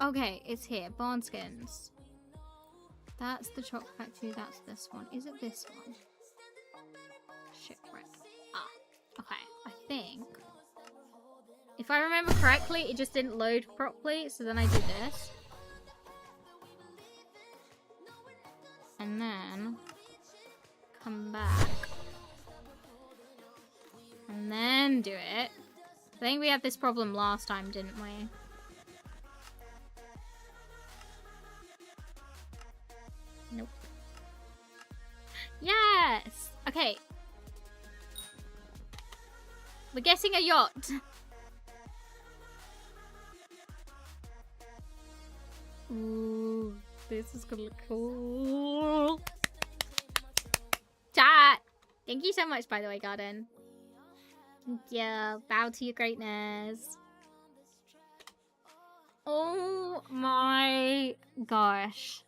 Okay, it's here. Barn skins. That's the chocolate factory. That's this one. Is it this one? Shipwreck. Ah, okay. I think. If I remember correctly, it just didn't load properly. So then I did this. And then come back. And then do it. I think we had this problem last time, didn't we? Nope. Yes! Okay. We're getting a yacht. Ooh, this is gonna look cool. Chat! Thank you so much, by the way, Garden. Thank you. Bow to your greatness. Oh my gosh.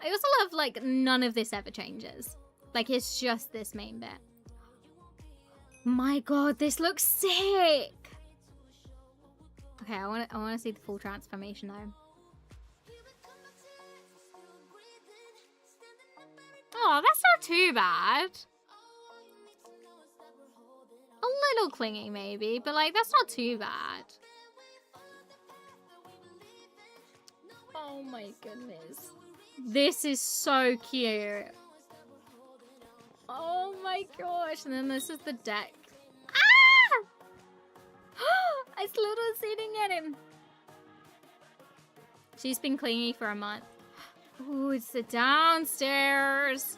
I also love, like, none of this ever changes. Like, it's just this main bit. My god, this looks sick! Okay, I wanna see the full transformation, though. Oh, that's not too bad. A little clingy, maybe, but, like, that's not too bad. Oh my goodness. This is so cute. Oh my gosh. And then this is the deck. Ah! It's Little sitting at him. She's been clingy for a month. Ooh, it's the downstairs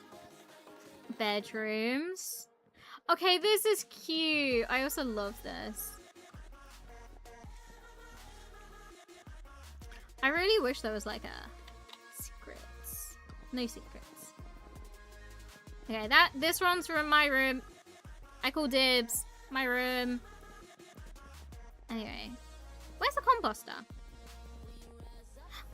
bedrooms. Okay, this is cute. I also love this. I really wish there was like a secrets. No secrets. Okay, this runs from my room. I call dibs. My room. Anyway, where's the composter?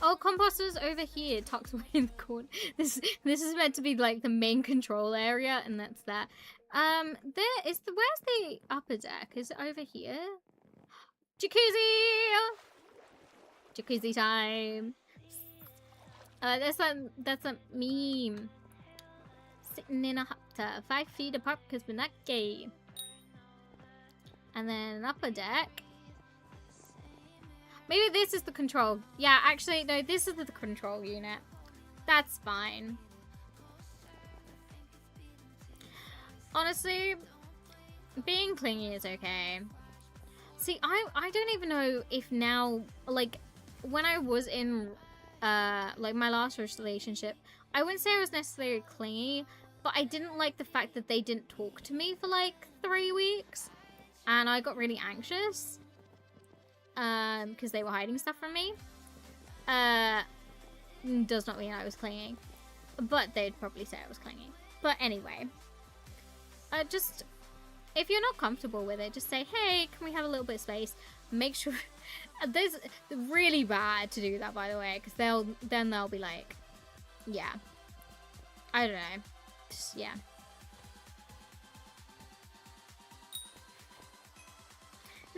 Oh, composter's over here, tucked away in the corner. This is meant to be like the main control area, and that's that. Where's the upper deck? Is it over here? Jacuzzi! Jacuzzi time. That's a meme. Sitting in a hot tub, 5 feet apart because we're not gay. And then an upper deck. Maybe this is the control. Yeah, actually, no, this is the control unit. That's fine. Honestly, being clingy is okay. See, I don't even know if now, like, when I was in, like, my last relationship, I wouldn't say I was necessarily clingy, but I didn't like the fact that they didn't talk to me for, like, 3 weeks. And I got really anxious. Because they were hiding stuff from me. Does not mean I was clinging. But they'd probably say I was clinging. But anyway. Just, if you're not comfortable with it, just say, hey, can we have a little bit of space? Make sure... There's really bad to do that, by the way. Because they'll be like... Yeah. I don't know. Just, yeah.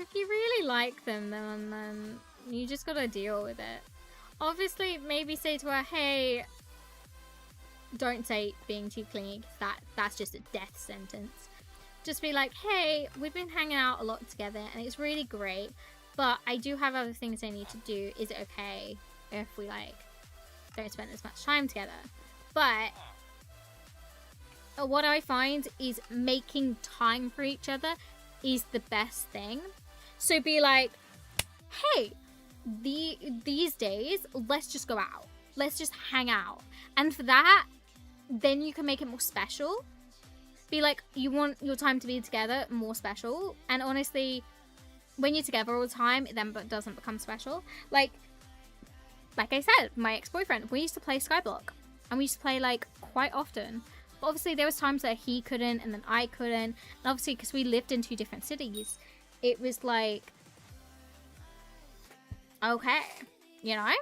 If you really like them, then you just gotta deal with it. Obviously, maybe say to her, hey, don't say being too clingy, because that's just a death sentence. Just be like, hey, we've been hanging out a lot together, and it's really great, but I do have other things I need to do. Is it okay if we, like, don't spend as much time together? But what I find is making time for each other is the best thing. So be like, hey, these days, let's just go out. Let's just hang out. And for that, then you can make it more special. Be like, you want your time to be together more special. And honestly, when you're together all the time, it then doesn't become special. Like I said, my ex-boyfriend, we used to play Skyblock. And we used to play, like, quite often. But obviously, there was times that he couldn't, and then I couldn't. And obviously, because we lived in 2 different cities, it was like, okay, you know?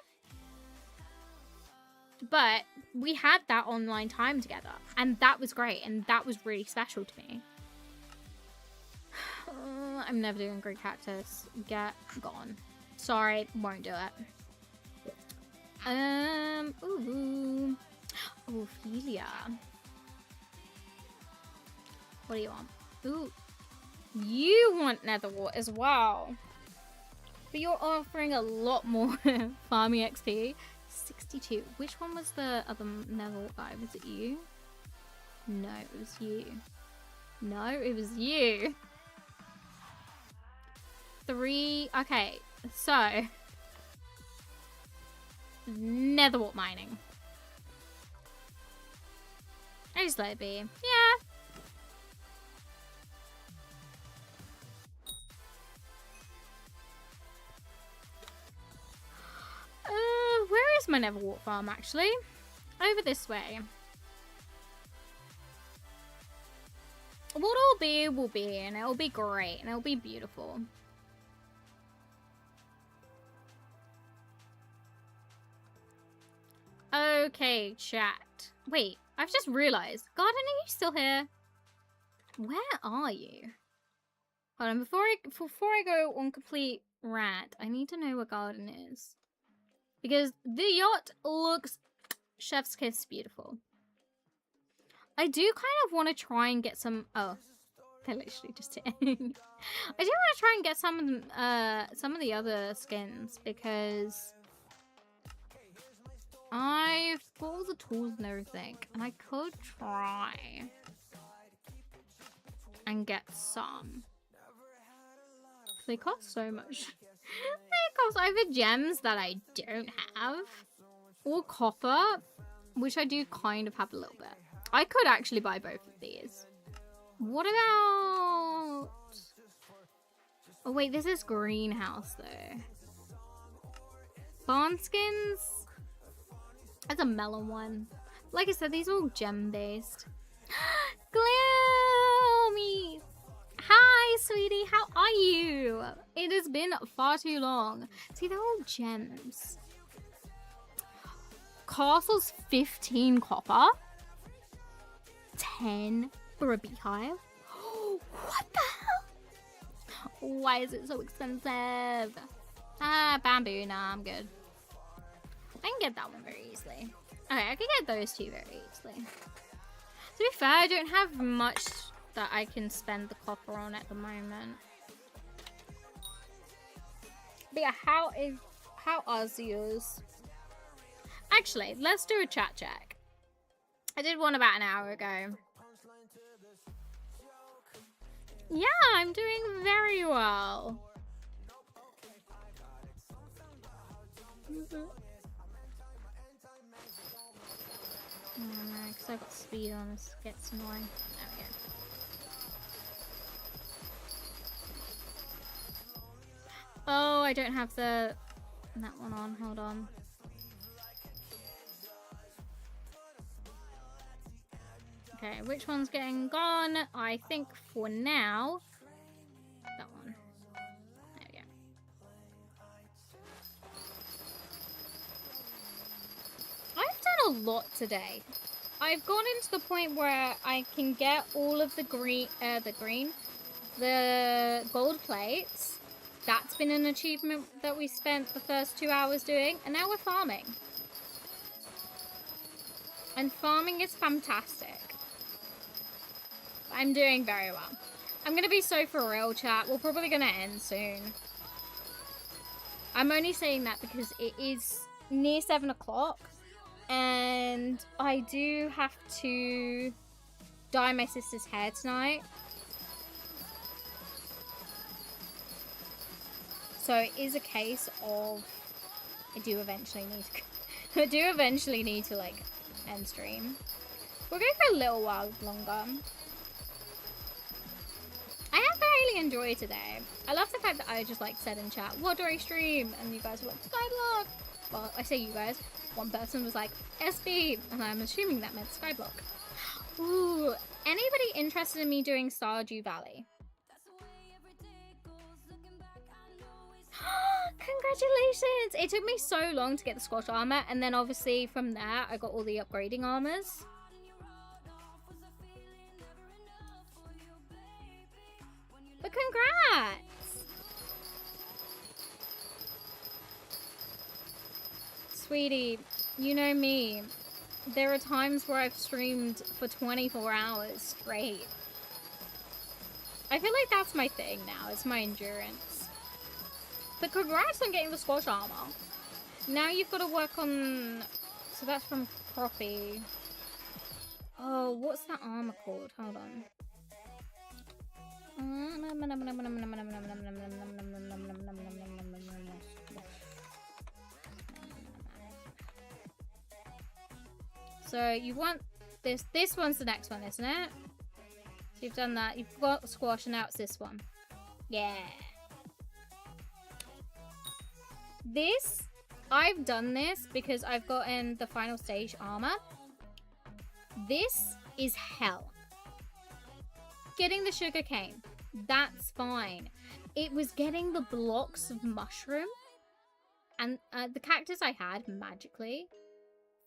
But we had that online time together, and that was great, and that was really special to me. I'm never doing Greek cactus. Get gone. Sorry, won't do it. Ooh. Ophelia. What do you want? Ooh. You want Netherwart as well. But you're offering a lot more farming XP. 62. Which one was the other Netherwart guy? Was it you? No, it was you. No, it was you. 3. Okay, so. Netherwart mining. I just let it be. Yeah. Where is my Netherwart farm, actually? Over this way. What'll be will be, and it'll be great, and it'll be beautiful. Okay, chat. Wait, I've just realized. Garden, are you still here? Where are you? Hold on, before I go on complete rant, I need to know where Garden is. Because the yacht looks chef's kiss beautiful. I do kind of want to try and get some... Oh, they're literally just here. I do want to try and get some of the other skins, because I've got all the tools and everything, and I could try and get some. They cost so much. They cost either gems that I don't have, or copper, which I do kind of have a little bit. I could actually buy both of these. What about... Oh wait, this is greenhouse though. Barn skins? That's a melon one. Like I said, these are all gem based. Gloomy! Hi, sweetie, how are you? It has been far too long. See, they're all gems. Castle's 15 copper. 10 for a beehive. What the hell? Why is it so expensive? Ah, bamboo. Nah, I'm good. I can get that one very easily. Okay, I can get those two very easily. To be fair, I don't have much that I can spend the copper on at the moment. But yeah, how are yours? Actually, let's do a chat check. I did one about an hour ago. Yeah, I'm doing very well. Oh no, because I've got speed on, this gets annoying. There we go. Oh, I don't have that one on, hold on. Okay, which one's getting gone? I think for now, that one. There we go. I've done a lot today. I've gone into the point where I can get all of the gold plates. That's been an achievement that we spent the first 2 hours doing, and now we're farming. And farming is fantastic. I'm doing very well. I'm gonna be so for real, chat. We're probably gonna end soon. I'm only saying that because it is near 7 o'clock. And I do have to dye my sister's hair tonight. So it is a case of I do eventually need to like end stream. We'll go for a little while longer. I have thoroughly enjoyed today. I love the fact that I just like said in chat, what do I stream? And you guys were like, Skyblock. Well, I say you guys. One person was like, SB, and I'm assuming that meant Skyblock. Ooh, anybody interested in me doing Stardew Valley? Congratulations! It took me so long to get the Squash armor, and then obviously from there I got all the upgrading armors. But congrats! Sweetie, you know me. There are times where I've streamed for 24 hours straight. I feel like that's my thing now, it's my endurance. But congrats on getting the Squash armor. Now you've got to work on... So that's from Croppy. Oh, what's that armor called? Hold on. So you want this. This one's the next one, isn't it? So you've done that. You've got Squash, and now it's this one. Yeah. This, I've done this because I've gotten the final stage armor. This is hell. Getting the sugar cane, that's fine. It was getting the blocks of mushroom and the cactus I had magically.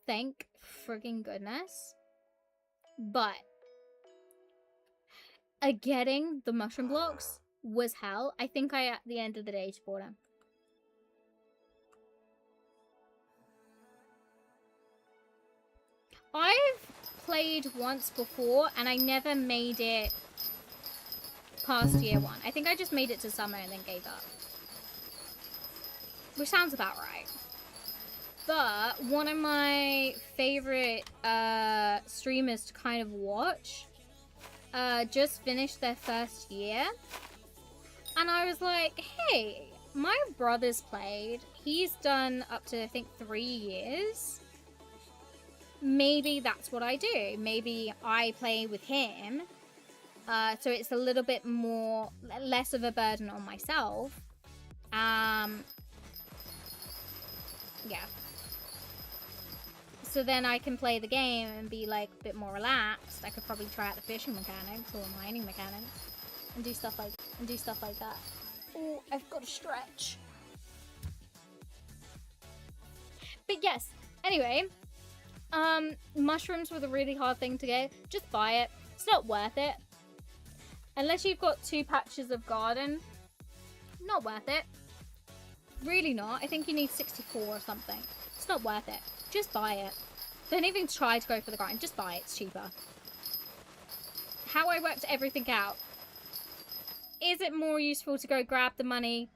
Thank friggin' goodness. But getting the mushroom blocks was hell. I think I, at the end of the day, just bought them. I've played once before and I never made it past year 1. I think I just made it to summer and then gave up. Which sounds about right. But one of my favorite streamers to kind of watch just finished their first year. And I was like, hey, my brother's played. He's done up to, I think, 3 years. Maybe that's what I do. Maybe I play with him So it's a little bit more, less of a burden on myself. Yeah. So then I can play the game and be like a bit more relaxed. I could probably try out the fishing mechanics or mining mechanics and do stuff like that. Oh, I've got to stretch. But yes, anyway, mushrooms were the really hard thing to get. Just buy it. It's not worth it. Unless you've got 2 patches of garden, not worth it. Really not. I think you need 64 or something. It's not worth it. Just buy it. Don't even try to go for the grind. Just buy it. It's cheaper. How I worked everything out. Is it more useful to go grab the money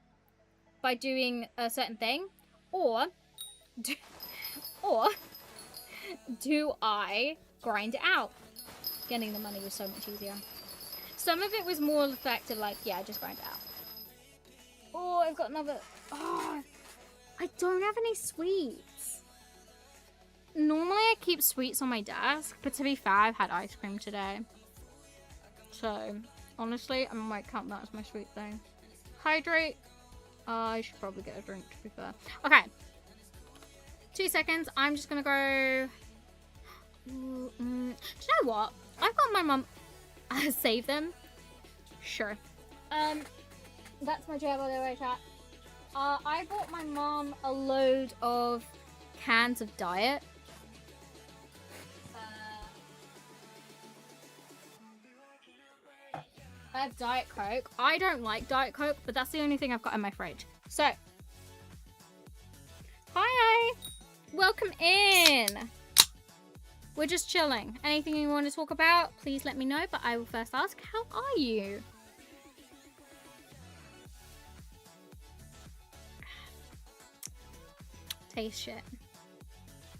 by doing a certain thing? Or do I grind it out? Getting the money was so much easier. Some of it was more effective, like, yeah, just grind it out. Oh, I've got another... Oh, I don't have any sweets. Normally I keep sweets on my desk, but to be fair, I've had ice cream today. So, honestly, I might count that as my sweet thing. Hydrate. I should probably get a drink, to be fair. Okay. 2 seconds. I'm just gonna go... Do you know what? I've got my mum... save them? Sure. That's my job, by the way, chat. I bought my mum a load of cans of Diet. I have Diet Coke. I don't like Diet Coke, but that's the only thing I've got in my fridge. So, hi! Welcome in! We're just chilling. Anything you want to talk about, please let me know, but I will first ask, how are you? Taste shit.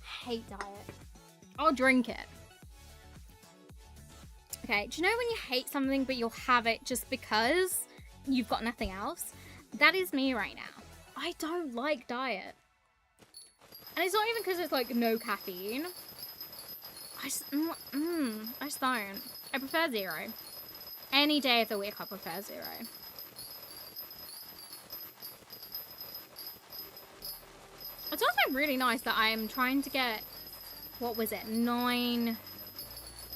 Hate Diet. I'll drink it. Okay, do you know when you hate something but you'll have it just because you've got nothing else? That is me right now. I don't like Diet. And it's not even because it's like no caffeine. I just don't. I prefer Zero. Any day of the week I prefer Zero. It's also really nice that I'm trying to get, what was it, 9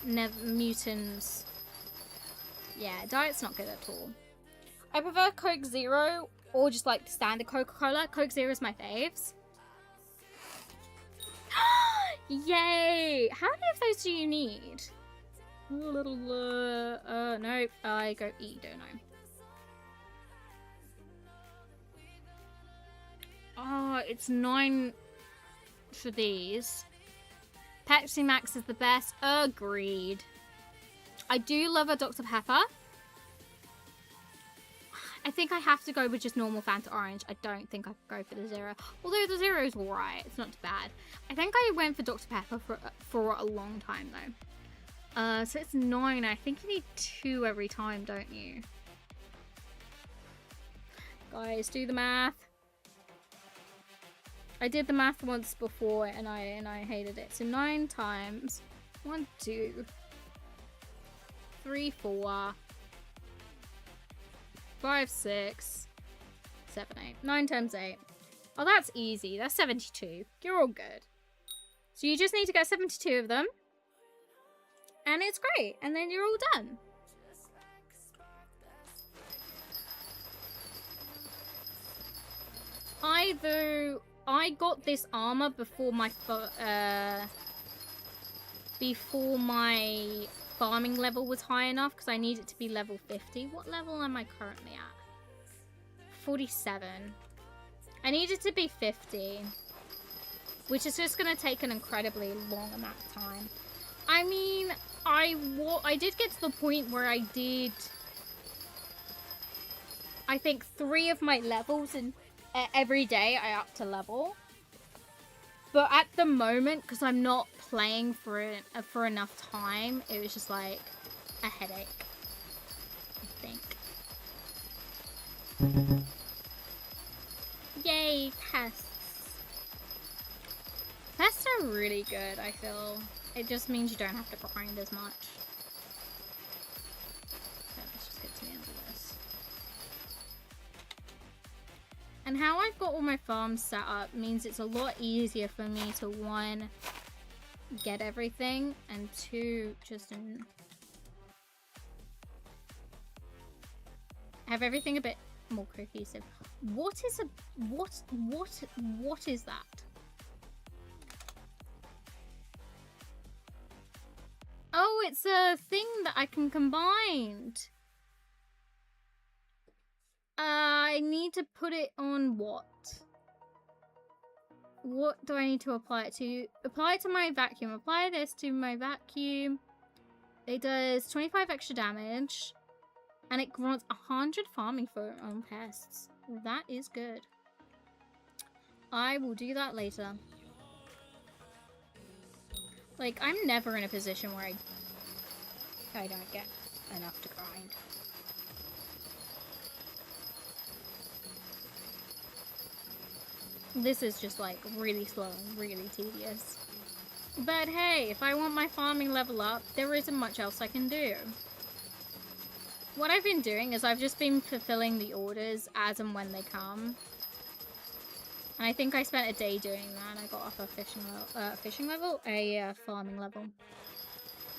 mutants. Yeah, Diet's not good at all. I prefer Coke Zero or just like standard Coca-Cola. Coke Zero is my faves. Yay! How many of those do you need? A little, no, I go E, don't I? Oh, it's 9 for these. Pepsi Max is the best. Agreed. I do love a Dr. Pepper. I think I have to go with just normal Fanta Orange. I don't think I could go for the Zero. Although the Zero is alright. It's not too bad. I think I went for Dr. Pepper for a long time though. So it's 9. I think you need 2 every time, don't you? Guys, do the math. I did the math once before and I hated it. So 9 times 1, 2, 3, 4, 5, 6, 7, 8. 9 times 8. Oh, that's easy. That's 72. You're all good. So you just need to get 72 of them. And it's great. And then you're all done. I got this armor before my farming level was high enough because I need it to be level 50. What level am I currently at? 47. I need it to be 50, which is just going to take an incredibly long amount of time. I mean, I did get to the point where I did, I think, 3 of my levels, and every day I upped a level. But at the moment, because I'm not playing for enough time, it was just like a headache, I think. Yay, pests. Pests are really good, I feel. It just means you don't have to grind as much. And how I've got all my farms set up means it's a lot easier for me to, one, get everything, and two, just have everything a bit more cohesive. What is that? Oh, it's a thing that I can combine. I need to put it on what? What do I need to apply it to? Apply it to my vacuum. Apply this to my vacuum. It does 25 extra damage. And it grants 100 farming for on pests. That is good. I will do that later. Like, I'm never in a position where I don't get enough to grind. This is just like really slow and really tedious. But hey, if I want my farming level up, there isn't much else I can do. What I've been doing is I've just been fulfilling the orders as and when they come. And I think I spent a day doing that and I got off a farming level.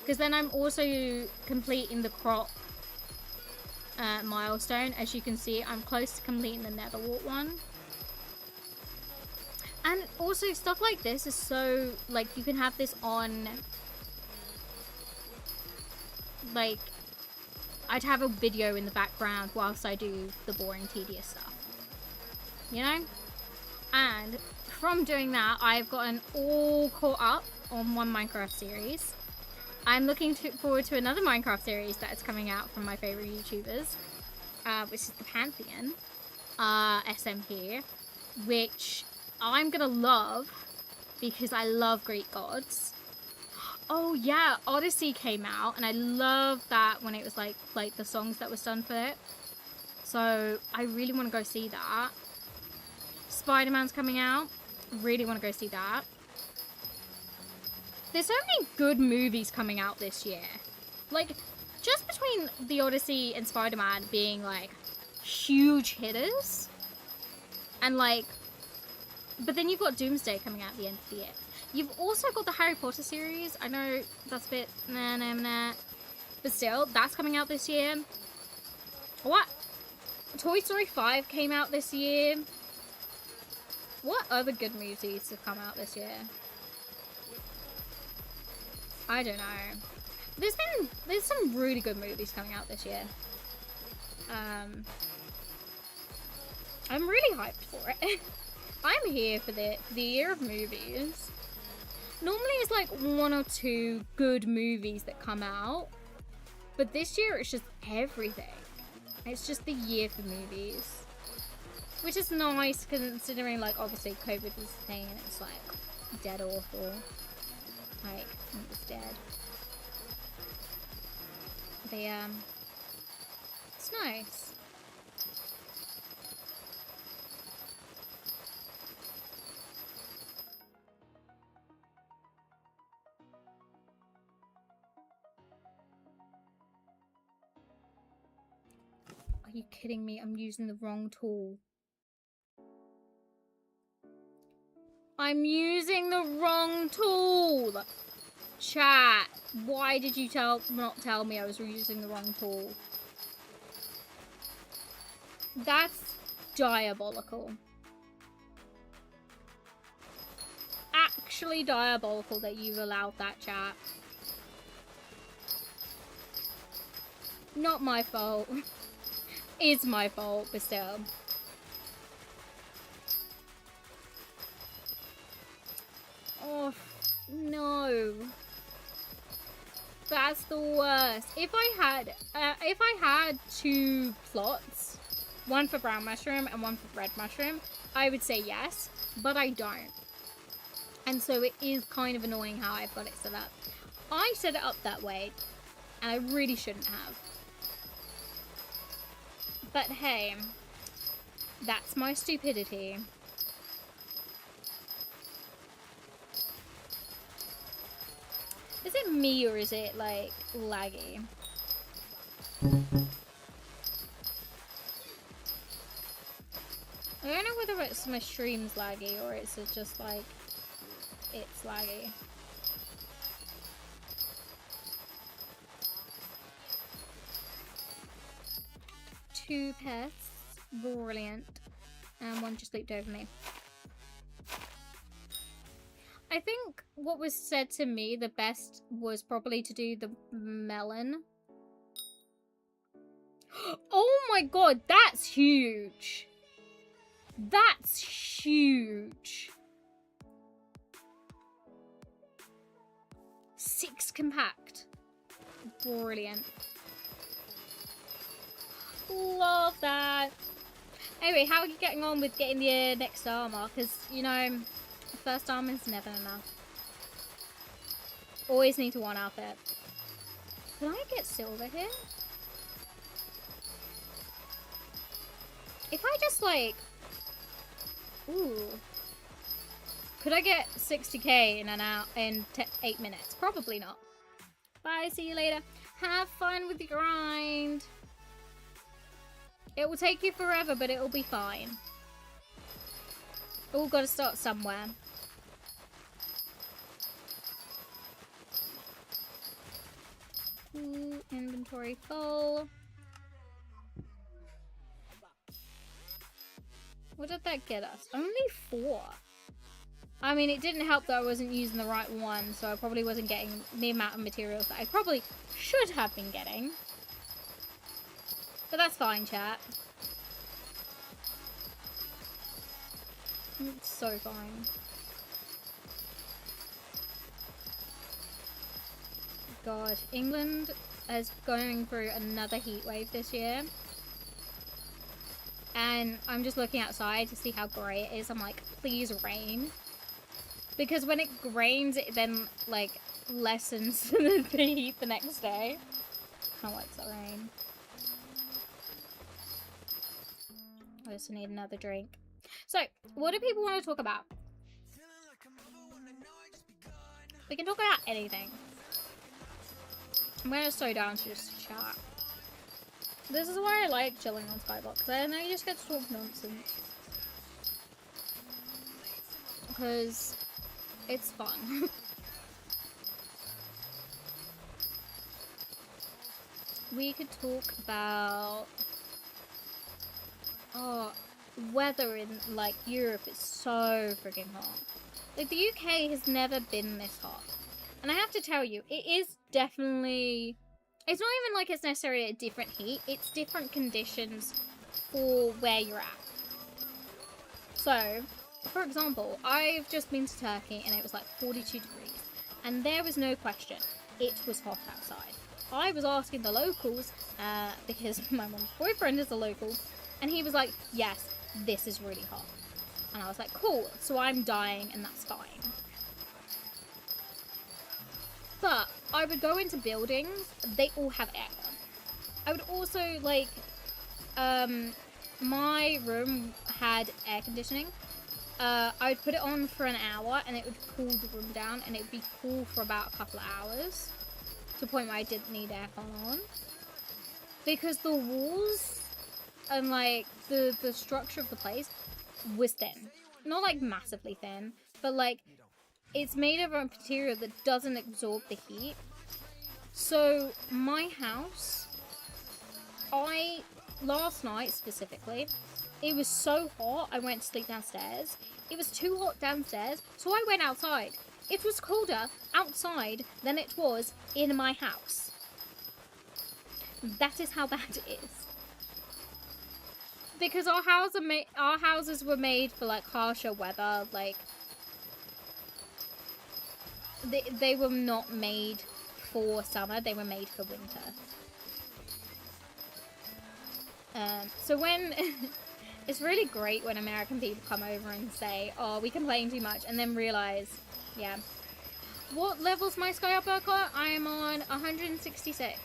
Because then I'm also completing the crop milestone. As you can see, I'm close to completing the Netherwart one. And also stuff like this is so, like, you can have this on, like, I'd have a video in the background whilst I do the boring, tedious stuff. You know? And from doing that, I've gotten all caught up on one Minecraft series. I'm looking forward to another Minecraft series that is coming out from my favourite YouTubers, which is the Pantheon, SMP, which I'm gonna love because I love Greek gods. Oh yeah, Odyssey came out and I love that when it was like the songs that was done for it. So I really want to go see that. Spider-Man's coming out. Really want to go see that. There's so many good movies coming out this year. Like, just between the Odyssey and Spider-Man being like huge hitters. And like, but then you've got Doomsday coming out at the end of the year. You've also got the Harry Potter series. I know that's a bit nah. But still, that's coming out this year. What? Toy Story 5 came out this year. What other good movies have come out this year? I don't know. There's some really good movies coming out this year. I'm really hyped for it. I'm here for the year of movies. Normally it's like 1 or 2 good movies that come out. But this year it's just everything. It's just the year for movies. Which is nice considering, like, obviously COVID was a thing and it's like dead awful. Like, it was dead. But it's nice. Are you kidding me? I'm using the wrong tool. I'm using the wrong tool! Chat, why did you not tell me I was using the wrong tool? That's diabolical. Actually diabolical that you've allowed that, chat. Not my fault. Is my fault, but still. Oh, no. That's the worst. If I had 2 plots, one for brown mushroom and one for red mushroom, I would say yes, but I don't. And so it is kind of annoying how I've got it set up. I set it up that way, and I really shouldn't have. But hey, that's my stupidity. Is it me or is it, like, laggy? I don't know whether it's my stream's laggy or it's just like it's laggy. Two pets, brilliant, and one just leaped over me. I think what was said to me the best was probably to do the melon. Oh my god, that's huge! That's huge! 6 compact. Brilliant. Love that. Anyway, how are you getting on with getting the next armor? Because, you know, the first armor is never enough. Always need to one outfit. Can I get silver here? If I just like... Ooh. Could I get 60k in an hour in 8 minutes? Probably not. Bye, see you later. Have fun with the grind. It will take you forever, but it will be fine. All got to start somewhere. Ooh, inventory full. What did that get us? Only 4. I mean, it didn't help that I wasn't using the right one, so I probably wasn't getting the amount of materials that I probably should have been getting. But that's fine, chat. It's so fine. God, England is going through another heat wave this year. And I'm just looking outside to see how grey it is. I'm like, please rain. Because when it rains, it then, like, lessens the heat the next day. I like the rain. I just need another drink. So, what do people want to talk about? We can talk about anything. I'm gonna slow down to just chat. This is why I like chilling on Skyblock, because I know you just get to talk nonsense. Because it's fun. We could talk about... Oh, weather in, like, Europe is so freaking hot. Like, the UK has never been this hot. And I have to tell you, it is definitely... It's not even like it's necessarily a different heat. It's different conditions for where you're at. So, for example, I've just been to Turkey and it was like 42 degrees. And there was no question. It was hot outside. I was asking the locals, because my mom's boyfriend is a local, and he was like, yes, this is really hot. And I was like, cool, so I'm dying and that's fine. But I would go into buildings, they all have aircon. I would also, like, my room had air conditioning. I would put it on for an hour and it would cool the room down, and it would be cool for about a couple of hours. To the point where I didn't need aircon on. Because the walls and, like, the structure of the place was thin. Not, like, massively thin, but, like, it's made of a material that doesn't absorb the heat. So, my house, last night specifically, it was so hot, I went to sleep downstairs. It was too hot downstairs, so I went outside. It was colder outside than it was in my house. That is how bad it is. Because our houses were made for, like, harsher weather, like... They were not made for summer, they were made for winter. So when... It's really great when American people come over and say, oh, we complain too much, and then realise, yeah. What level's my Skyblock? I am on 166.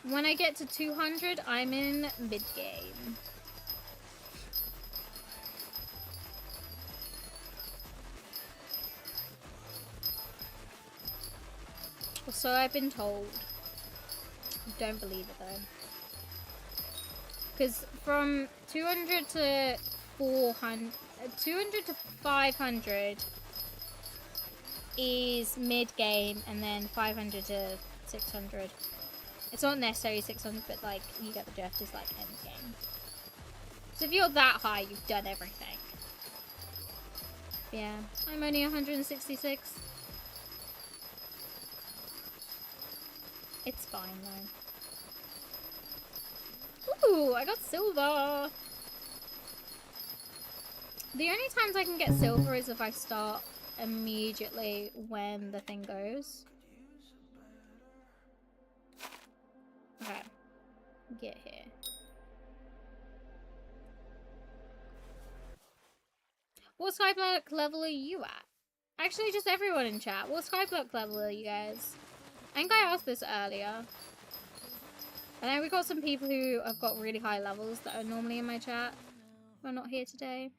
When I get to 200, I'm in mid-game. So I've been told. Don't believe it though. Because from 200 to 400, 200 to 500 is mid-game, and then 500 to 600. It's not necessarily 600, but like, you get the drift, is like end-game. So if you're that high, you've done everything. Yeah, I'm only 166. It's fine though. Ooh, I got silver! The only times I can get silver is if I start immediately when the thing goes. Okay. Get here. What Skyblock level are you at? Actually, just everyone in chat. What Skyblock level are you guys? I think I asked this earlier. And then we got some people who have got really high levels that are normally in my chat who are not here today.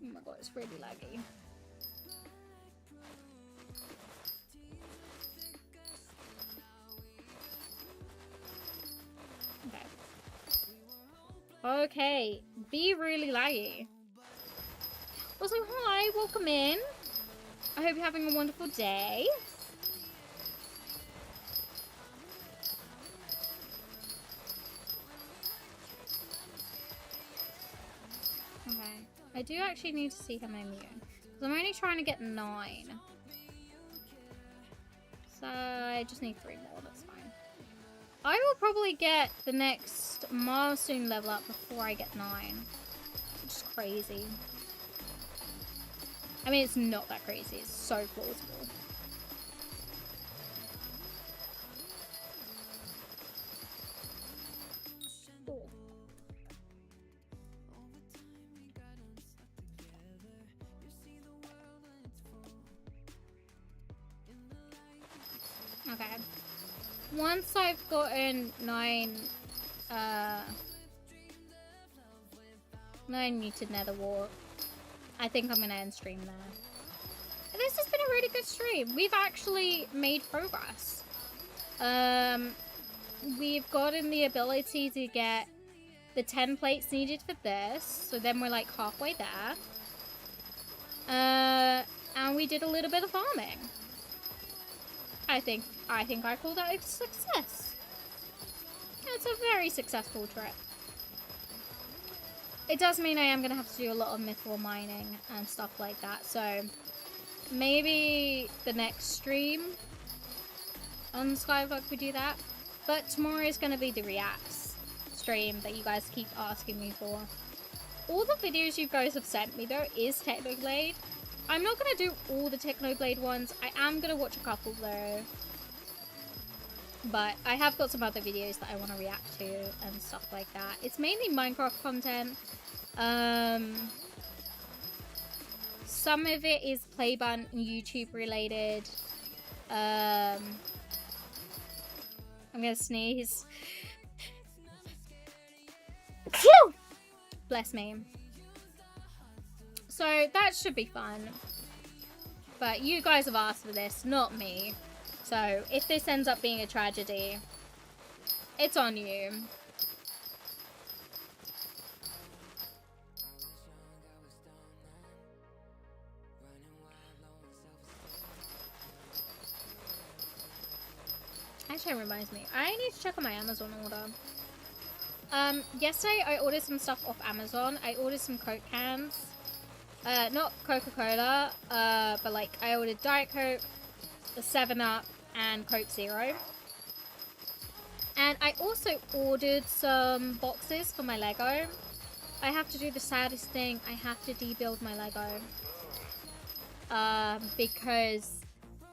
Oh my god, it's really laggy. Okay. Okay, be really laggy. Also, hi, welcome in. I hope you're having a wonderful day. Okay, I do actually need to see how many I'm immune. Because I'm only trying to get 9. So I just need 3 more, that's fine. I will probably get the next milestone level up before I get 9. Which is crazy. I mean, it's not that crazy. It's so plausible. Cool. Okay. Once I've gotten 9 muted nether wart, I think I'm gonna end stream there. This has been a really good stream. We've actually made progress. We've gotten the ability to get the 10 plates needed for this, so then we're like halfway there. And we did a little bit of farming. I think I call that a success. It's a very successful trip. It does mean I am going to have to do a lot of mithril mining and stuff like that, so maybe the next stream on Skyblock we do that. But tomorrow is going to be the Reacts stream that you guys keep asking me for. All the videos you guys have sent me though is Technoblade. I'm not going to do all the Technoblade ones. I am going to watch a couple though. But I have got some other videos that I want to react to and stuff like that. It's mainly Minecraft content. Some of it is Playbun YouTube related. I'm gonna sneeze. Bless me. So that should be fun. But you guys have asked for this, not me. So if this ends up being a tragedy, it's on you. Actually, it reminds me. I need to check on my Amazon order. Yesterday I ordered some stuff off Amazon. I ordered some Coke cans. Not Coca-Cola, but like I ordered Diet Coke, the 7-Up, and Coke Zero. And I also ordered some boxes for my Lego. I have to do the saddest thing. I have to debuild my Lego. Because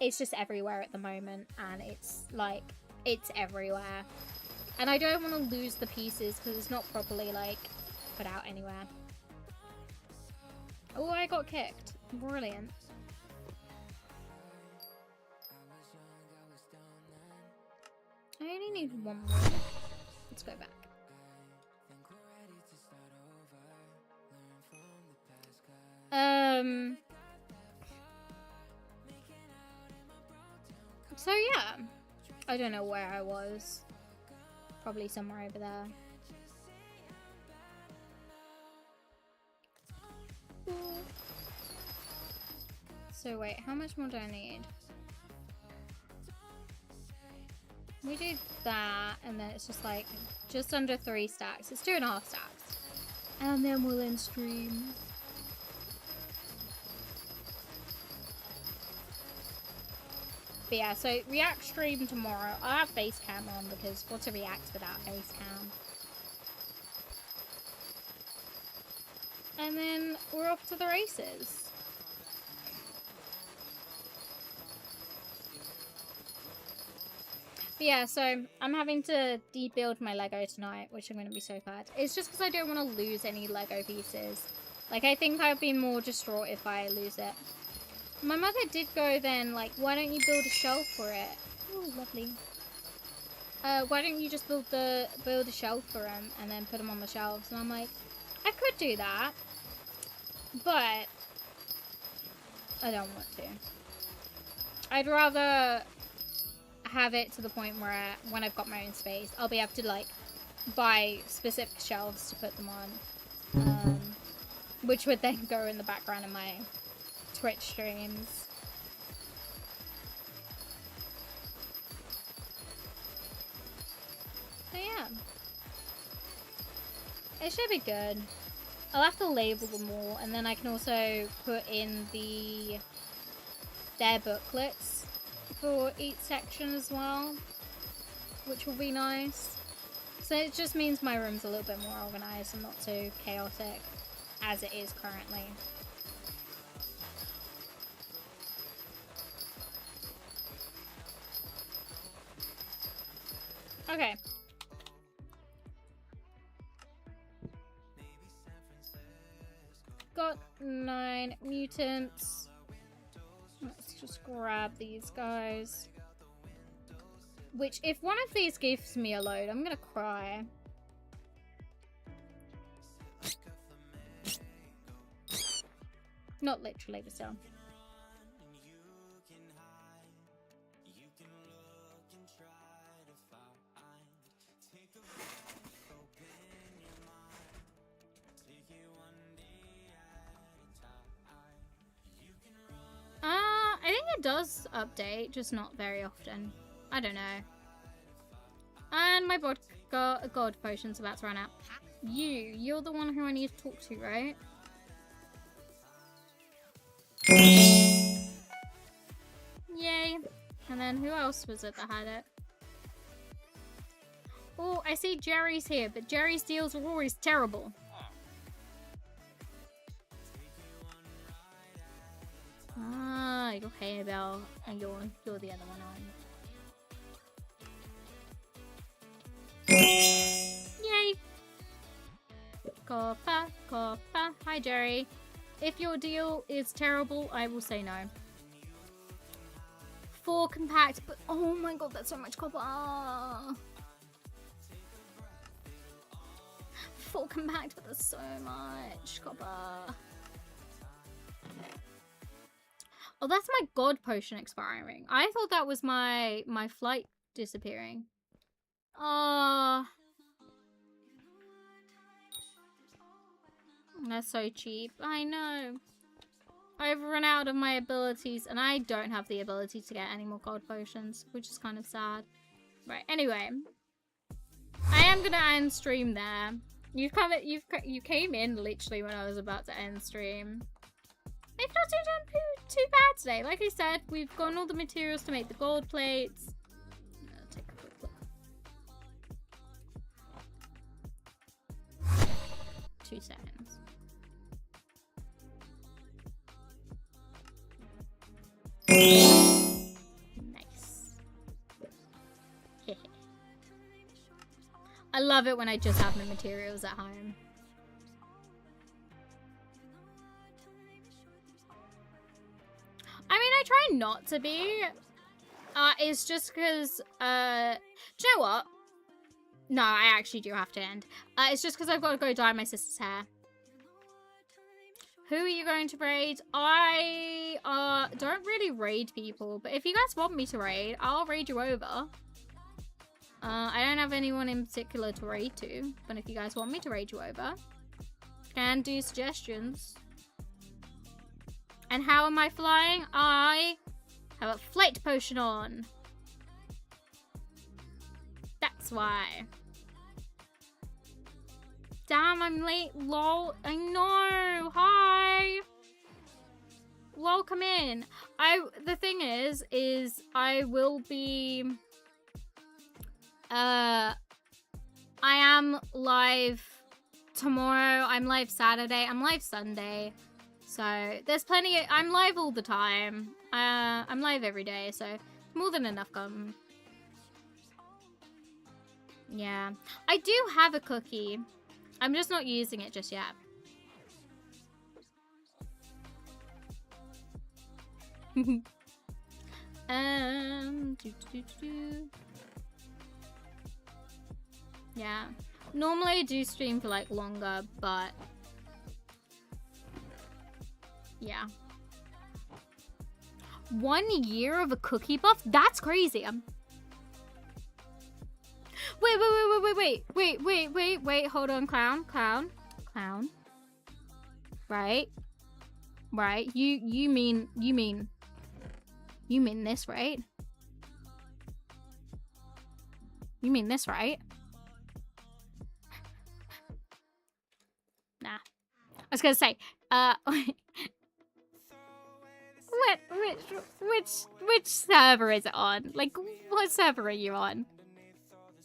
it's just everywhere at the moment, and it's like, it's everywhere. And I don't want to lose the pieces because it's not properly like put out anywhere. Oh, I got kicked. Brilliant. I only need one more. Let's go back. So yeah. I don't know where I was. probably somewhere over there. Ooh. So wait, how much more do I need? We do that, and then it's just like, just under 3 stacks. It's 2.5 stacks. And then we'll end stream. But yeah, so React stream tomorrow. I'll have face cam on because what's a React without face cam? And then we're off to the races. But yeah, so I'm having to debuild my Lego tonight, which I'm going to be so glad. It's just because I don't want to lose any Lego pieces. Like, I think I'd be more distraught if I lose it. My mother did go then, like, why don't you build a shelf for it? Oh, lovely. Why don't you just build a shelf for them and then put them on the shelves? And I'm like, I could do that, but I don't want to. I'd rather have it to the point where when I've got my own space, I'll be able to like buy specific shelves to put them on, which would then go in the background of my Twitch streams. So yeah, it should be good. I'll have to label them all, and then I can also put in their booklets for each section as well, which will be nice. So it just means my room's a little bit more organized and not so chaotic as it is currently. Okay. Got 9 mutants. Let's just grab these guys. Which, if one of these gives me a load, I'm gonna cry. Not literally, but still. I think it does update, just not very often. I don't know. And my god potion's about to run out. You're the one who I need to talk to, right? Yay. And then who else was it that had it? Oh, I see Jerry's here, but Jerry's deals are always terrible. Ah, you're Annabelle, and you're the other one, aren't you? Yay! Copper, copper. Hi, Jerry. If your deal is terrible, I will say no. 4 compact, but oh my god, that's so much copper. 4 compact, but there's so much copper. Oh, that's my god potion expiring. I thought that was my flight disappearing. That's so cheap. I know. I've run out of my abilities, and I don't have the ability to get any more gold potions, which is kind of sad. Right. Anyway, I am gonna end stream there. You came in literally when I was about to end stream. It's not too bad today. Like I said, we've gotten all the materials to make the gold plates. I'll take a quick look. 2 seconds. Nice. I love it when I just have my materials at home. I mean, I try not to be. It's just because, do you know what? No, I actually do have to end. It's just because I've got to go dye my sister's hair. Who are you going to raid? I, don't really raid people, but if you guys want me to raid, I'll raid you over. I don't have anyone in particular to raid to, but if you guys want me to raid you over, can do suggestions. And how am I flying? I have a flight potion on. That's why. Damn, I'm late. Lol. I know. Hi. Lol, come in. The thing is I will be I am live tomorrow. I'm live Saturday. I'm live Sunday. So there's plenty. I'm live all the time. I'm live every day. So more than enough. Come. Yeah, I do have a cookie. I'm just not using it just yet. Yeah. Normally I do stream for like longer, but yeah. 1 year of a cookie buff? That's crazy. Wait, hold on, clown. Right? You mean this, right? You mean this, right? Nah. I was gonna say, which server is it on? Like, what server are you on?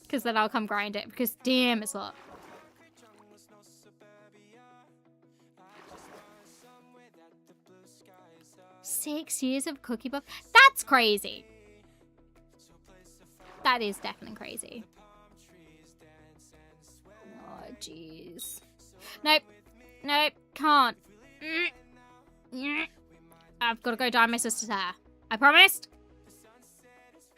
Because then I'll come grind it, because damn, it's hot. Six years of cookie buff? That's crazy. That is definitely crazy. Oh, jeez. Nope, can't. I've got to go dye my sister's hair. I promised.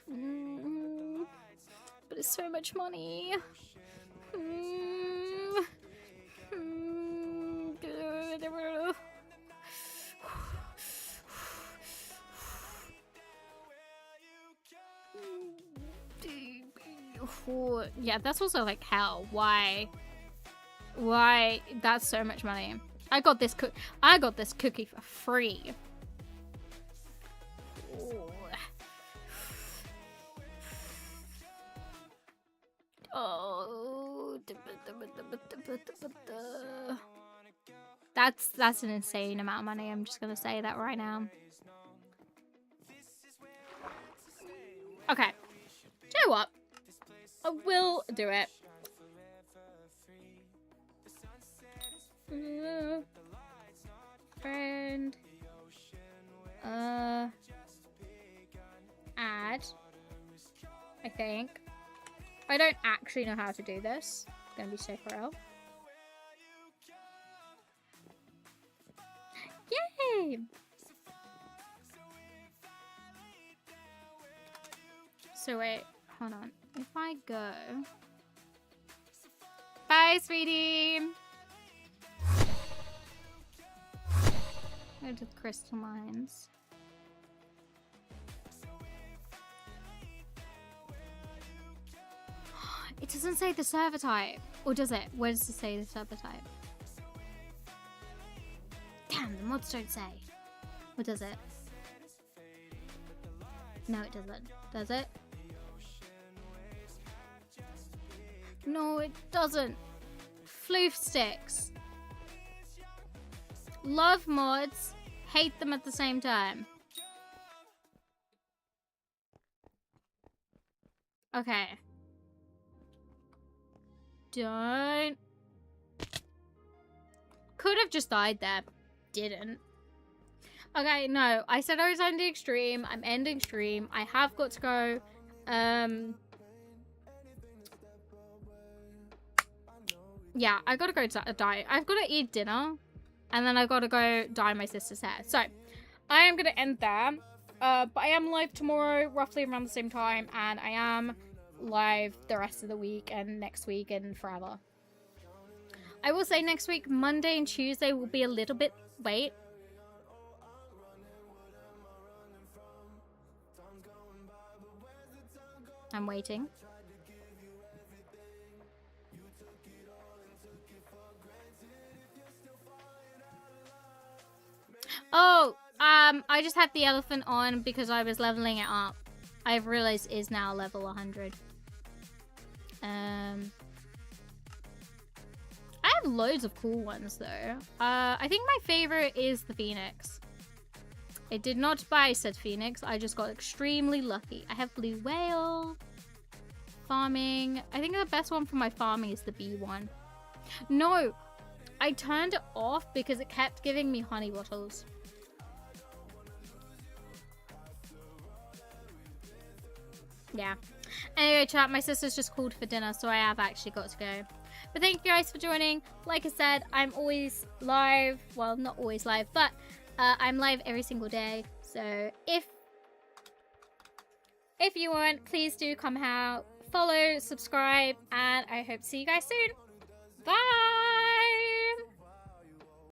But it's so much money. Yeah, that's also like hell. Why? That's so much money. I got this cookie for free. Oh, that's an insane amount of money. I'm just gonna say that right now. Okay, do you know what? I will do it. Friend. Add. I think. I don't actually know how to do this. It's gonna be so real. Yay! So wait, hold on. If I go... Bye, sweetie! Go to the crystal mines. It doesn't say the server type. Or does it? Where does it say the server type? Damn, the mods don't say. Or does it? No, it doesn't. Does it? No, it doesn't. Floof sticks. Love mods. Hate them at the same time. Okay. Don't. Could have just died there. Didn't. Okay, no. I said I was ending stream. I'm ending stream. I have got to go. Yeah, I gotta go dye. I've got to eat dinner. And then I've got to go dye my sister's hair. So, I am going to end there. But I am live tomorrow, roughly around the same time. And I am live the rest of the week and next week and forever. I will say next week, Monday and Tuesday will be a little bit... Wait. I'm waiting. Oh, I just had the elephant on because I was leveling it up. I've realized it is now level 100. I have loads of cool ones though. I think my favorite is the Phoenix. I did not buy said Phoenix. I just got extremely lucky. I have Blue Whale. Farming. I think the best one for my farming is the bee one. No, I turned it off because it kept giving me honey bottles. Yeah. Anyway, chat, my sister's just called for dinner, so I have actually got to go. But thank you guys for joining. Like I said, I'm always live. Well, not always live, but I'm live every single day. So if you want, please do come out, follow, subscribe, and I hope to see you guys soon. Bye!